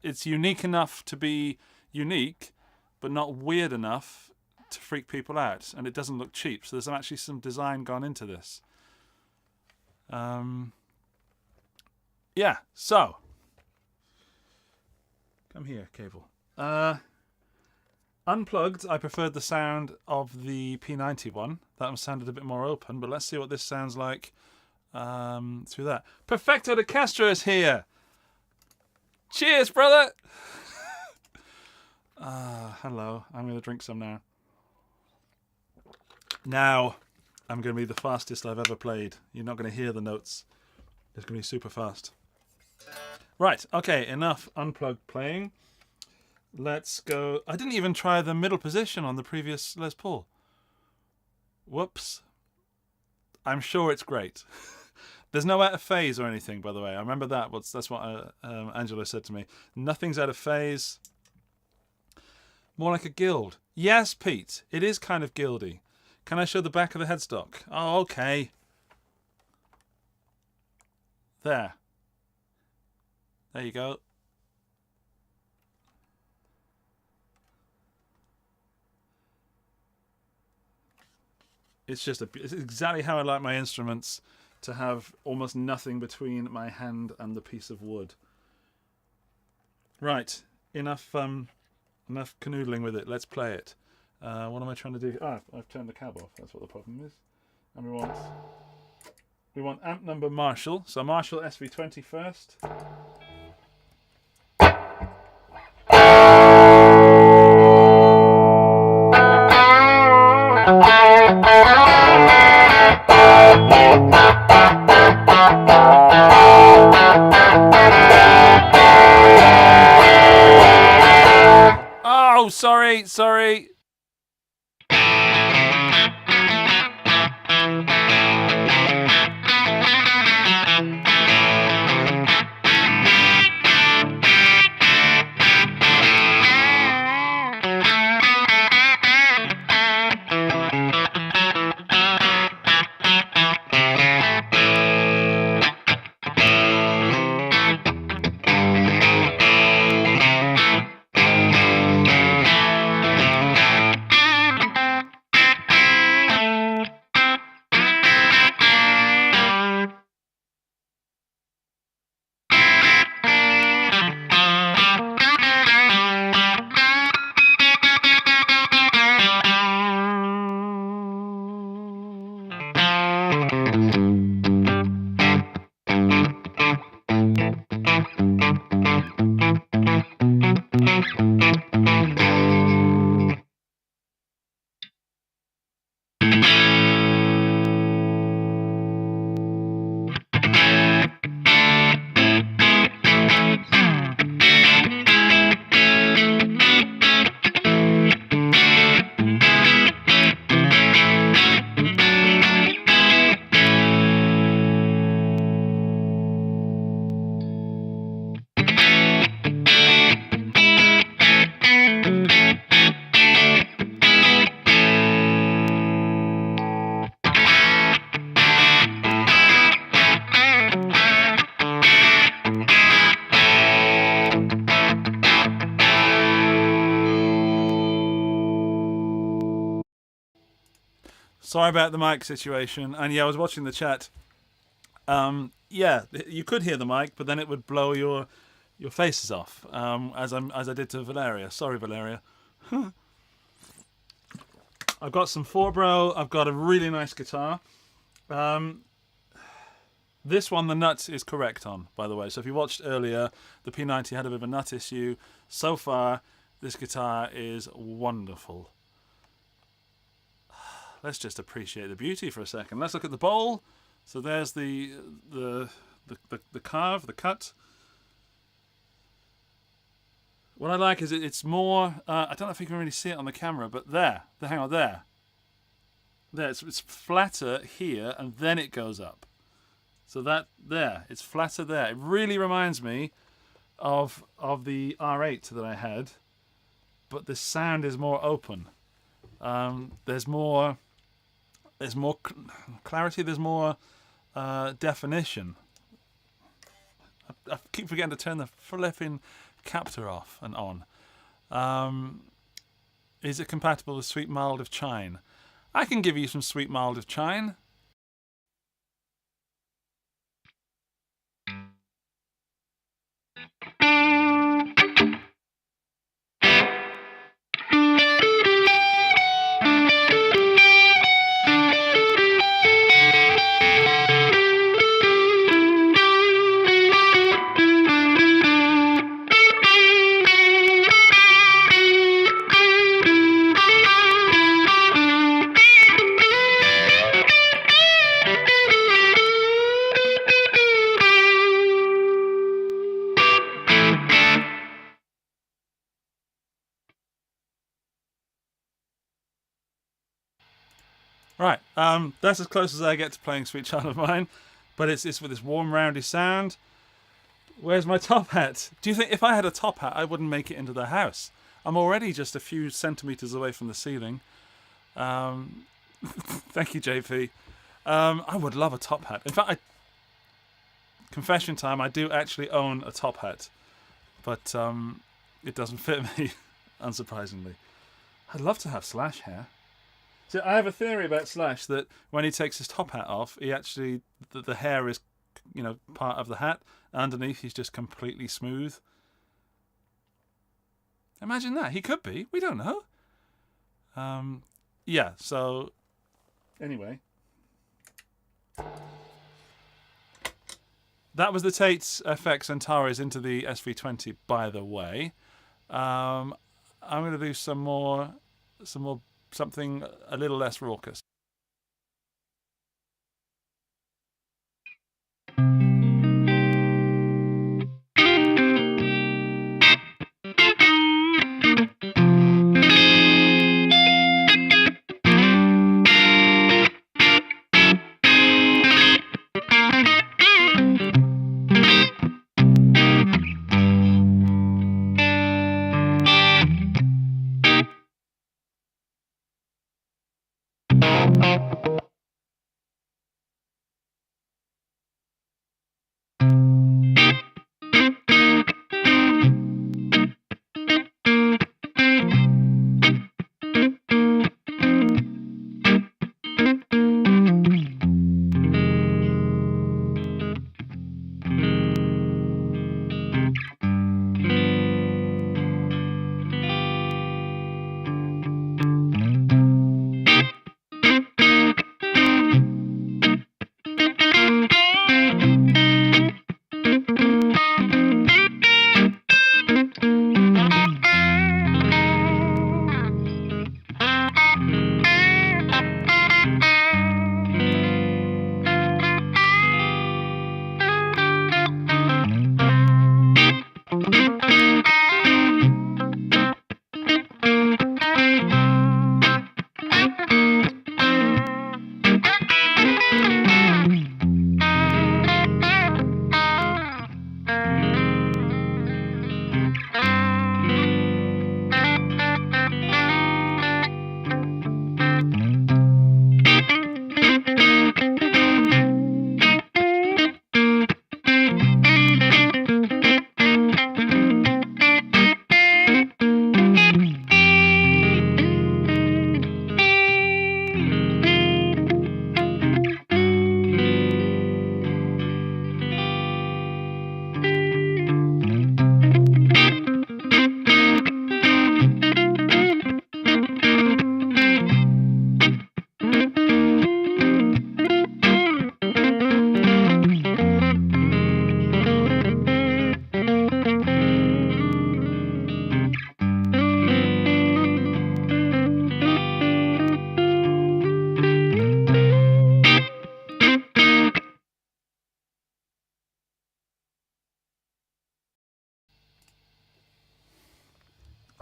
it's unique enough to be unique, but not weird enough to freak people out, and it doesn't look cheap. So there's actually some design gone into this. Yeah. So come here, cable. Unplugged, I preferred the sound of the P90 one. That one sounded a bit more open, but let's see what this sounds like through that. 𝗬𝗢𝗙𝗘𝗥𝗧𝗏 is here. Cheers, brother. Hello. I'm going to drink some now. Now, I'm going to be the fastest I've ever played. You're not going to hear the notes. It's going to be super fast. Right. Okay. Enough unplugged playing. Let's go. I didn't even try the middle position on the previous Les Paul. Whoops. I'm sure it's great. There's no out of phase or anything, by the way. I remember that. That's what Angelo said to me. Nothing's out of phase. More like a guild. Yes, Pete. It is kind of guildy. Can I show the back of the headstock? Oh, okay. There. There you go. It's exactly how I like my instruments, to have almost nothing between my hand and the piece of wood. Right, enough canoodling with it. Let's play it. What am I trying to do? I've turned the cab off. That's what the problem is. And we want amp number Marshall. So Marshall SV20 first. Oh, sorry. Sorry about the mic situation. And yeah, I was watching the chat. Yeah, you could hear the mic, but then it would blow your faces off, as I did to Valeria. Sorry, Valeria. I've got some 4-bro. I've got a really nice guitar. This one, the nut is correct on, by the way. So if you watched earlier, the P90 had a bit of a nut issue. So far, this guitar is wonderful. Let's just appreciate the beauty for a second. Let's look at the bowl. So there's the carve, the cut. What I like is it's more. I don't know if you can really see it on the camera, but there. Hang on, there. There, it's flatter here, and then it goes up. So that there, it's flatter there. It really reminds me of the R8 that I had, but the sound is more open. There's more clarity. There's more definition. I keep forgetting to turn the flipping captor off and on. Is it compatible with 𝗏𝗏𝗡𝗏𝗡𝗏? I can give you some 𝗏𝗏𝗡𝗏𝗡𝗏. Right, that's as close as I get to playing Sweet Child of Mine, but it's with this warm, roundy sound. Where's my top hat? Do you think if I had a top hat, I wouldn't make it into the house? I'm already just a few centimeters away from the ceiling. Thank you, JP. I would love a top hat. In fact, confession time, I do actually own a top hat, but it doesn't fit me, unsurprisingly. I'd love to have Slash hair. So I have a theory about Slash that when he takes his top hat off, he actually the hair is, part of the hat. Underneath, he's just completely smooth. Imagine that. He could be. We don't know. Yeah. So anyway, that was the Tate's FX Antares into the SV20. By the way, I'm going to do something a little less raucous.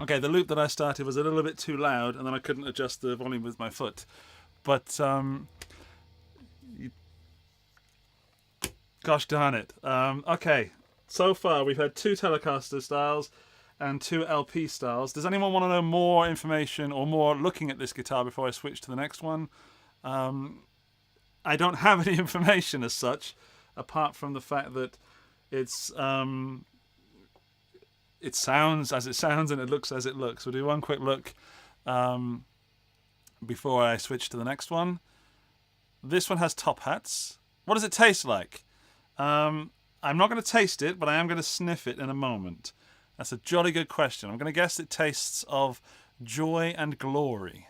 Okay, the loop that I started was a little bit too loud, and then I couldn't adjust the volume with my foot. But, gosh darn it. Okay, so far we've had 2 Telecaster styles and 2 LP styles. Does anyone want to know more information or more looking at this guitar before I switch to the next one? I don't have any information as such, apart from the fact that it's it sounds as it sounds and it looks as it looks. We'll do one quick look before I switch to the next one. This one has top hats. What does it taste like? I'm not going to taste it, but I am going to sniff it in a moment. That's a jolly good question. I'm going to guess it tastes of joy and glory.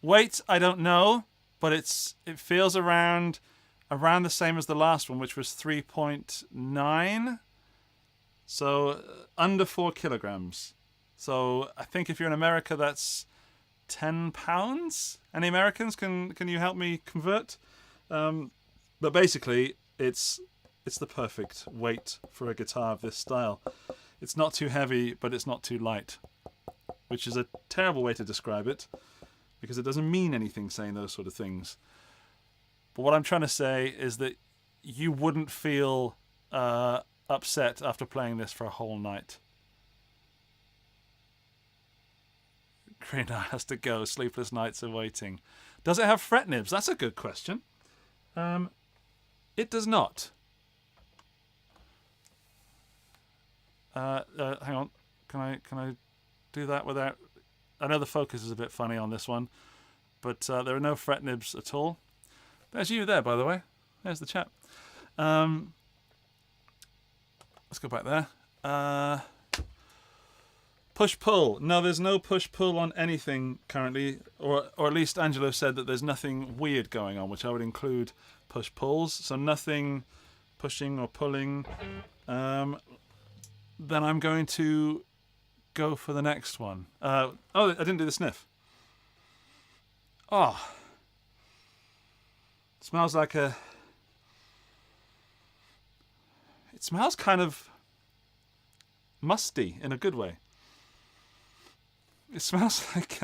Weight, I don't know, but it feels around the same as the last one, which was 3.9. So under 4 kilograms. So I think if you're in America, that's 10 pounds. Any Americans? Can you help me convert? But basically, it's the perfect weight for a guitar of this style. It's not too heavy, but it's not too light, which is a terrible way to describe it, because it doesn't mean anything saying those sort of things. But what I'm trying to say is that you wouldn't feel upset after playing this for a whole night. Green Eye has to go. Sleepless nights are waiting. Does it have fret nibs? That's a good question. It does not. Hang on. Can I do that without? I know the focus is a bit funny on this one, but there are no fret nibs at all. There's you there, by the way. There's the chap. Let's go back there. Push-pull. No, there's no push-pull on anything currently, or at least Angelo said that there's nothing weird going on, which I would include push-pulls. So nothing pushing or pulling. Then I'm going to go for the next one. Oh, I didn't do the sniff. Oh. It smells like a... It smells kind of musty in a good way. It smells like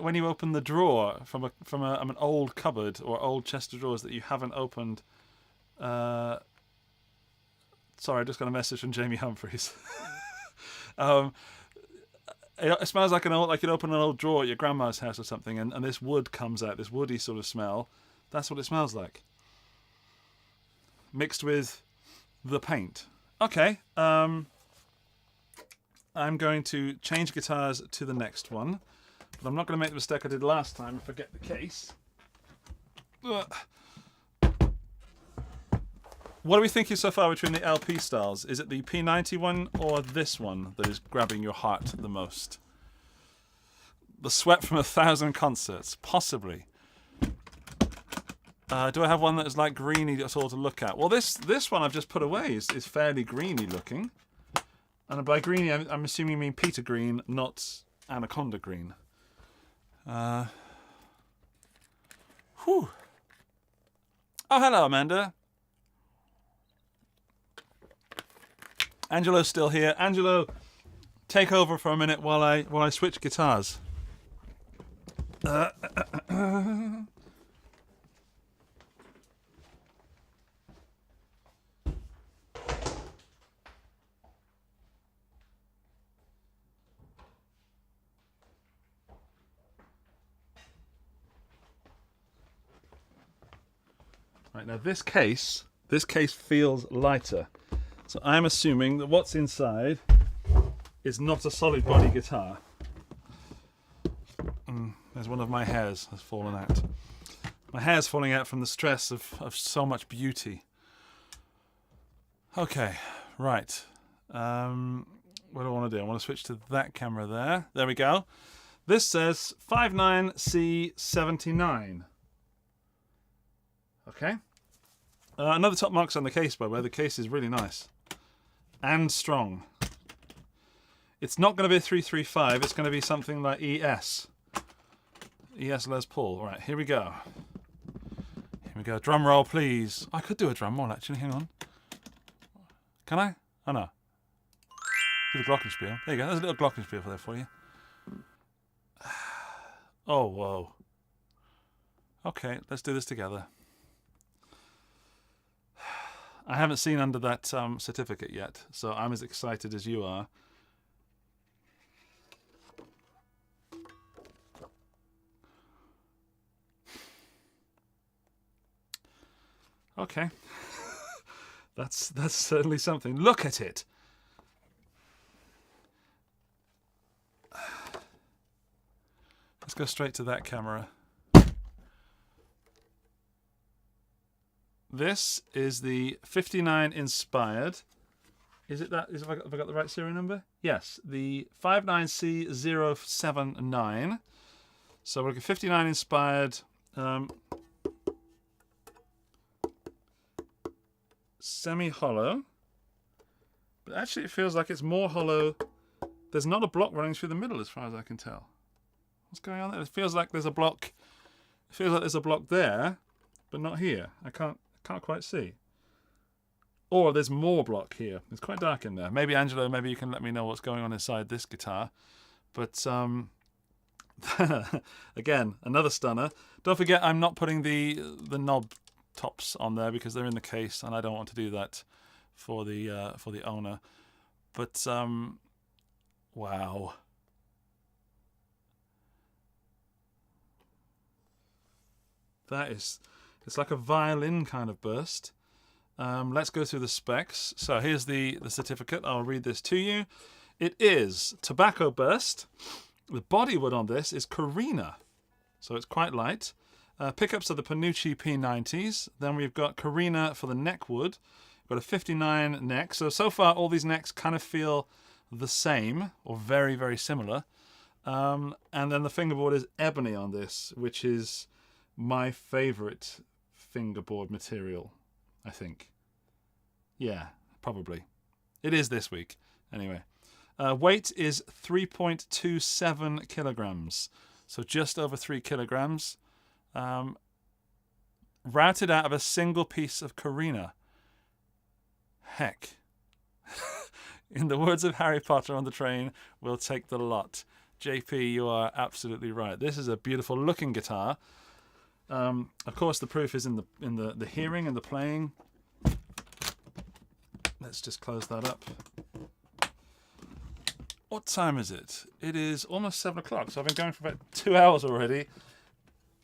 when you open the drawer from an old cupboard or old chest of drawers that you haven't opened. Sorry, I just got a message from Jamie Humphreys. It smells like you'd open an old drawer at your grandma's house or something, and this wood comes out, this woody sort of smell. That's what it smells like. Mixed with the paint. Okay, I'm going to change guitars to the next one, but I'm not going to make the mistake I did last time and forget the case. Ugh. What are we thinking so far between the LP styles? Is it the P90 one or this one that is grabbing your heart the most? The Sweat from 1,000 Concerts, possibly. Do I have one that is like greeny at all to look at? Well, this one I've just put away is fairly greeny looking. And by greeny, I'm assuming you mean Peter green, not Anaconda green. Whew. Oh, hello, Amanda. Angelo's still here. Angelo, take over for a minute while I switch guitars. Right, now this case feels lighter. So I'm assuming that what's inside is not a solid body guitar. There's one of my hairs has fallen out. My hair's falling out from the stress of so much beauty. Okay, right. What do I want to do? I want to switch to that camera there. There we go. This says 59C79. Okay. Another top marks on the case, by the way. The case is really nice. And strong. It's not going to be a 335. It's going to be something like ES. ES Les Paul. All right, here we go. Here we go. Drum roll, please. I could do a drum roll, actually. Hang on. Can I? Oh, no. Do the glockenspiel. There you go. There's a little glockenspiel there for you. Oh, whoa. Okay, let's do this together. I haven't seen under that certificate yet, so I'm as excited as you are. Okay. That's certainly something. Look at it. Let's go straight to that camera. This is the 59 inspired. Is it that? Have I got the right serial number? Yes, the 59C079. So we're looking 59 inspired. Semi-hollow. But actually it feels like it's more hollow. There's not a block running through the middle as far as I can tell. What's going on there? It feels like there's a block. It feels like there's a block there, but not here. I can't quite see. Or there's more block here. It's quite dark in there. Maybe Angelo, maybe you can let me know what's going on inside this guitar. But again, another stunner. Don't forget, I'm not putting the knob tops on there because they're in the case, and I don't want to do that for the owner. But wow. That is, it's like a violin kind of burst. Let's go through the specs. So here's the certificate. I'll read this to you. It is tobacco burst. The bodywood on this is Carina, so it's quite light. Pickups are the Panucci P90s. Then we've got Carina for the neck wood. We've got a 59 neck. So far all these necks kind of feel the same or very, very similar. And then the fingerboard is ebony on this, which is my favorite fingerboard material, I think. Yeah, probably. It is this week. Anyway. Weight is 3.27 kilograms. So just over 3 kilograms. Routed out of a single piece of Carina. Heck. In the words of Harry Potter on the train, we'll take the lot. JP, you are absolutely right. This is a beautiful looking guitar. Of course, the proof is in the hearing and the playing. Let's just close that up. What time is it? It is almost 7 o'clock, so I've been going for about 2 hours already,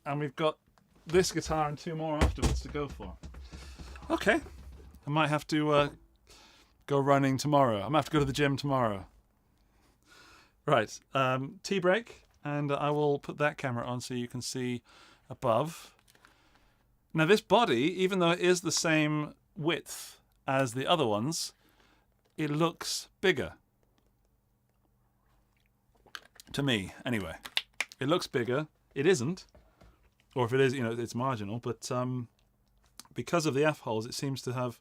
and we've got this guitar and 2 more afterwards to go for. Okay, I might have to go running tomorrow. I might have to go to the gym tomorrow. Right, tea break, and I will put that camera on so you can see above. Now this body, even though it is the same width as the other ones, it looks bigger. To me, anyway. It looks bigger. It isn't. Or if it is, you know, it's marginal. But because of the F-holes, it seems to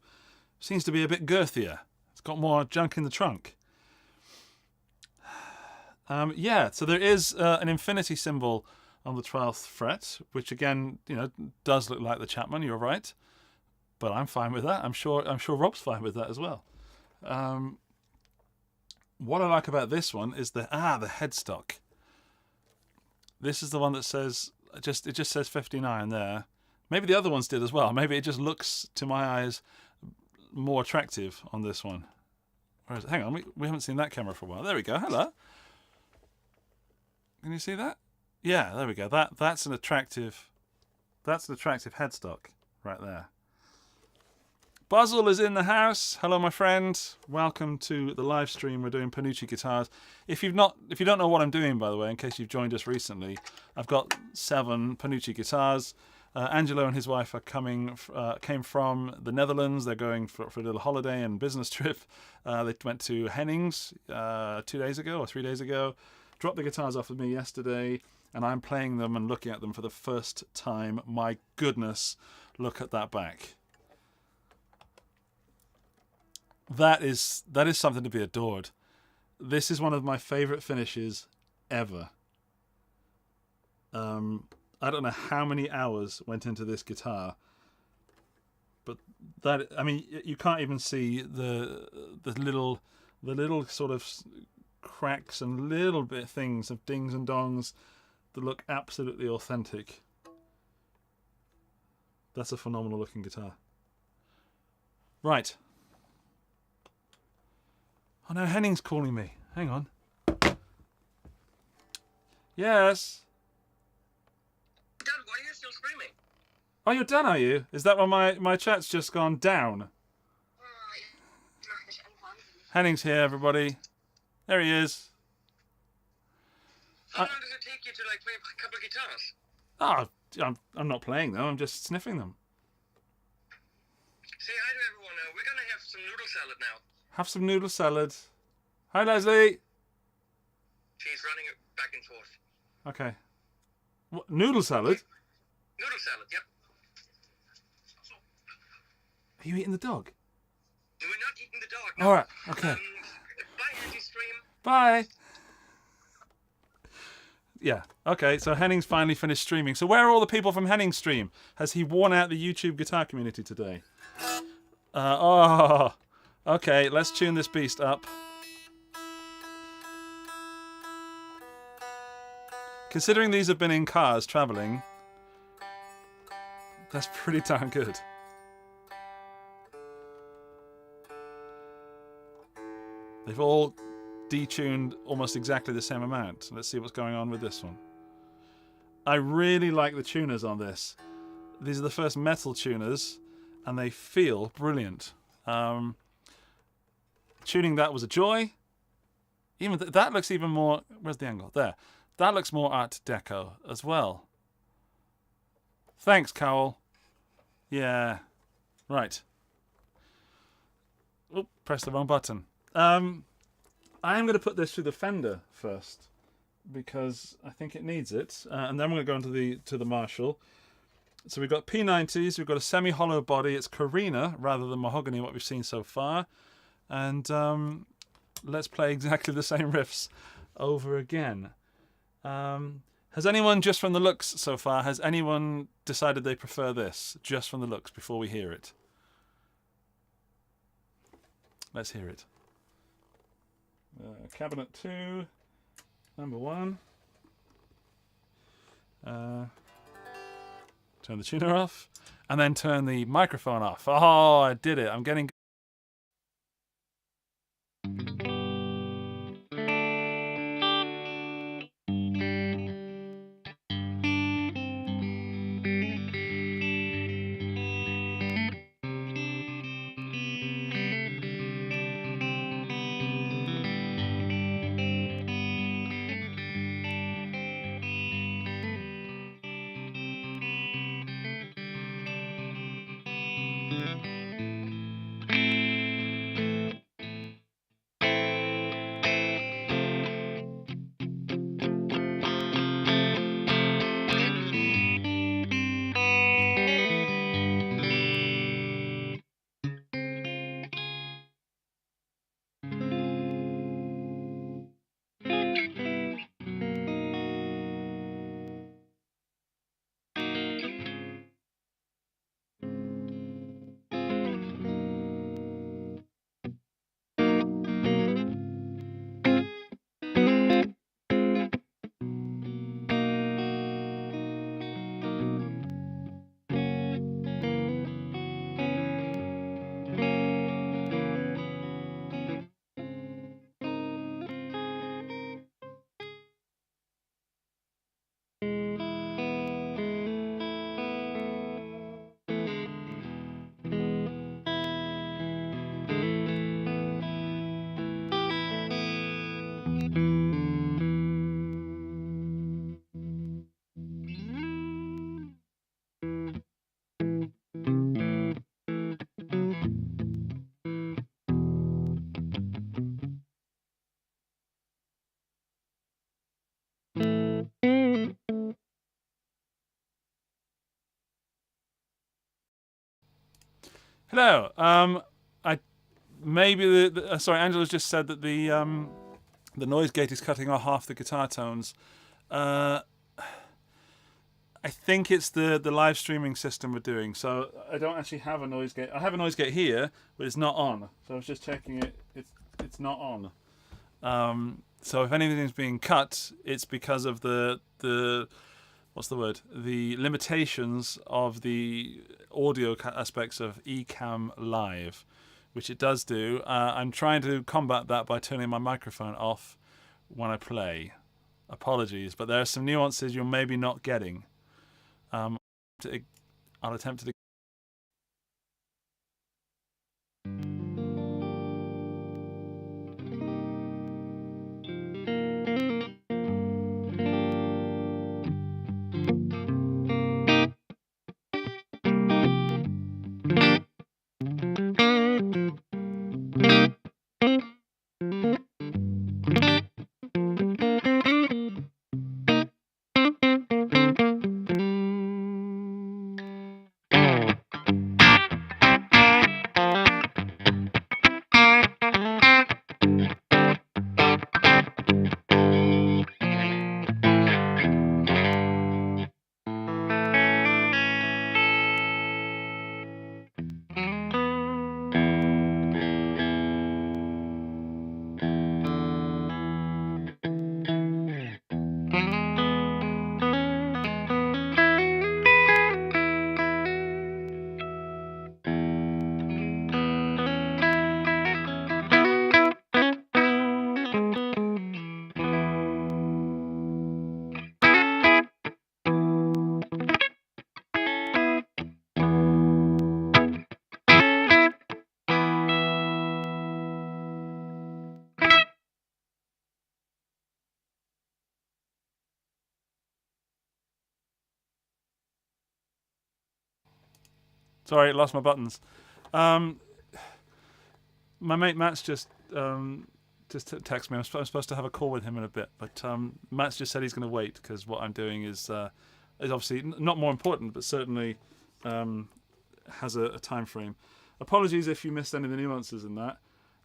be a bit girthier. It's got more junk in the trunk. Yeah, so there is an infinity symbol on the 12th fret, which again, you know, does look like the Chapman. You're right, but I'm fine with that. I'm sure Rob's fine with that as well. What I like about this one is the headstock. This is the one that says it just says 59 there. Maybe the other ones did as well. Maybe it just looks to my eyes more attractive on this one. Where is it? Hang on, we haven't seen that camera for a while. There we go. Hello. Can you see that? Yeah, there we go. That's an attractive headstock right there. Buzzle is in the house. Hello, my friend. Welcome to the live stream. We're doing Panucci guitars. If you don't know what I'm doing, by the way, in case you've joined us recently, I've got 7 Panucci guitars. Angelo and his wife are came from the Netherlands. They're going for a little holiday and business trip. They went to Hennings 2 days ago or 3 days ago. Dropped the guitars off with me yesterday, and I'm playing them and looking at them for the first time. My goodness, look at that back. That is something to be adored. This is one of my favorite finishes ever. I don't know how many hours went into this guitar, but you can't even see the little the little sort of cracks and little bit things of dings and dongs that look absolutely authentic. That's a phenomenal looking guitar. Right. Oh no, Henning's calling me. Hang on. Yes. Dad, why are you still screaming? Oh, you're done, are you? Is that why my chat's just gone down? Henning's here, everybody. There he is. How long does it take you to like play a couple of guitars? Oh, I'm not playing though. I'm just sniffing them. Say hi to everyone now. We're gonna have some noodle salad now. Have some noodle salad. Hi, Leslie. She's running it back and forth. Okay. What, noodle salad? Noodle salad, yep. Are you eating the dog? We're not eating the dog. No. All right. Okay. Bye, anti-stream. Bye. Yeah. Okay. So Henning's finally finished streaming. So where are all the people from Henning's stream? Has he worn out the YouTube guitar community today? Oh. Okay. Let's tune this beast up. Considering these have been in cars traveling, that's pretty darn good. They've all detuned almost exactly the same amount. Let's see what's going on with this one. I really like the tuners on this. These are the first metal tuners, and they feel brilliant. Tuning that was a joy. Even that looks even more... Where's the angle? There. That looks more Art Deco as well. Thanks, Cowl. Yeah. Right. Oh, press the wrong button. I am going to put this through the Fender first because I think it needs it, and then we're going to go into the Marshall. So we've got P90s, we've got a semi-hollow body. It's Carina rather than mahogany, what we've seen so far, and let's play exactly the same riffs over again. Has anyone, just from the looks so far, has anyone decided they prefer this just from the looks before we hear it? Let's hear it. Cabinet 2, number 1. Turn the tuner off, and then turn the microphone off. Oh, I did it. I'm getting... Hello. Maybe sorry, Angela's just said that the noise gate is cutting off half the guitar tones. I think it's the live streaming system we're doing. So I don't actually have a noise gate. I have a noise gate here, but it's not on. So I was just checking it. it's not on. So if anything's being cut, it's because of the what's the word? The limitations of the audio aspects of Ecamm Live, which it does do. I'm trying to combat that by turning my microphone off when I play. Apologies, but there are some nuances you're maybe not getting. I'll attempt to. Sorry, lost my buttons. My mate Matt's just texted me. I'm supposed to have a call with him in a bit, but Matt's just said he's going to wait because what I'm doing is obviously not more important, but certainly has a time frame. Apologies if you missed any of the nuances in that.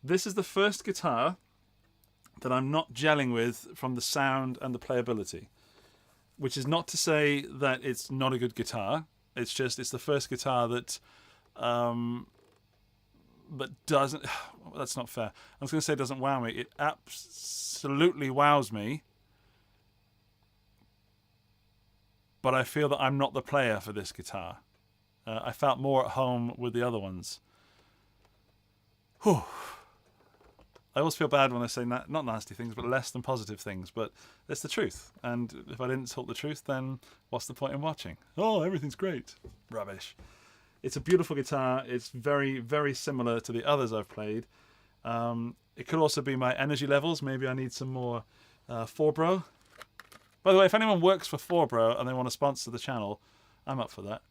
This is the first guitar that I'm not gelling with from the sound and the playability, which is not to say that it's not a good guitar. It's just it's the first guitar that doesn't. Well, that's not fair. I was going to say it doesn't wow me. It absolutely wows me, but I feel that I'm not the player for this guitar. I felt more at home with the other ones. Whew. I always feel bad when I say not nasty things, but less than positive things. But it's the truth. And if I didn't talk the truth, then what's the point in watching? Oh, everything's great. Rubbish. It's a beautiful guitar. It's very, very similar to the others I've played. It could also be my energy levels. Maybe I need some more 4Bro. By the way, if anyone works for 4Bro and they want to sponsor the channel, I'm up for that.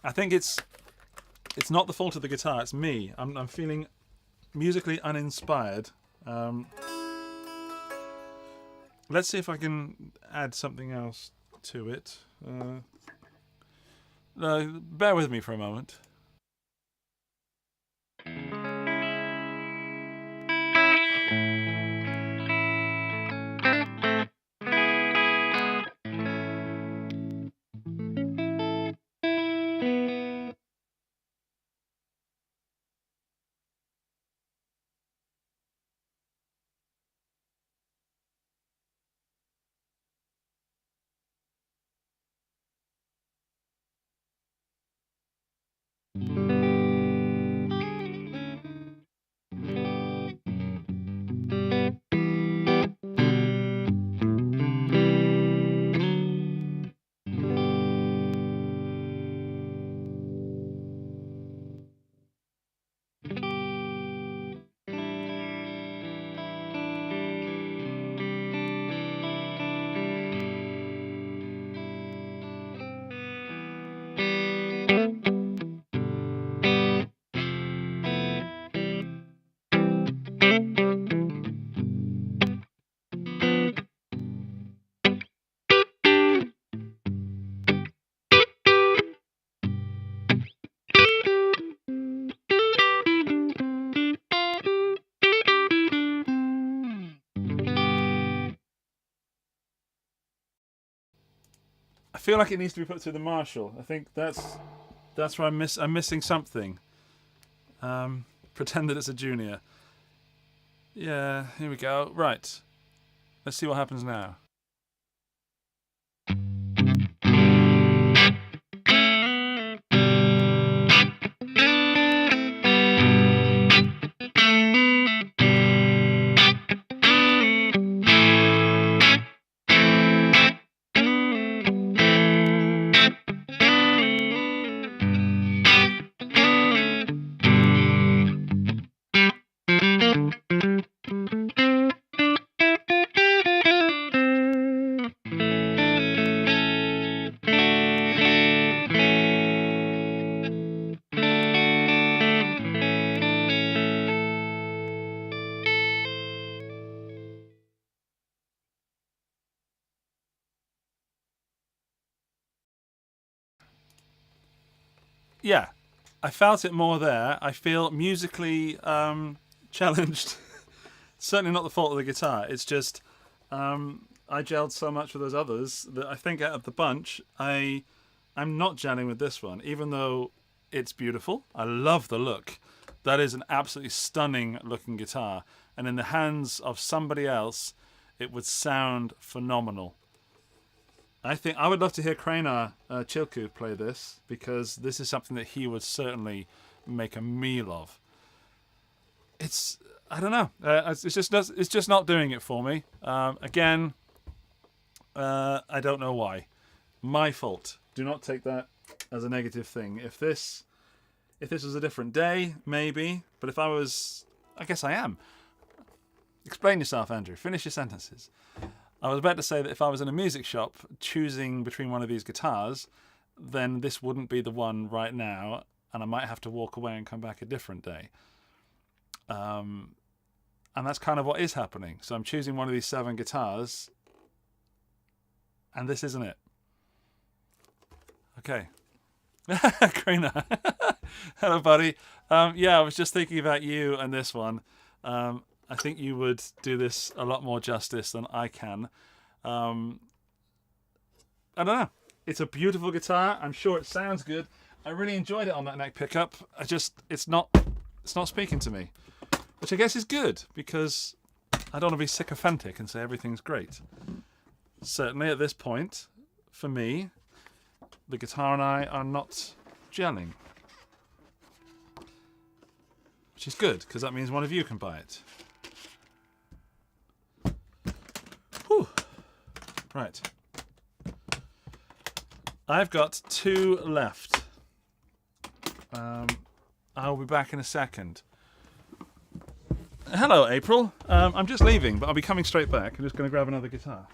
I think it's not the fault of the guitar, it's me. I'm feeling musically uninspired. Let's see if I can add something else to it. Bear with me for a moment. I feel like it needs to be put through the Marshall. I think that's That's where I'm missing something. Pretend that it's a junior. Yeah, here we go. Right. Let's see what happens now. Yeah, I felt it more there. I feel musically challenged. Certainly not the fault of the guitar. It's just I gelled so much with those others that I think out of the bunch, I'm not gelling with this one, even though it's beautiful. I love the look. That is an absolutely stunning looking guitar. And in the hands of somebody else, it would sound phenomenal. I think I would love to hear 𝗓𝗡𝗅𝗔𝗡𝗅 play this, because this is something that he would certainly make a meal of. I don't know. It's just not doing it for me. Again, I don't know why. My fault. Do not take that as a negative thing. If this was a different day, maybe. But if I guess I am. Explain yourself, Andrew. Finish your sentences. I was about to say that if I was in a music shop choosing between one of these guitars, then this wouldn't be the one right now, and I might have to walk away and come back a different day. And that's kind of what is happening. So I'm choosing one of these 7 guitars, and this isn't it. Okay. 𝗓𝗡𝗅𝗔𝗡𝗅. Hello, buddy. Yeah, I was just thinking about you and this one. I think you would do this a lot more justice than I can. I don't know. It's a beautiful guitar. I'm sure it sounds good. I really enjoyed it on that neck pickup. It's not speaking to me, which I guess is good, because I don't want to be sycophantic and say everything's great. Certainly at this point, for me, the guitar and I are not gelling, which is good, because that means one of you can buy it. Whew. Right. I've got 2 left. I'll be back in a second. Hello, April. I'm just leaving, but I'll be coming straight back. I'm just going to grab another guitar.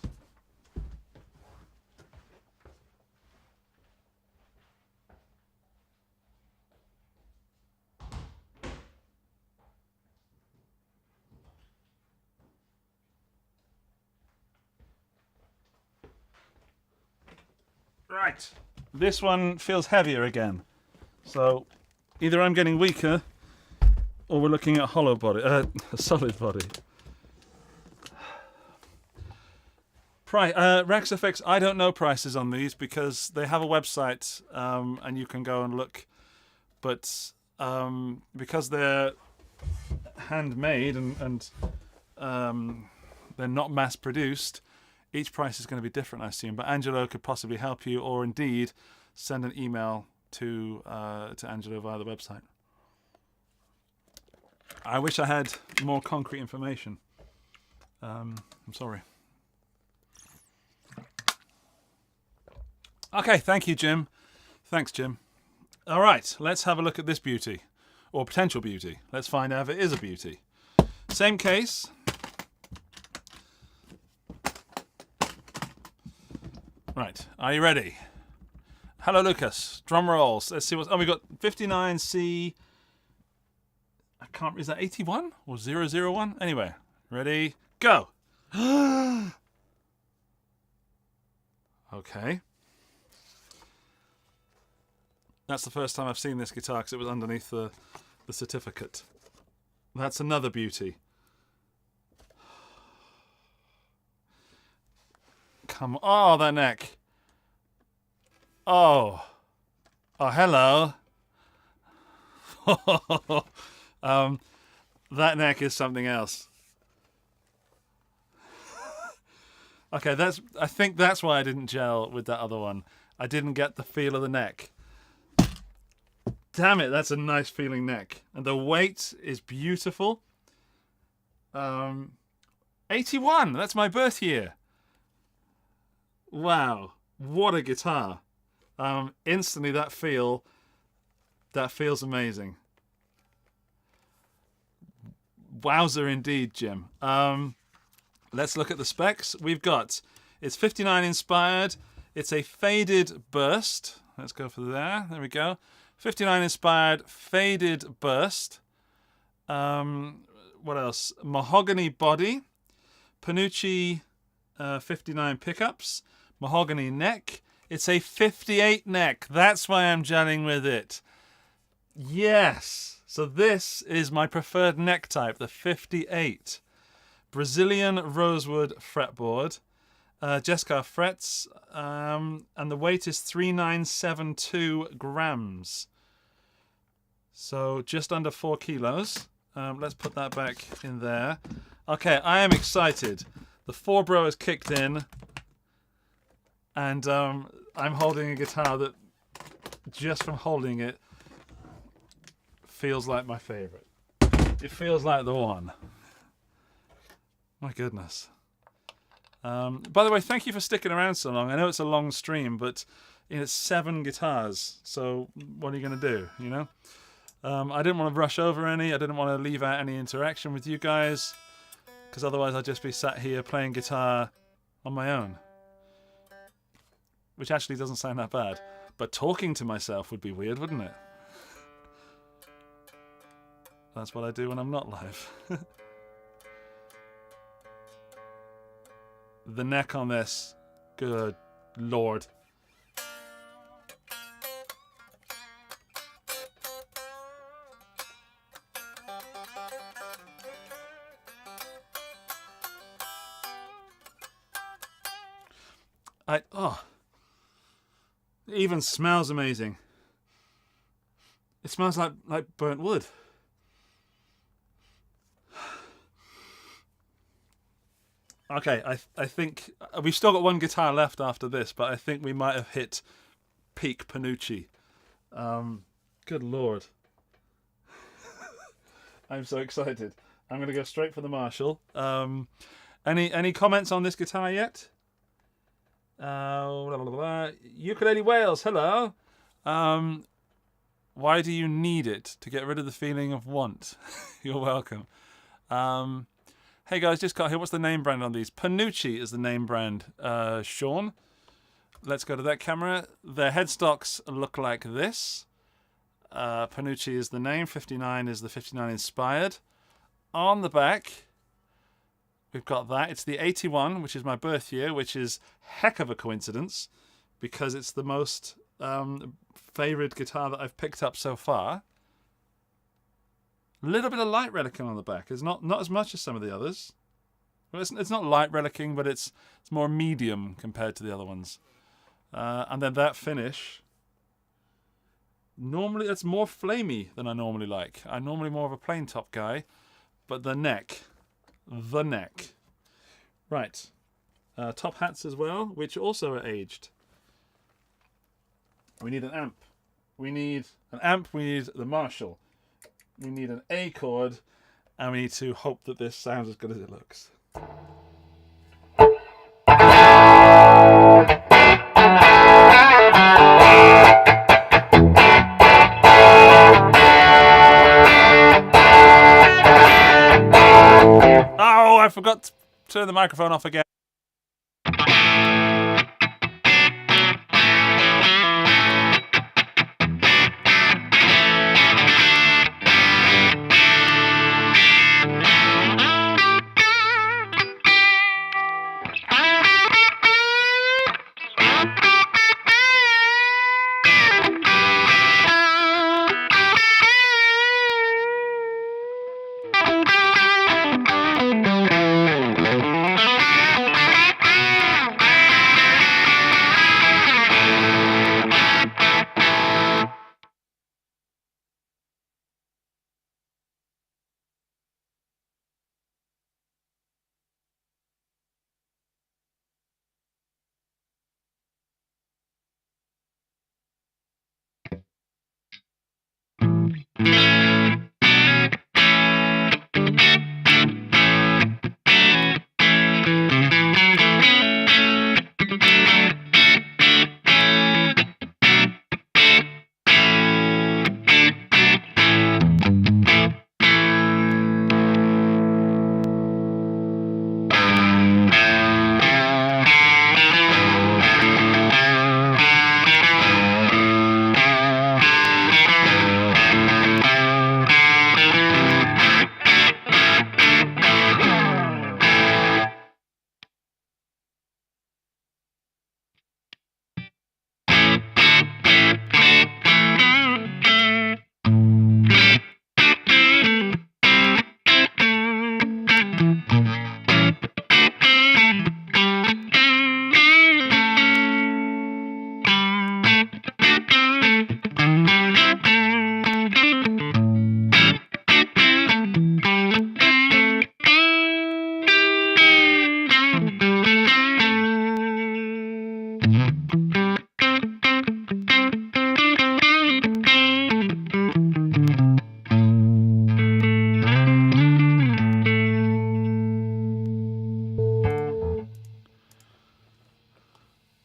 Right, this one feels heavier again. So either I'm getting weaker, or we're looking at hollow body, a solid body. Rex FX, I don't know prices on these, because they have a website and you can go and look. But because they're handmade and they're not mass produced, each price is going to be different, I assume. But Angelo could possibly help you, or indeed send an email to Angelo via the website. I wish I had more concrete information. I'm sorry. Okay, thank you, Jim. Thanks, Jim. All right, let's have a look at this beauty, or potential beauty. Let's find out if it is a beauty. Same case. Right, are you ready? Hello, Lucas. Drum rolls. Let's see what's... Oh, we got 59C... I can't... Is that 81 or 001? Anyway, ready, go. Okay. That's the first time I've seen this guitar, because it was underneath the certificate. That's another beauty. Come on. Oh, that neck. Oh. Oh, hello. That neck is something else. Okay, I think that's why I didn't gel with that other one. I didn't get the feel of the neck. Damn it, that's a nice feeling neck. And the weight is beautiful. 81, that's my birth year. Wow, what a guitar. Instantly that feels amazing. Wowzer indeed, Jim. Let's look at the specs. It's 59 inspired. It's a faded burst. Let's go for there. There we go. 59 inspired faded burst. What else? Mahogany body. Panucci 59 pickups. Mahogany neck. It's a 58 neck. That's why I'm gelling with it. Yes. So this is my preferred neck type, the 58. Brazilian rosewood fretboard. Jescar frets. And the weight is 3972 grams. So just under 4 kilos. Let's put that back in there. Okay, I am excited. The 4-bro has kicked in. And I'm holding a guitar that, just from holding it, feels like my favorite. It feels like the one. My goodness. By the way, thank you for sticking around so long. I know it's a long stream, but it's 7 guitars. So what are you going to do, you know? I didn't want to rush over any. I didn't want to leave out any interaction with you guys, because otherwise I'd just be sat here playing guitar on my own. Which actually doesn't sound that bad. But talking to myself would be weird, wouldn't it? That's what I do when I'm not live. The neck on this, good lord. It even smells amazing. It smells like burnt wood. Okay, I think we've still got one guitar left after this, but I think we might have hit peak Panucci. Good lord. I'm so excited. I'm going to go straight for the Marshall. Any comments on this guitar yet? 𝗬𝗚𝗎𝗓𝗡, hello. Why do you need it? To get rid of the feeling of want. You're welcome. Hey guys, just got here. What's the name brand on these? Panucci is the name brand, Sean. Let's go to that camera. Their headstocks look like this. Panucci is the name. 59 is the 59 inspired. On the back, we've got that. It's the 81, which is my birth year, which is heck of a coincidence because it's the most favoured guitar that I've picked up so far. A little bit of light relicking on the back. It's not as much as some of the others. Well, it's not light relicking, but it's more medium compared to the other ones. And then that finish. Normally, it's more flamey than I normally like. I'm normally more of a plain top guy, but the neck. Right. Top hats as well, which also are aged. We need an amp. We need the Marshall. We need an A chord, and we need to hope that this sounds as good as it looks. Oh, I forgot to turn the microphone off again.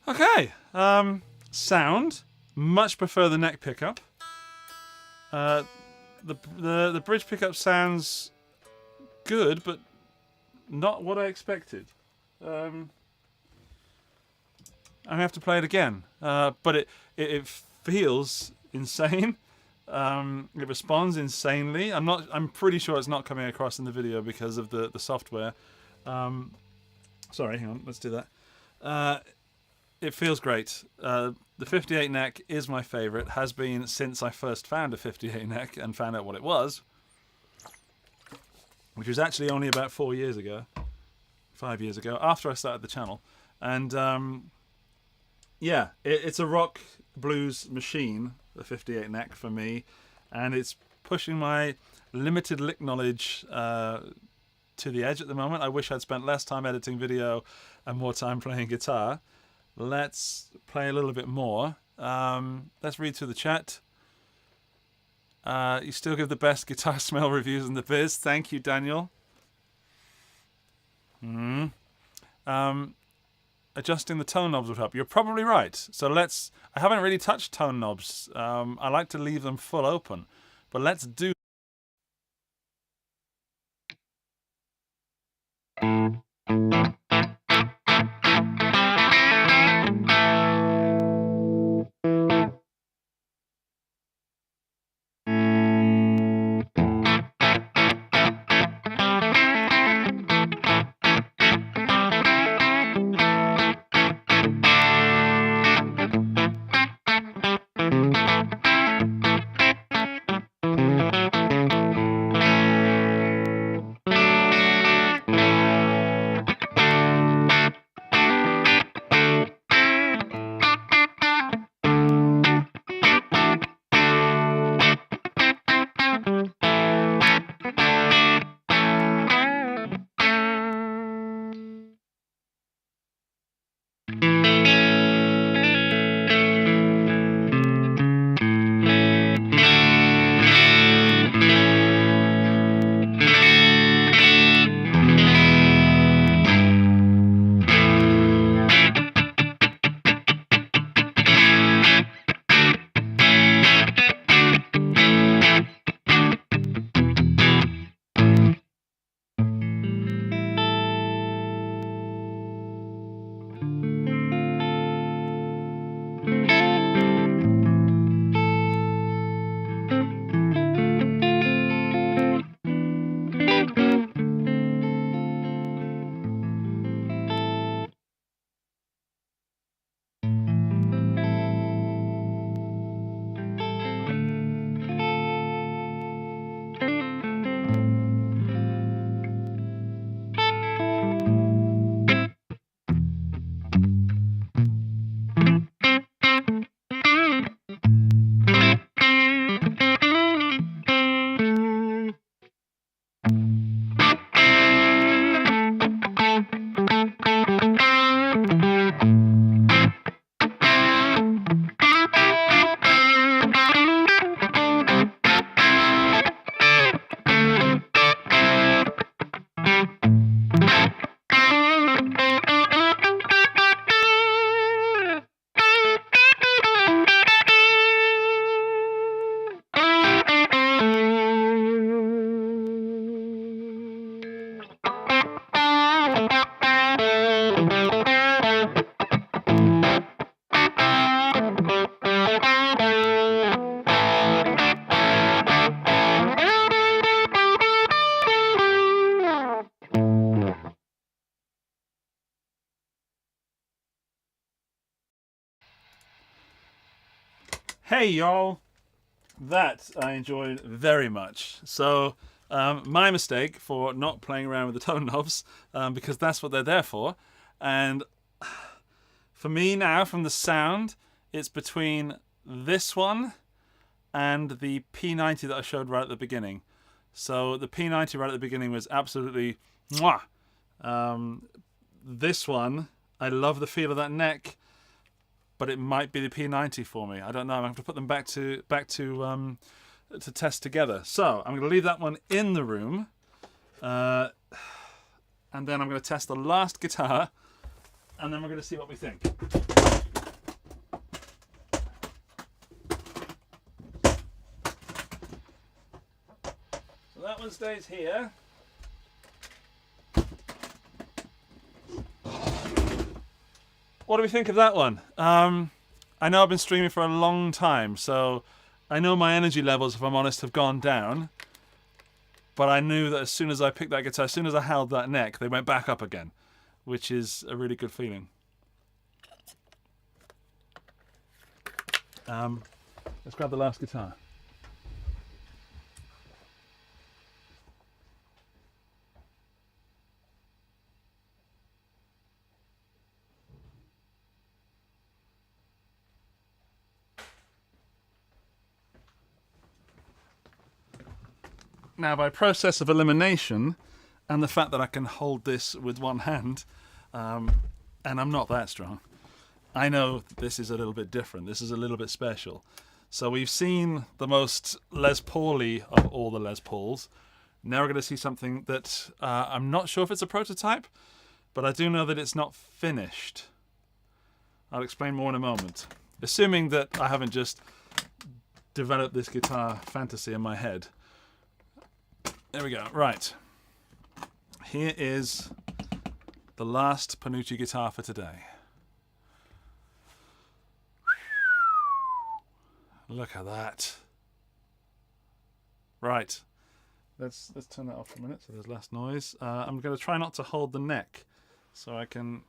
Okay, sound. Much prefer the neck pickup. The bridge pickup sounds good, but not what I expected. I'm gonna have to play it again, but it feels insane. It responds insanely. I'm pretty sure it's not coming across in the video because of the software. Sorry, hang on. Let's do that. It feels great. The 58 neck is my favorite. Has been since I first found a 58 neck and found out what it was, which was actually only about 4 years ago, 5 years ago, after I started the channel. And yeah, it's a rock blues machine, the 58 neck for me, and it's pushing my limited lick knowledge to the edge at the moment. I wish I'd spent less time editing video and more time playing guitar. Let's play a little bit more. Let's read through the chat. You still give the best guitar smell reviews in the biz. Thank you, Daniel. Adjusting the tone knobs would help. You're probably right. So I haven't really touched tone knobs. I like to leave them full open. But let's do. Hey y'all! That I enjoyed very much. So my mistake for not playing around with the tone knobs, because that's what they're there for. And for me now, from the sound, it's between this one and the P90 that I showed right at the beginning. So the P90 right at the beginning was absolutely mwah. This one, I love the feel of that neck, but it might be the P90 for me. I don't know. I have to put them back to test together. So I'm going to leave that one in the room, and then I'm going to test the last guitar, and then we're going to see what we think. So that one stays here. What do we think of that one? I know I've been streaming for a long time, so I know my energy levels, if I'm honest, have gone down. But I knew that as soon as I picked that guitar, as soon as I held that neck, they went back up again, which is a really good feeling. Let's grab the last guitar. Now, by process of elimination, and the fact that I can hold this with one hand, and I'm not that strong, I know this is a little bit different. This is a little bit special. So we've seen the most Les Paul-y of all the Les Pauls. Now we're going to see something that I'm not sure if it's a prototype, but I do know that it's not finished. I'll explain more in a moment. Assuming that I haven't just developed this guitar fantasy in my head. There we go. Right. Here is the last Panucci guitar for today. Look at that. Right. Let's turn that off for a minute so there's less noise. I'm going to try not to hold the neck so I can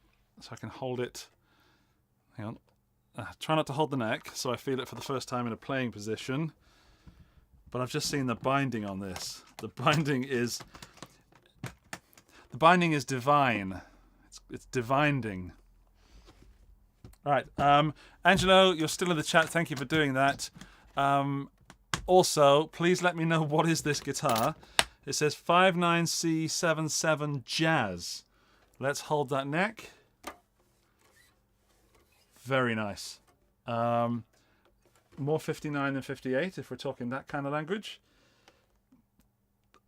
hold it. Hang on. Try not to hold the neck so I feel it for the first time in a playing position. But I've just seen the binding on this. The binding is divine. It's divinding. All right, Angelo, you're still in the chat. Thank you for doing that. Also, please let me know what is this guitar. It says 59C77 Jazz. Let's hold that neck. Very nice. More 59 than 58, if we're talking that kind of language.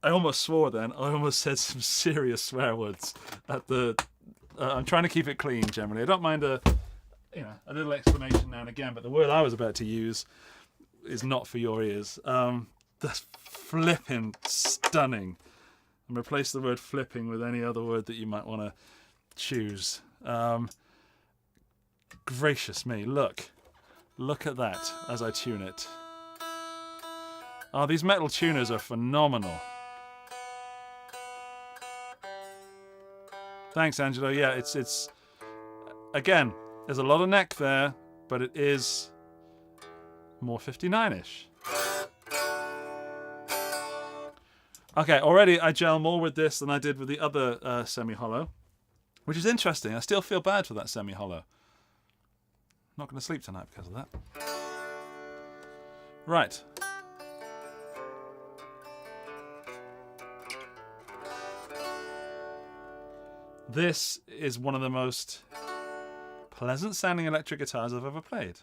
I almost swore then. I almost said some serious swear words at the. I'm trying to keep it clean generally. I don't mind a little explanation now and again, but the word I was about to use is not for your ears. That's flipping stunning. And replace the word flipping with any other word that you might want to choose. Gracious me, look. Look at that as I tune it. Oh, these metal tuners are phenomenal. Thanks, Angelo. Yeah, it's again, there's a lot of neck there, but it is more 59-ish. Okay, already I gel more with this than I did with the other semi-hollow, which is interesting. I still feel bad for that semi-hollow. Not going to sleep tonight because of that. Right. This is one of the most pleasant sounding electric guitars I've ever played.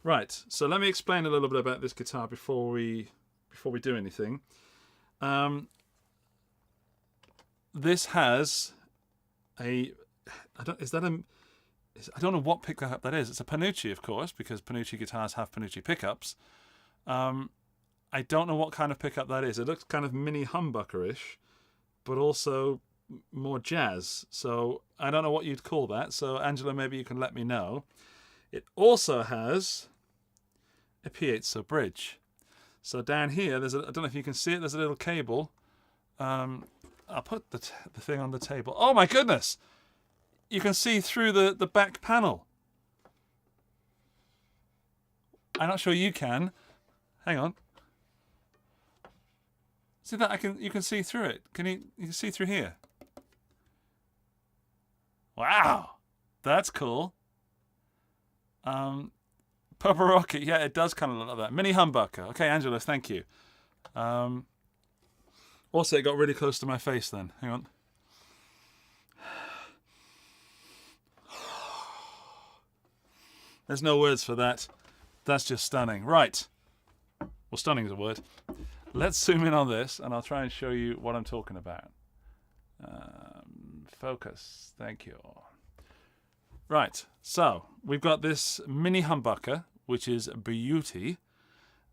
Right, so let me explain a little bit about this guitar before we do anything. This has I don't know what pickup that is. It's a Panucci, of course, because Panucci guitars have Panucci pickups. I don't know what kind of pickup that is. It looks kind of mini humbucker-ish, but also more jazz. So I don't know what you'd call that. So Angela, maybe you can let me know. It also has 𝗬𝗢𝗙𝗪𝗔𝗥. So down here, there's I don't know if you can see it. There's a little cable. I'll put the thing on the table. Oh my goodness! You can see through the back panel. I'm not sure you can. Hang on. See that? You can see through it. You can see through here. Wow, that's cool. Purple Rocket, yeah, it does kind of look like that. Mini humbucker. Okay, Angela, thank you. Also, it got really close to my face then. Hang on. There's no words for that. That's just stunning. Right. Well, stunning is a word. Let's zoom in on this, and I'll try and show you what I'm talking about. Focus. Thank you. Right. So, we've got this mini humbucker, which is a beauty.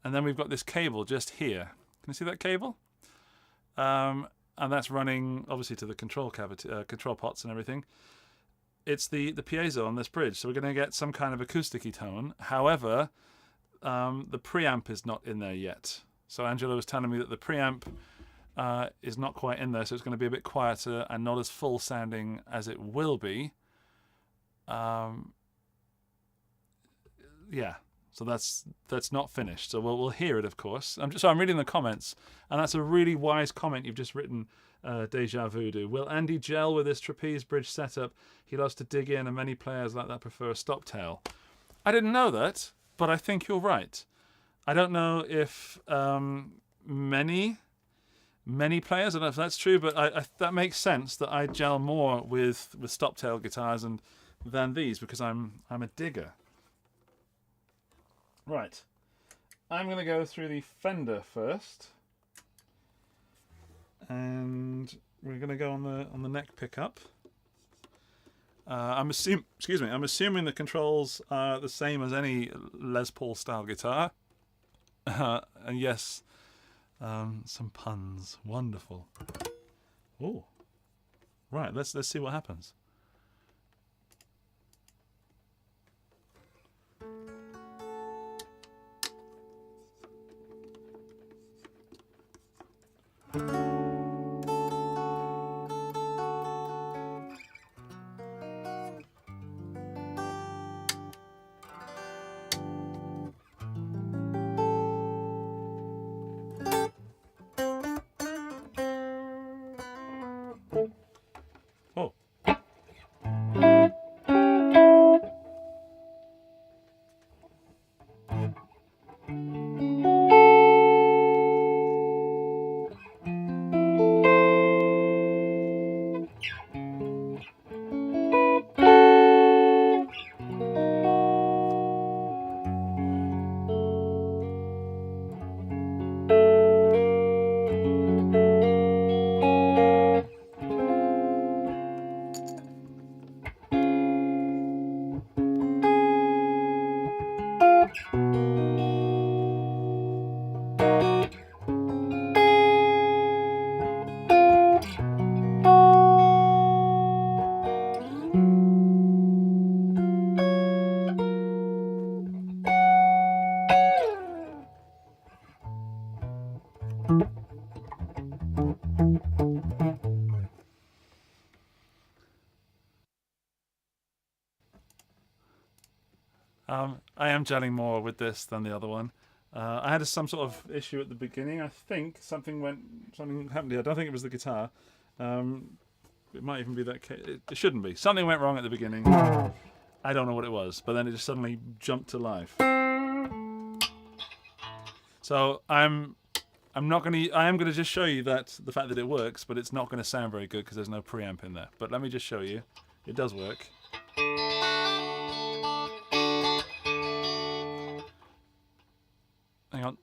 And then we've got this cable just here. Can you see that cable? And that's running, obviously, to the control cavity, control pots and everything. It's the piezo on this bridge, so we're going to get some kind of acoustic-y tone. However, the preamp is not in there yet. So Angela was telling me that the preamp is not quite in there, so it's going to be a bit quieter and not as full sounding as it will be. Yeah, so that's not finished. So we'll hear it, of course. I'm reading the comments, and that's a really wise comment you've just written. 𝗓𝗏𝗡𝗅𝗏𝗍𝗐. Will Andy gel with this trapeze bridge setup? He loves to dig in, and many players like that prefer a stop tail. I didn't know that, but I think you're right. I don't know if many players, I don't know if that's true, but that makes sense that I gel more with stop tail guitars than these, because I'm a digger. Right, I'm going to go through the Fender first. And we're going to go on the neck pickup. I'm assuming the controls are the same as any Les Paul style guitar. And yes, some puns. Wonderful. Oh, right. Let's see what happens. Oh. I am gelling more with this than the other one. I had some sort of issue at the beginning. I think something happened here. I don't think it was the guitar. It might even be that case. It shouldn't be. Something went wrong at the beginning. I don't know what it was, but then it just suddenly jumped to life. So I am gonna just show you that the fact that it works, but it's not gonna sound very good because there's no preamp in there. But let me just show you. It does work. Hang on.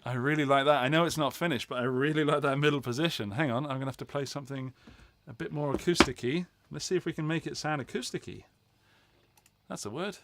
I really like that. I know it's not finished, but I really like that middle position. Hang on, I'm going to have to play something a bit more acoustic-y. Let's see if we can make it sound acoustic-y. That's a word.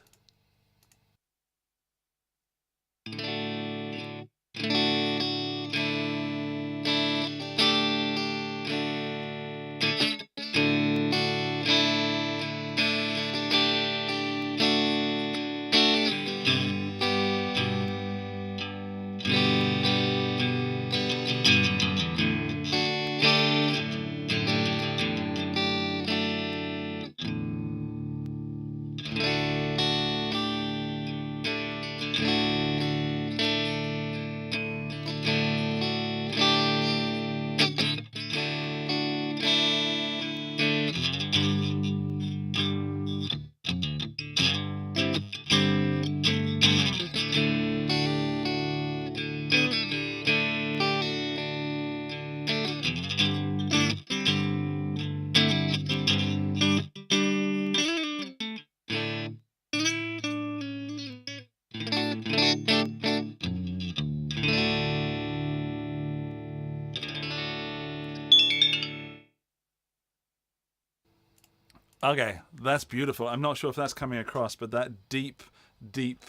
Okay, that's beautiful. I'm not sure if that's coming across, but that deep, deep,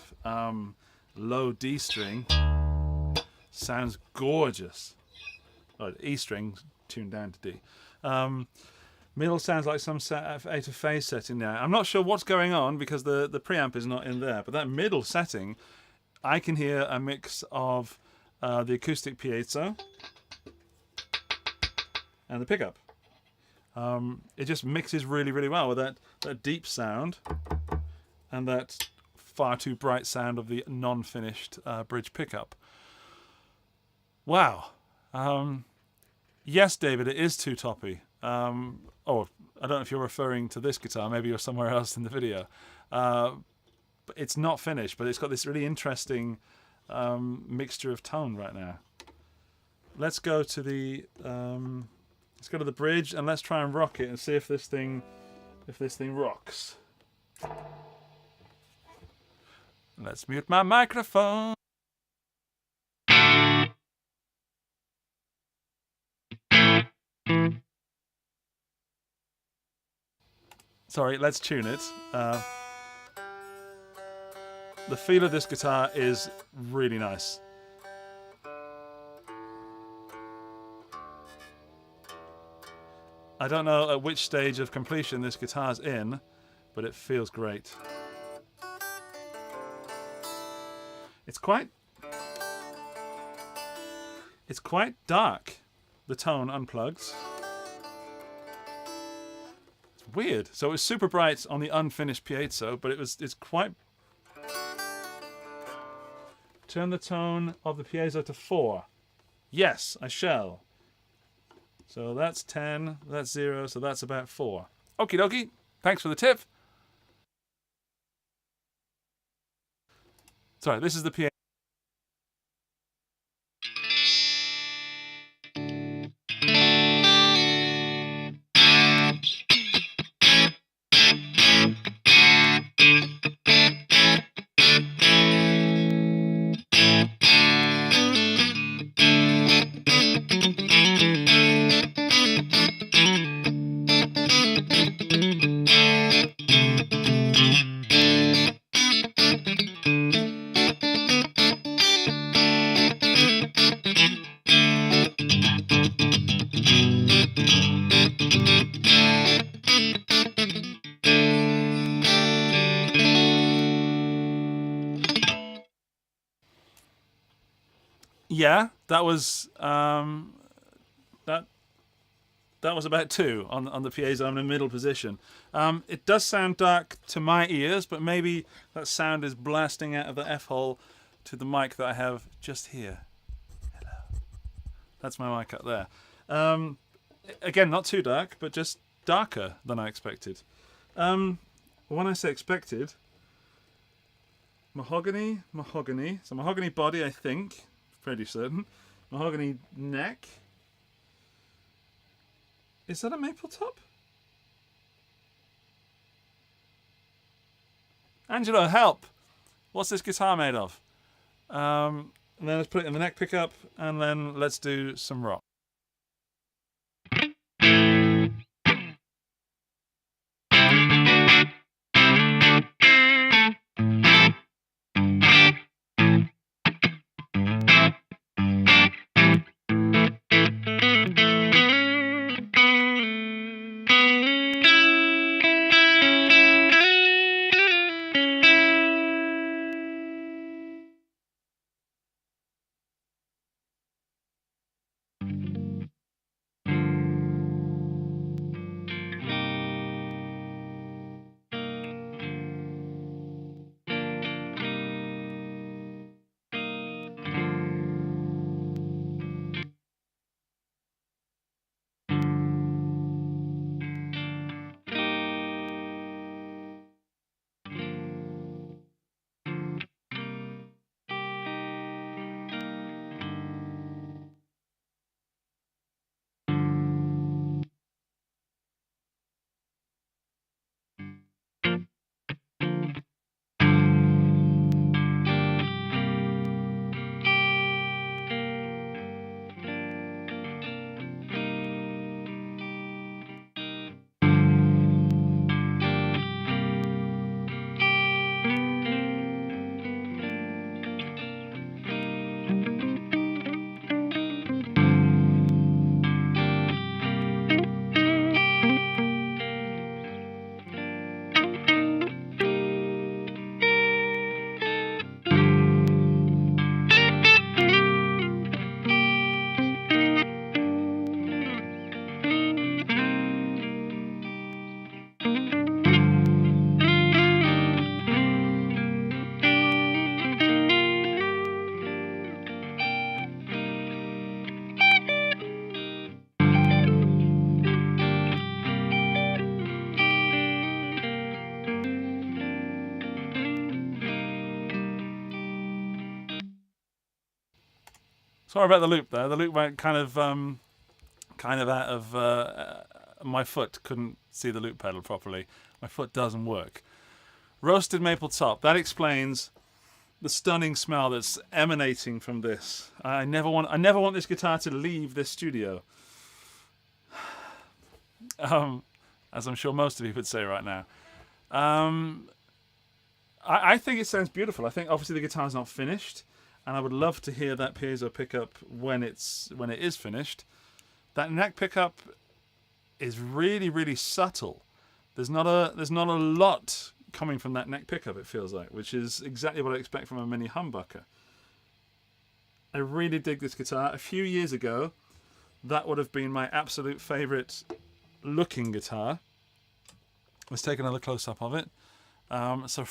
low D string sounds gorgeous. Oh, E string tuned down to D. Middle sounds like some 𝗦𝗡𝗢𝗡𝗡𝗡 setting there. I'm not sure what's going on because the preamp is not in there, but that middle setting, I can hear a mix of the acoustic piezo and the pickup. It just mixes really, really well with that deep sound and that far too bright sound of the non-finished bridge pickup. Wow. Yes, David, it is too toppy. Oh, I don't know if you're referring to this guitar. Maybe you're somewhere else in the video. But it's not finished, but it's got this really interesting mixture of tone right now. Let's go to the bridge and let's try and rock it and see if this thing rocks. Let's mute my microphone. Sorry, let's tune it. The feel of this guitar is really nice. I don't know at which stage of completion this guitar's in, but it feels great. It's quite dark, the tone unplugged. It's weird. So it was super bright on the unfinished piezo, but it's quite... Turn the tone of the piezo to 4. Yes, I shall. So that's 10, that's 0, so that's about 4. Okie dokie, thanks for the tip. Sorry, this is the piezo. Yeah, that was that was about 2 on the piezo. I'm in the middle position. It does sound dark to my ears, but maybe that sound is blasting out of the F hole to the mic that I have just here. Hello. That's my mic up there. Again, not too dark, but just darker than I expected. When I say expected, mahogany. So mahogany body, I think. Pretty certain. Mahogany neck. Is that a maple top? Angelo, help! What's this guitar made of? And then let's put it in the neck pickup, and then let's do some rock. Sorry about the loop there. The loop went kind of out of my foot. Couldn't see the loop pedal properly. My foot doesn't work. Roasted maple top. That explains the stunning smell that's emanating from this. I never want this guitar to leave this studio. As I'm sure most of you would say right now. I think it sounds beautiful. I think obviously the guitar's not finished, and I would love to hear that piezo pickup when it is finished. That neck pickup is really, really subtle. There's not a lot coming from that neck pickup, it feels like, which is exactly what I expect from a mini humbucker. I really dig this guitar. A few years ago, that would have been my absolute favourite looking guitar. Let's take another close-up of it. So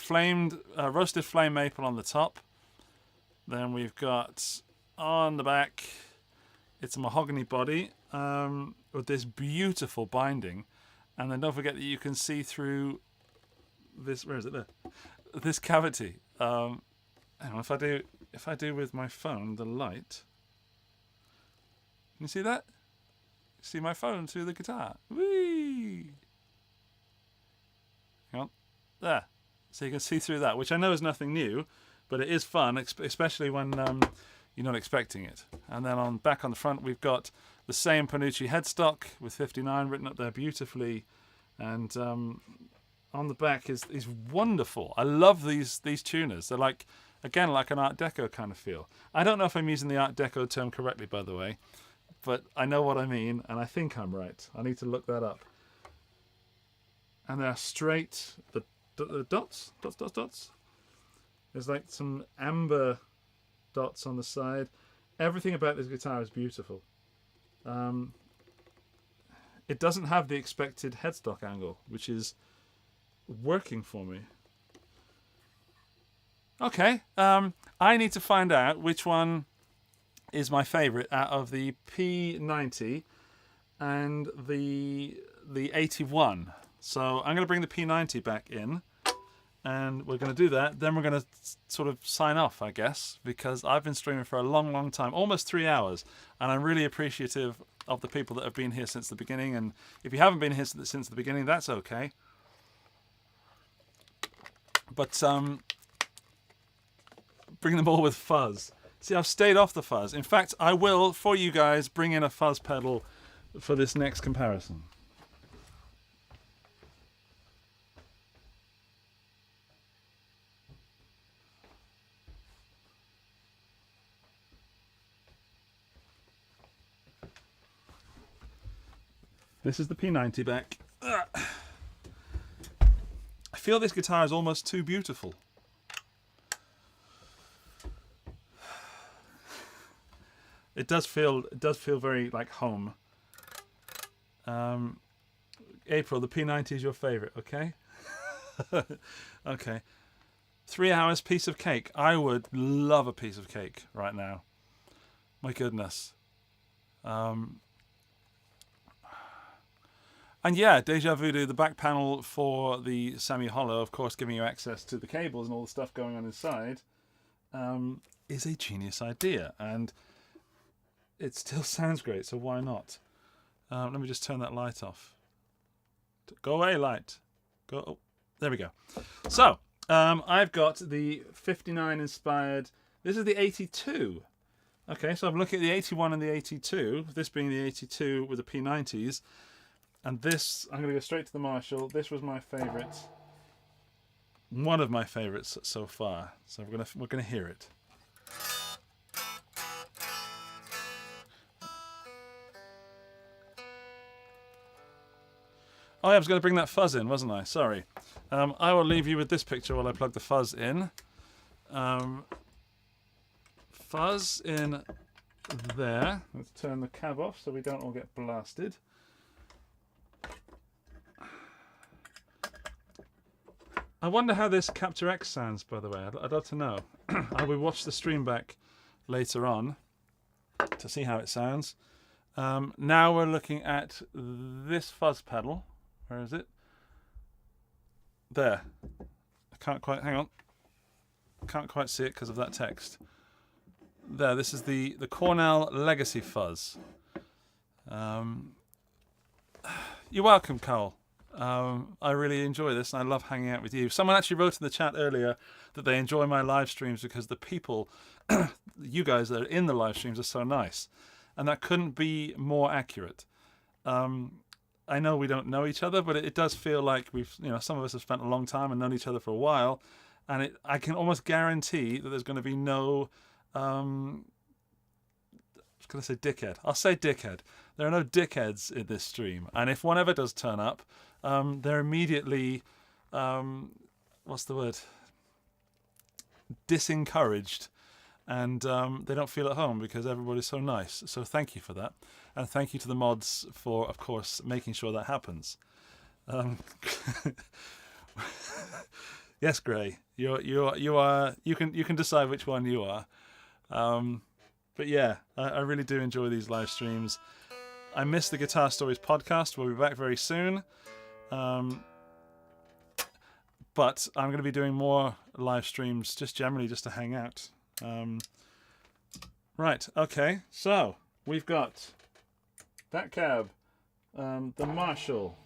roasted flame maple on the top. Then we've got on the back, it's a mahogany body with this beautiful binding. And then don't forget that you can see through this, where is it there? This cavity. Hang on, if I do with my phone the light, can you see that? See my phone through the guitar. Whee! Hang on. There. So you can see through that, which I know is nothing new, but it is fun, especially when you're not expecting it. And then back on the front, we've got the same Panucci headstock with 59 written up there beautifully. And on the back is wonderful. I love these tuners. They're like, again, like an Art Deco kind of feel. I don't know if I'm using the Art Deco term correctly, by the way, but I know what I mean, and I think I'm right. I need to look that up. And they're straight, the dots. There's like some amber dots on the side. Everything about this guitar is beautiful. It doesn't have the expected headstock angle, which is working for me. Okay, I need to find out which one is my favourite out of the P90 and the 81. So I'm going to bring the P90 back in, and we're going to do that. Then we're going to sort of sign off, I guess, because I've been streaming for a long, long time, almost 3 hours, and I'm really appreciative of the people that have been here since the beginning. And if you haven't been here since the beginning, that's okay. But bring them all with fuzz. See, I've stayed off the fuzz. In fact, I will, for you guys, bring in a fuzz pedal for this next comparison. This is the P90 back. I feel this guitar is almost too beautiful. It does feel very like home. April, the P90 is your favorite, okay? Okay. 3 hours, piece of cake. I would love a piece of cake right now. My goodness. And yeah, 𝗎𝗫𝗎𝗓, the back panel for the semi-hollow, of course, giving you access to the cables and all the stuff going on inside, is a genius idea. And it still sounds great, so why not? Let me just turn that light off. Go away, light. Go. Oh, there we go. So, I've got the 59 inspired. This is the 82. Okay, so I'm looking at the 81 and the 82. This being the 82 with the P90s. And this, I'm going to go straight to the Marshall. This was my favourite. One of my favourites so far. So we're gonna hear it. Oh yeah, I was going to bring that fuzz in, wasn't I? Sorry. I will leave you with this picture while I plug the fuzz in. Fuzz in there. Let's turn the cab off so we don't all get blasted. I wonder how this Capture X sounds, by the way. I'd love to know. I will watch the stream back later on to see how it sounds. Now we're looking at this fuzz pedal. Where is it? There. I can't quite, hang on. I can't quite see it because of that text. there, this is the Cornell Legacy Fuzz. You're welcome, Cole. I really enjoy this, and I love hanging out with you. Someone actually wrote in the chat earlier that they enjoy my live streams because the people, you guys that are in the live streams, are so nice. And that couldn't be more accurate. I know we don't know each other, but it does feel like we've, some of us have spent a long time and known each other for a while. And I can almost guarantee that there's going to be no, I was going to say dickhead. I'll say dickhead. There are no dickheads in this stream. And if one ever does turn up, they're immediately, what's the word? Disencouraged. And they don't feel at home because everybody's so nice. So thank you for that. And thank you to the mods for, of course, making sure that happens. Yes, Gray, you can decide which one you are. But yeah, I really do enjoy these live streams. I miss the Guitar Stories podcast. We'll be back very soon. But I'm going to be doing more live streams just generally just to hang out. Right, okay, so we've got that cab, the Marshall.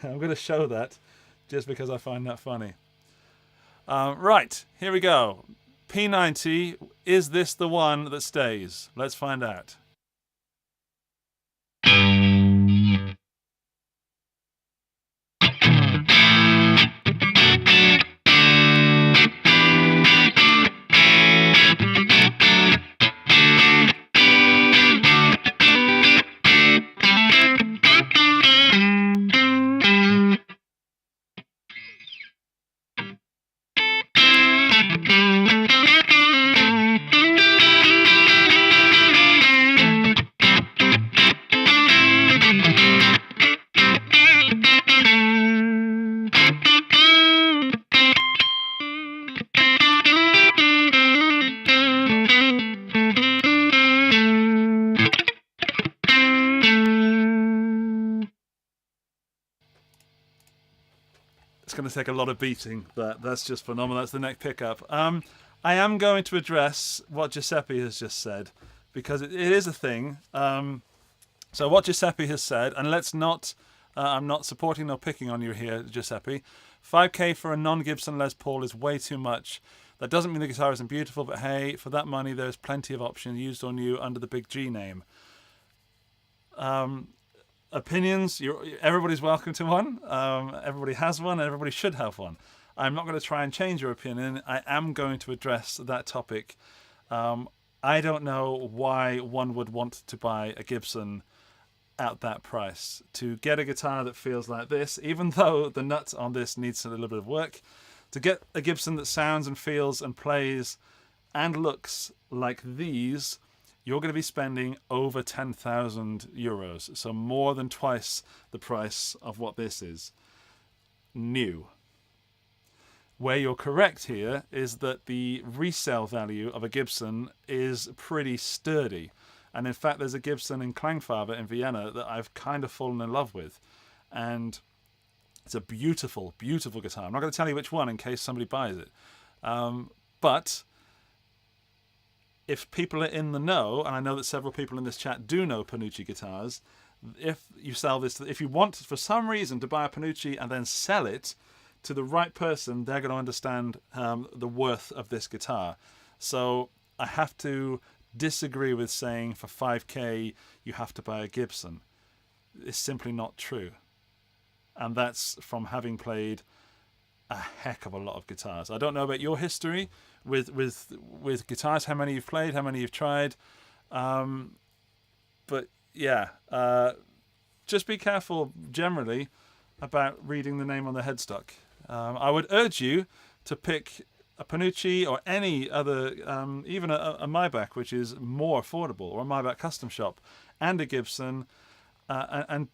I'm going to show that just because I find that funny. Right, here we go. P90, is this the one that stays? Let's find out. Going to take a lot of beating, but that's just phenomenal. That's the neck pickup. I am going to address what Giuseppe has just said because it is a thing. So what Giuseppe has said, and let's not, I'm not supporting nor picking on you here, Giuseppe. 5K for a non-Gibson Les Paul is way too much. That doesn't mean the guitar isn't beautiful, but hey, for that money, there's plenty of options used or new under the big G name. Opinions, everybody's welcome to one. Everybody has one, and everybody should have one. I'm not going to try and change your opinion. I am going to address that topic. I don't know why one would want to buy a Gibson at that price. To get a guitar that feels like this, even though the nut on this needs a little bit of work, to get a Gibson that sounds and feels and plays and looks like these, you're going to be spending over 10,000 euros. So more than twice the price of what this is. New. Where you're correct here is that the resale value of a Gibson is pretty sturdy. And in fact, there's a Gibson in 𝗏𝗏𝗏𝗏 in Vienna that I've kind of fallen in love with. And it's a beautiful, beautiful guitar. I'm not going to tell you which one in case somebody buys it. But if people are in the know, and I know that several people in this chat do know Panucci guitars, if you sell this, if you want for some reason to buy a Panucci and then sell it to the right person, they're going to understand the worth of this guitar. So I have to disagree with saying for 5K you have to buy a Gibson. It's simply not true. And that's from having played a heck of a lot of guitars. I don't know about your history with guitars, how many you've played, how many you've tried. But yeah, just be careful generally about reading the name on the headstock. I would urge you to pick a Panucci or any other, even a Maybach, which is more affordable, or a Maybach custom shop, and a Gibson, and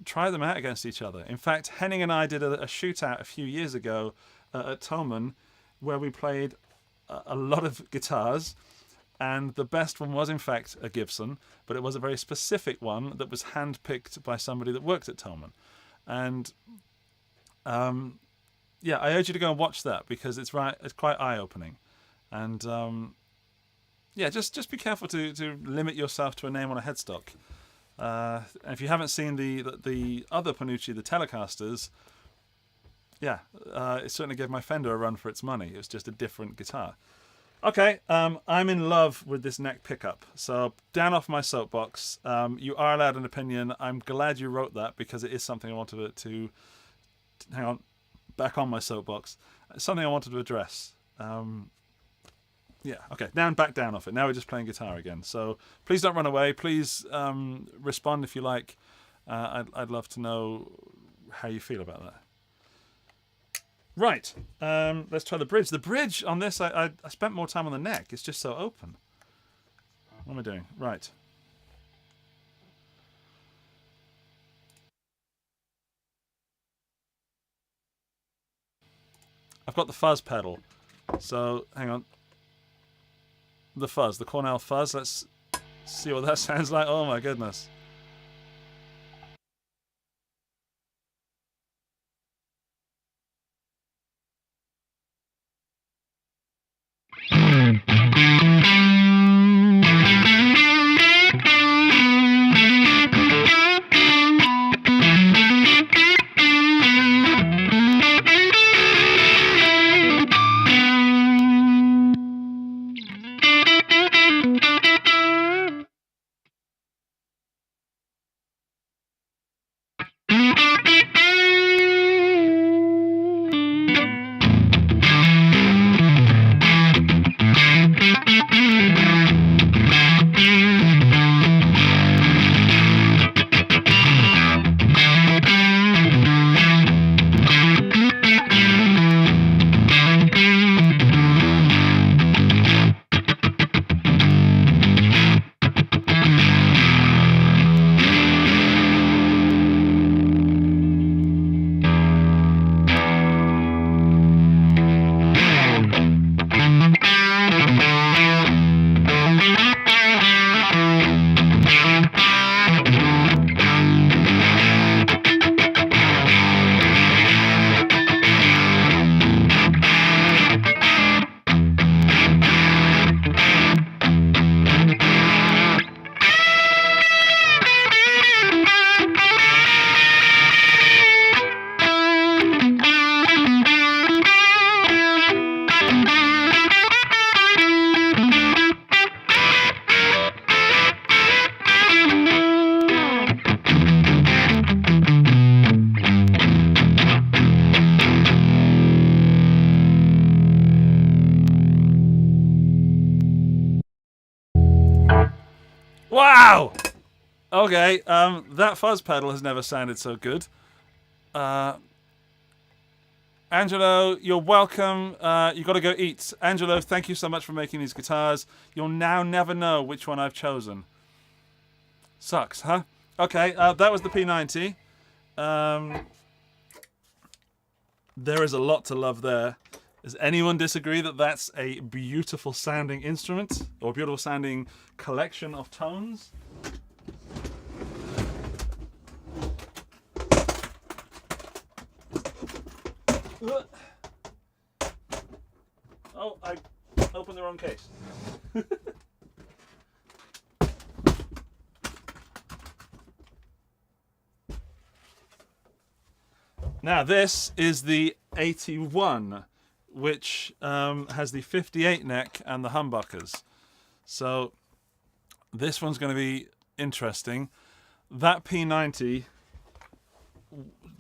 try them out against each other. In fact, Henning and I did a shootout a few years ago at 𝗏𝗏𝗏𝗏 where we played a lot of guitars, and the best one was in fact a Gibson, but it was a very specific one that was hand-picked by somebody that worked at 𝗏𝗏𝗏𝗏. And yeah, I urge you to go and watch that because it's quite eye-opening. And yeah, just be careful to limit yourself to a name on a headstock. And if you haven't seen the other Panucci, the Telecasters, yeah, it certainly gave my Fender a run for its money. It was just a different guitar. Okay, I'm in love with this neck pickup. So down off my soapbox. You are allowed an opinion. I'm glad you wrote that because it is something I wanted to hang on, back on my soapbox. It's something I wanted to address. Yeah, okay, back down off it. Now we're just playing guitar again. So please don't run away. Please respond if you like. I'd love to know how you feel about that. Right, let's try the bridge. The bridge on this, I spent more time on the neck. It's just so open. What am I doing? Right. I've got the fuzz pedal. So, hang on. The fuzz, the Cornell fuzz. Let's see what that sounds like. Oh my goodness. Wow! Okay, that fuzz pedal has never sounded so good. Angelo, you're welcome. You got to go eat. Angelo, thank you so much for making these guitars. You'll now never know which one I've chosen. Sucks, huh? Okay, that was the P90. There is a lot to love there. Does anyone disagree that that's a beautiful sounding instrument or a beautiful sounding collection of tones? Oh, I opened the wrong case. Now this is the 81, which has the 58 neck and the humbuckers. So this one's going to be interesting. That P90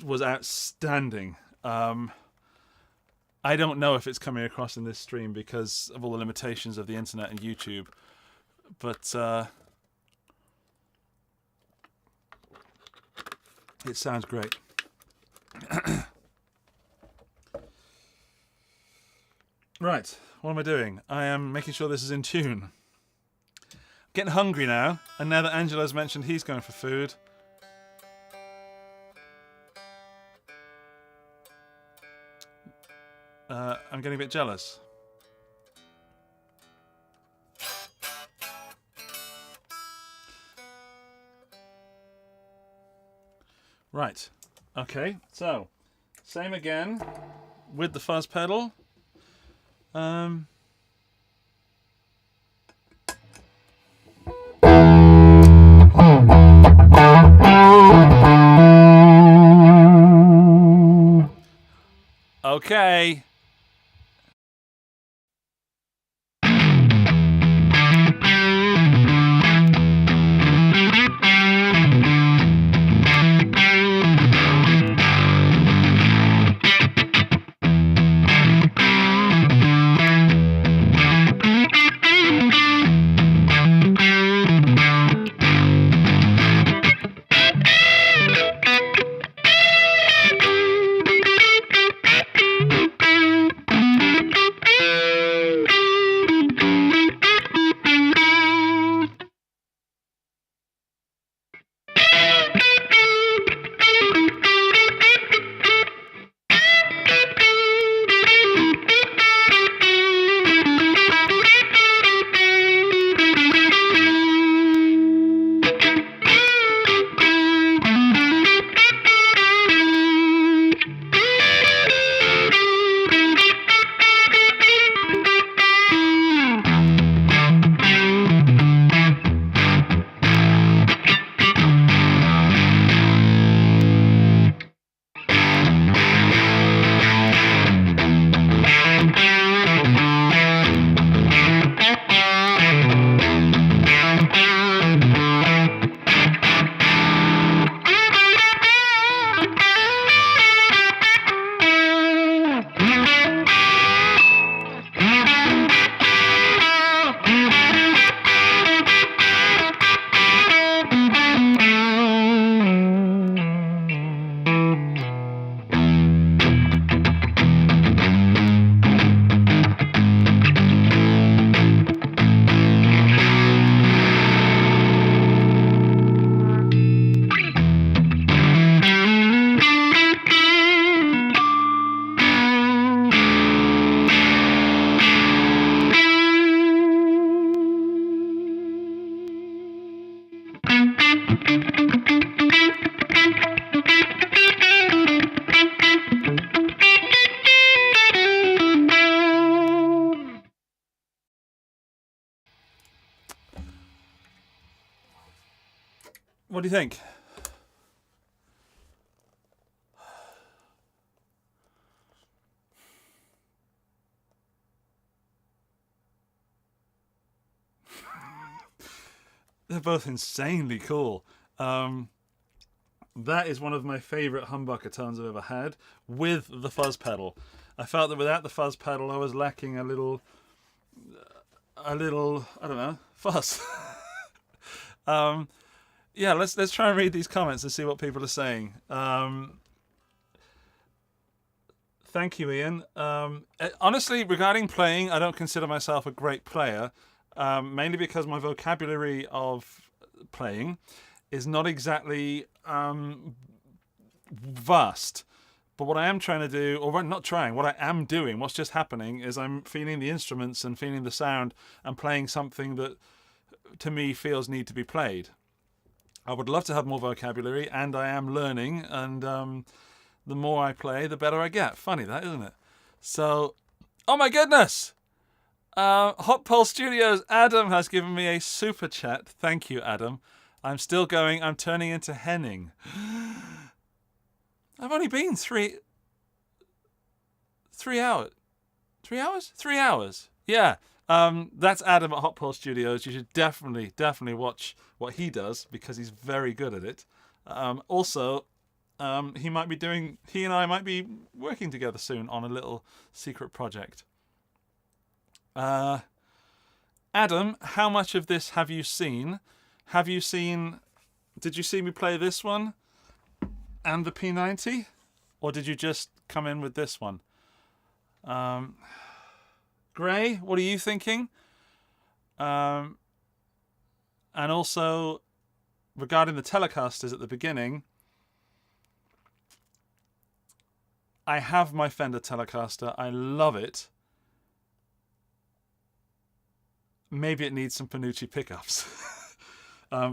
was outstanding. I don't know if it's coming across in this stream because of all the limitations of the internet and YouTube, but it sounds great. Right, what am I doing? I am making sure this is in tune. I'm getting hungry now, and now that Angelo's mentioned he's going for food, I'm getting a bit jealous. Right, okay, so same again with the fuzz pedal. Okay. What do you think? They're both insanely cool. That is one of my favorite humbucker tones I've ever had, with the fuzz pedal. I felt that without the fuzz pedal, I was lacking a little, I don't know, fuzz. Yeah, let's try and read these comments and see what people are saying. Thank you, Ian. Honestly, regarding playing, I don't consider myself a great player, mainly because my vocabulary of playing is not exactly vast. But what I am trying to do, or not trying, what I am doing, what's just happening is I'm feeling the instruments and feeling the sound and playing something that, to me, feels need to be played. I would love to have more vocabulary, and I am learning, and the more I play, the better I get. Funny that, isn't it? So, oh my goodness! Hot Pole Studios, Adam has given me a super chat. Thank you, Adam. I'm still going. I'm turning into Henning. I've only been 3 hours. 3 hours? 3 hours. Yeah. That's Adam at Hot Pole Studios. You should definitely watch what he does, because he's very good at it. Also, he and I might be working together soon on a little secret project. Adam, how much of this have you seen? Did you see me play this one and the P90? Or did you just come in with this one? Gray, what are you thinking? And also, regarding the Telecasters at the beginning, I have my Fender Telecaster. I love it. Maybe it needs some Panucci pickups.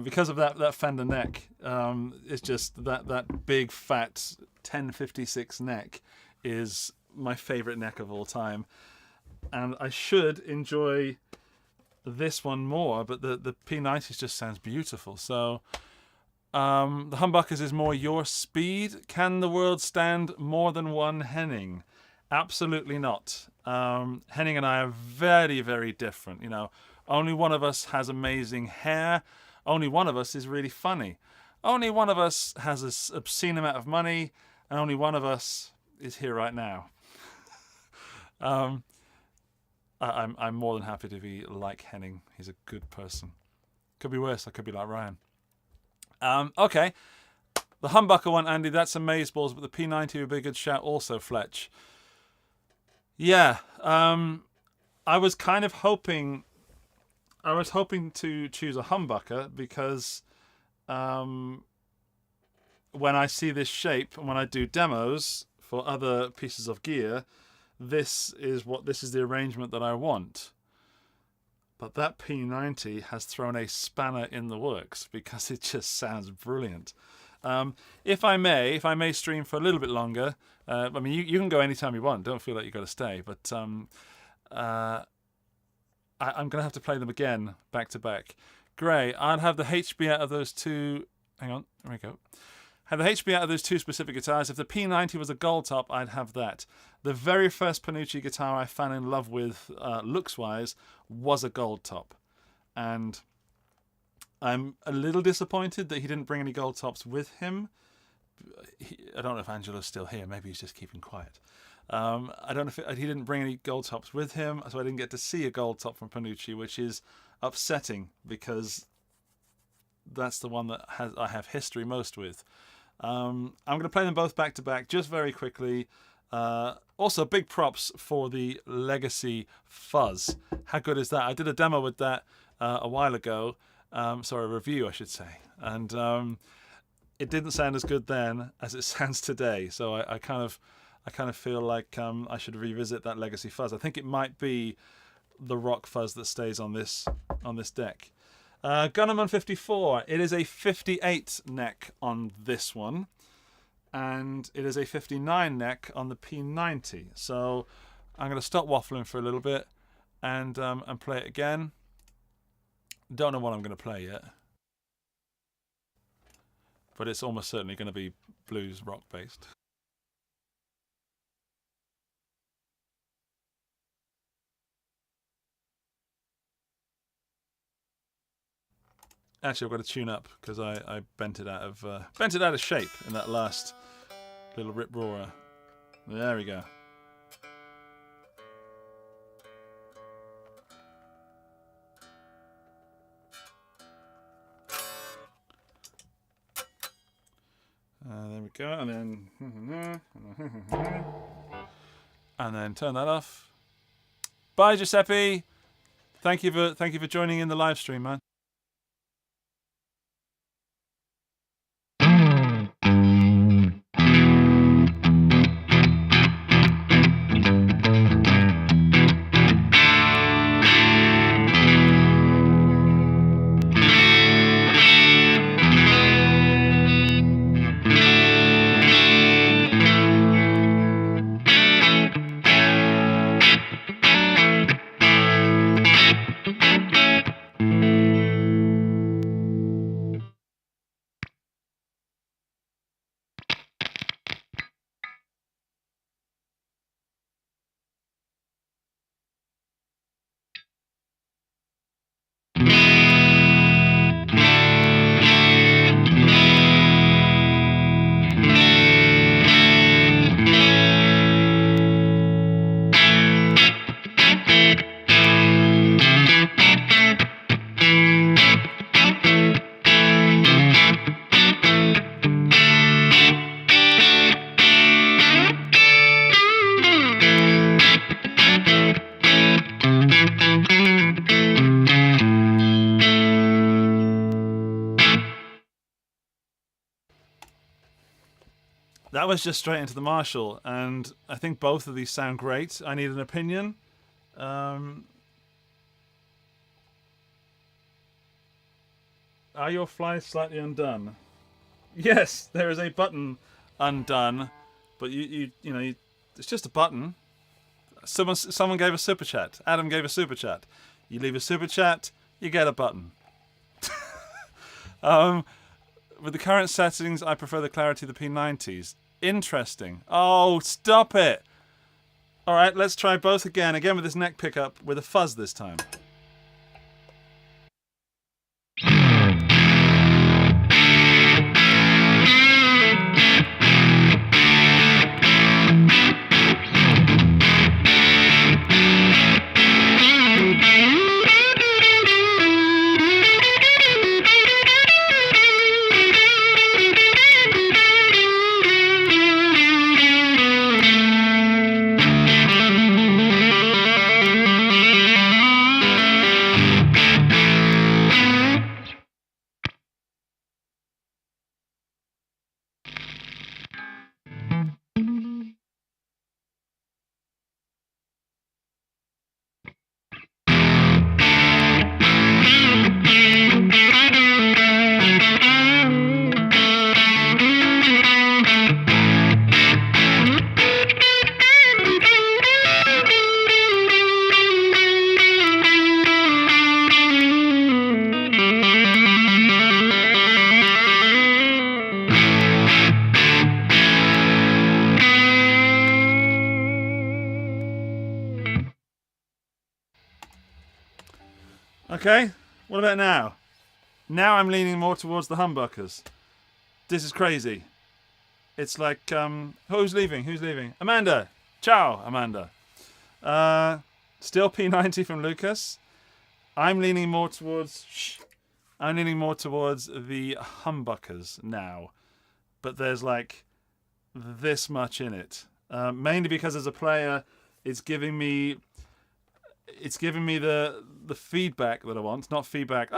Because of that Fender neck. It's just that big, fat 1056 neck is my favorite neck of all time. And I should enjoy this one more, but the P90s just sounds beautiful. So the humbuckers is more your speed. Can the world stand more than one Henning? Absolutely not. Henning and I are very, very different. You know, only one of us has amazing hair. Only one of us is really funny. Only one of us has an obscene amount of money, and only one of us is here right now. I'm more than happy to be like Henning. He's a good person. Could be worse. I could be like Ryan. Okay. The humbucker one, Andy, that's amaze balls, but the P90 would be a good shout also, Fletch. Yeah. I was kind of hoping... I was hoping to choose a humbucker because when I see this shape and when I do demos for other pieces of gear, this is the arrangement that I want. But that P90 has thrown a spanner in the works because it just sounds brilliant. If I may stream for a little bit longer. I mean, you can go anytime you want. Don't feel like you've got to stay. But I'm going to have to play them again, back to back. Gray, I'd have the HB out of those two... Hang on, there we go. Have the HB out of those two specific guitars. If the P90 was a gold top, I'd have that. The very first Panucci guitar I fell in love with, looks-wise, was a gold top. And I'm a little disappointed that he didn't bring any gold tops with him. I don't know if Angelo's still here. Maybe he's just keeping quiet. I don't know if he didn't bring any gold tops with him, so I didn't get to see a gold top from Panucci, which is upsetting because that's the one that I have history most with. I'm going to play them both back to back just very quickly. Also, big props for the Legacy Fuzz. How good is that? I did a demo with that a while ago. Sorry, a review, I should say. And it didn't sound as good then as it sounds today. So I kind of feel like I should revisit that Legacy Fuzz. I think it might be the rock fuzz that stays on this deck. Gunnerman 54. It is a 58 neck on this one, and it is a 59 neck on the P90. So I'm going to stop waffling for a little bit and play it again. Don't know what I'm going to play yet, but it's almost certainly going to be blues rock based. Actually, I've got to tune up because I bent it out of shape in that last little rip roarer. There we go. There we go, and then turn that off. Bye, Giuseppe. Thank you for joining in the live stream, man. That was just straight into the Marshall, and I think both of these sound great. I need an opinion. Are your flies slightly undone? Yes, there is a button undone, but you know, it's just a button. Someone gave a super chat. Adam gave a super chat. You leave a super chat, you get a button. With the current settings, I prefer the clarity of the P90s. Interesting. Oh, stop it. All right, let's try both again. Again with this neck pickup with a fuzz this time. Okay, what about now? Now I'm leaning more towards the humbuckers. This is crazy. It's like, who's leaving? Who's leaving? Amanda! Ciao, Amanda. Still P90 from Lucas. I'm leaning more towards the humbuckers now. But there's like this much in it. Mainly because as a player, it's giving me the feedback that I want. Not feedback,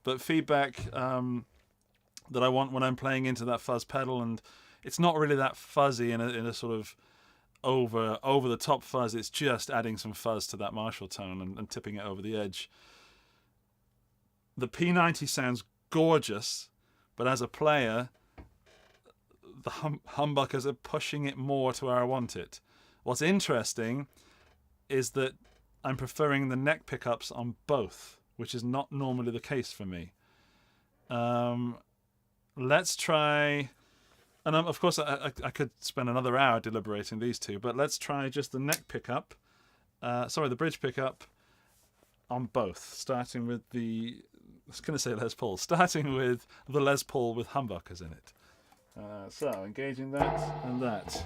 but feedback that I want when I'm playing into that fuzz pedal. And it's not really that fuzzy in a sort of over the top fuzz. It's just adding some fuzz to that Marshall tone and tipping it over the edge. The P90 sounds gorgeous, but as a player, the humbuckers are pushing it more to where I want it. What's interesting is that I'm preferring the neck pickups on both, which is not normally the case for me. Let's try, and of course I could spend another hour deliberating these two, but let's try just the neck pickup, the bridge pickup on both, starting with I was going to say Les Paul, starting with the Les Paul with humbuckers in it. So, engaging that and that.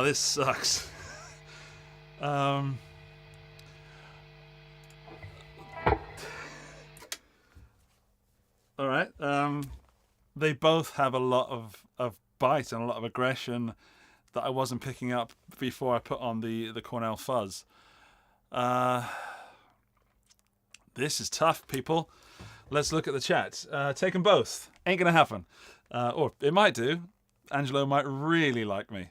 This sucks. All right. They both have a lot of bite and a lot of aggression that I wasn't picking up before I put on the Cornell fuzz. This is tough, people. Let's look at the chat. Take them both. Ain't gonna happen. Or it might do. Angelo might really like me.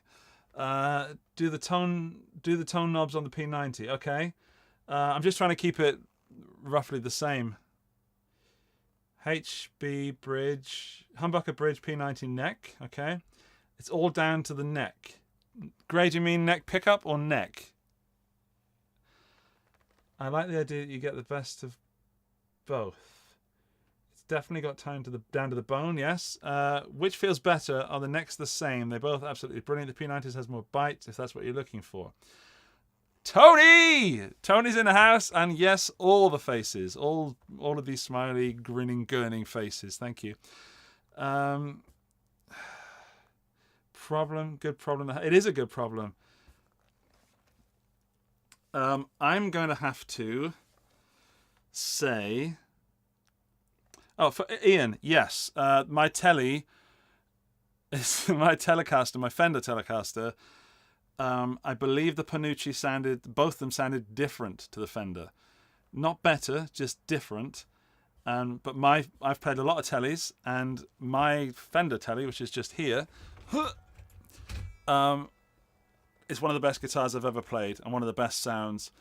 Do the tone knobs on the P90. Okay. I'm just trying to keep it roughly the same. HB bridge, humbucker bridge P90 neck. Okay. It's all down to the neck. Grade, you mean neck pickup or neck? I like the idea that you get the best of both. It's definitely got down to the bone, yes. Which feels better? Are the necks the same? They're both absolutely brilliant. The P90s has more bite, if that's what you're looking for. Tony! Tony's in the house, and yes, all the faces. All of these smiley, grinning, gurning faces. Thank you. Problem, good problem. It is a good problem. I'm going to have to say... Oh, for Ian, yes. My telly is my Telecaster, my Fender Telecaster. I believe the Panucci both of them sounded different to the Fender. Not better, just different. But I've played a lot of tellies, and my Fender telly, which is just here, is one of the best guitars I've ever played, and one of the best sounds.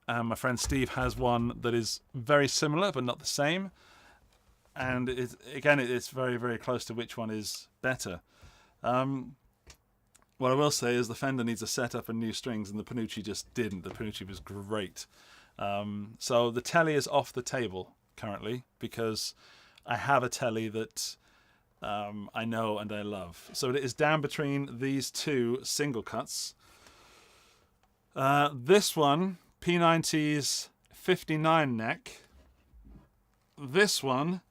My friend Steve has one that is very similar, but not the same. And it's very, very close to which one is better. What I will say is the Fender needs a setup and new strings, and the Panucci just didn't. The Panucci was great. So the telly is off the table currently because I have a telly that I know and I love. So it is down between these two single cuts. This one, P90's 59 neck. This one,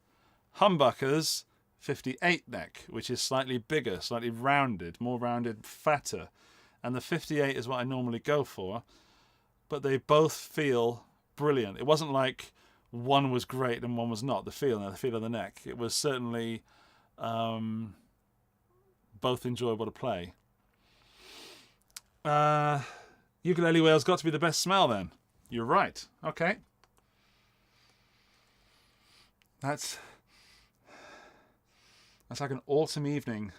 Humbucker's 58 neck, which is slightly bigger, slightly rounded, more rounded, fatter. And the 58 is what I normally go for, but they both feel brilliant. It wasn't like one was great and one was not. The feel of the neck. It was certainly both enjoyable to play. Ukulele Whale's got to be the best smell then. You're right. Okay. That's like an autumn evening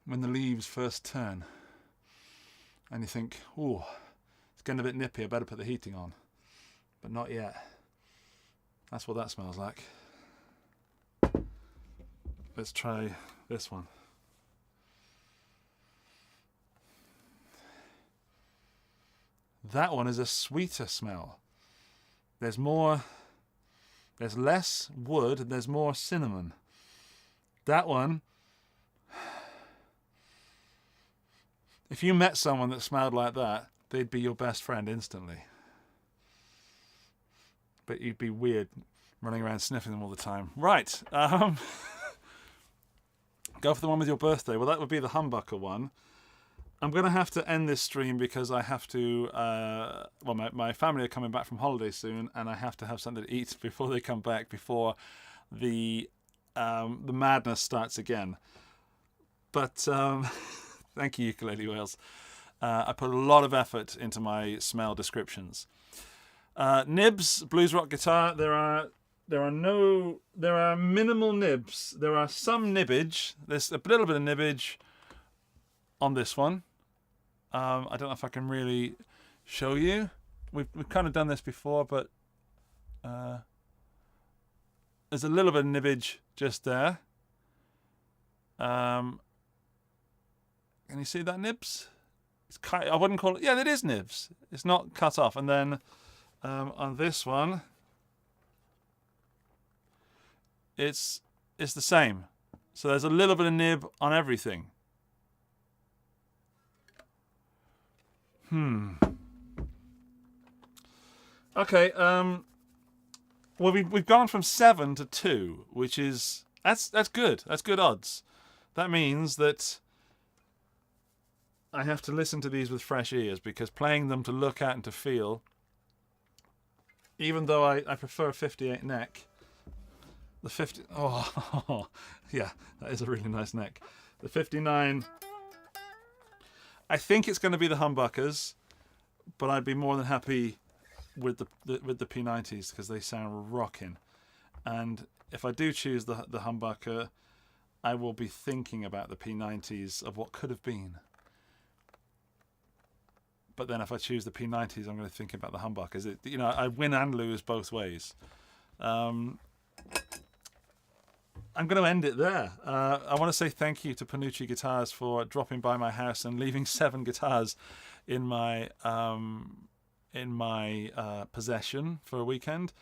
when the leaves first turn. And you think, ooh, it's getting a bit nippy, I better put the heating on. But not yet. That's what that smells like. Let's try this one. That one is a sweeter smell. There's less wood, and there's more cinnamon. That one, if you met someone that smelled like that, they'd be your best friend instantly. But you'd be weird running around sniffing them all the time. Right. Go for the one with your birthday. Well, that would be the humbucker one. I'm going to have to end this stream because I have to... my family are coming back from holiday soon, and I have to have something to eat before they come back, before the madness starts again. But thank you, Ukulele Whales. I put a lot of effort into my smell descriptions. Nibs, blues rock guitar. There are minimal nibs. There are some nibbage. There's a little bit of nibbage on this one. I don't know if I can really show you. We've kind of done this before, but there's a little bit of nibbage just there. Can you see that nibs? It's I wouldn't call it... Yeah, it is nibs. It's not cut off. And then on this one, it's the same. So there's a little bit of nib on everything. Okay. Well, we've gone from 7 to 2, which is that's good. That's good odds. That means that I have to listen to these with fresh ears, because playing them to look at and to feel, even though I prefer a 58 neck, the 50... Oh, yeah, that is a really nice neck. The 59... I think it's going to be the humbuckers, but I'd be more than happy with the P90s because they sound rocking. And if I do choose the humbucker, I will be thinking about the P90s of what could have been. But then if I choose the P90s, I'm going to think about the humbuckers. I win and lose both ways. I'm going to end it there. I want to say thank you to Panucci Guitars for dropping by my house and leaving 7 guitars in my in my possession for a weekend.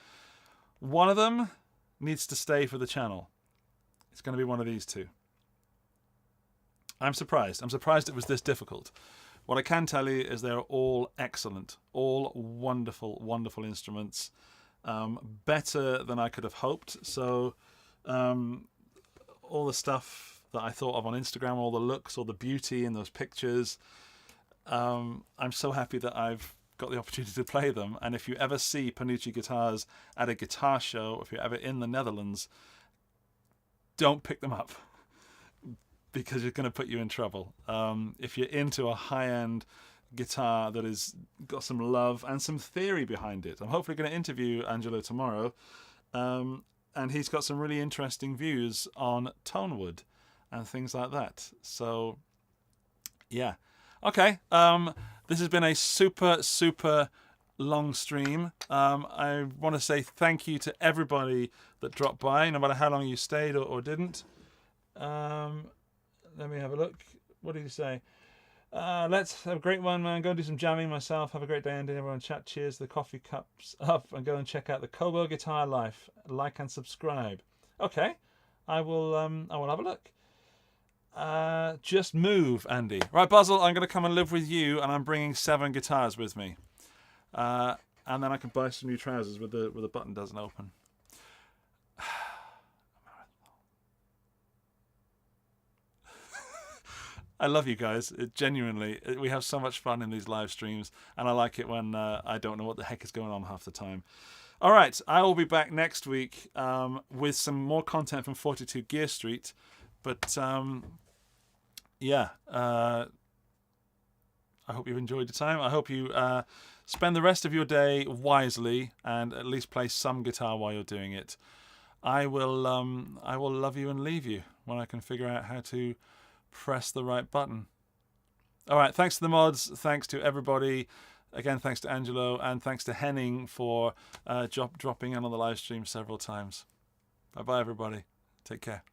One of them needs to stay for the channel. It's going to be one of these two. I'm surprised. I'm surprised it was this difficult. What I can tell you is they're all excellent, all wonderful, wonderful instruments. Better than I could have hoped. So all the stuff that I thought of on Instagram, all the looks, all the beauty in those pictures, I'm so happy that I've got the opportunity to play them. And if you ever see Panucci guitars at a guitar show, if you're ever in the Netherlands, don't pick them up, because it's going to put you in trouble. If you're into a high-end guitar that has got some love and some theory behind it. I'm hopefully going to interview Angelo tomorrow, and he's got some really interesting views on tone wood and things like that. So, yeah. Okay, this has been a super long stream. I want to say thank you to everybody that dropped by, no matter how long you stayed or didn't. Let me have a look. What did you say? Let's have a great one, man. Go and do some jamming myself. Have a great day, Andy. Everyone chat. Cheers. The coffee cups up, and go and check out the Kobo Guitar Life. Like and subscribe. Okay, I will have a look. Just move, Andy. Right, Basil, I'm going to come and live with you, and I'm bringing 7 guitars with me. And then I can buy some new trousers where the button doesn't open. I love you guys. Genuinely, we have so much fun in these live streams, and I like it when I don't know what the heck is going on half the time. All right, I will be back next week with some more content from 42 Gear Street. But yeah, I hope you enjoyed the time. I hope you spend the rest of your day wisely and at least play some guitar while you're doing it. I will love you and leave you when I can figure out how to press the right button. All right, thanks to the mods, thanks to everybody. Again, thanks to Angelo, and thanks to Henning for dropping in on the live stream several times. Bye-bye, everybody. Take care.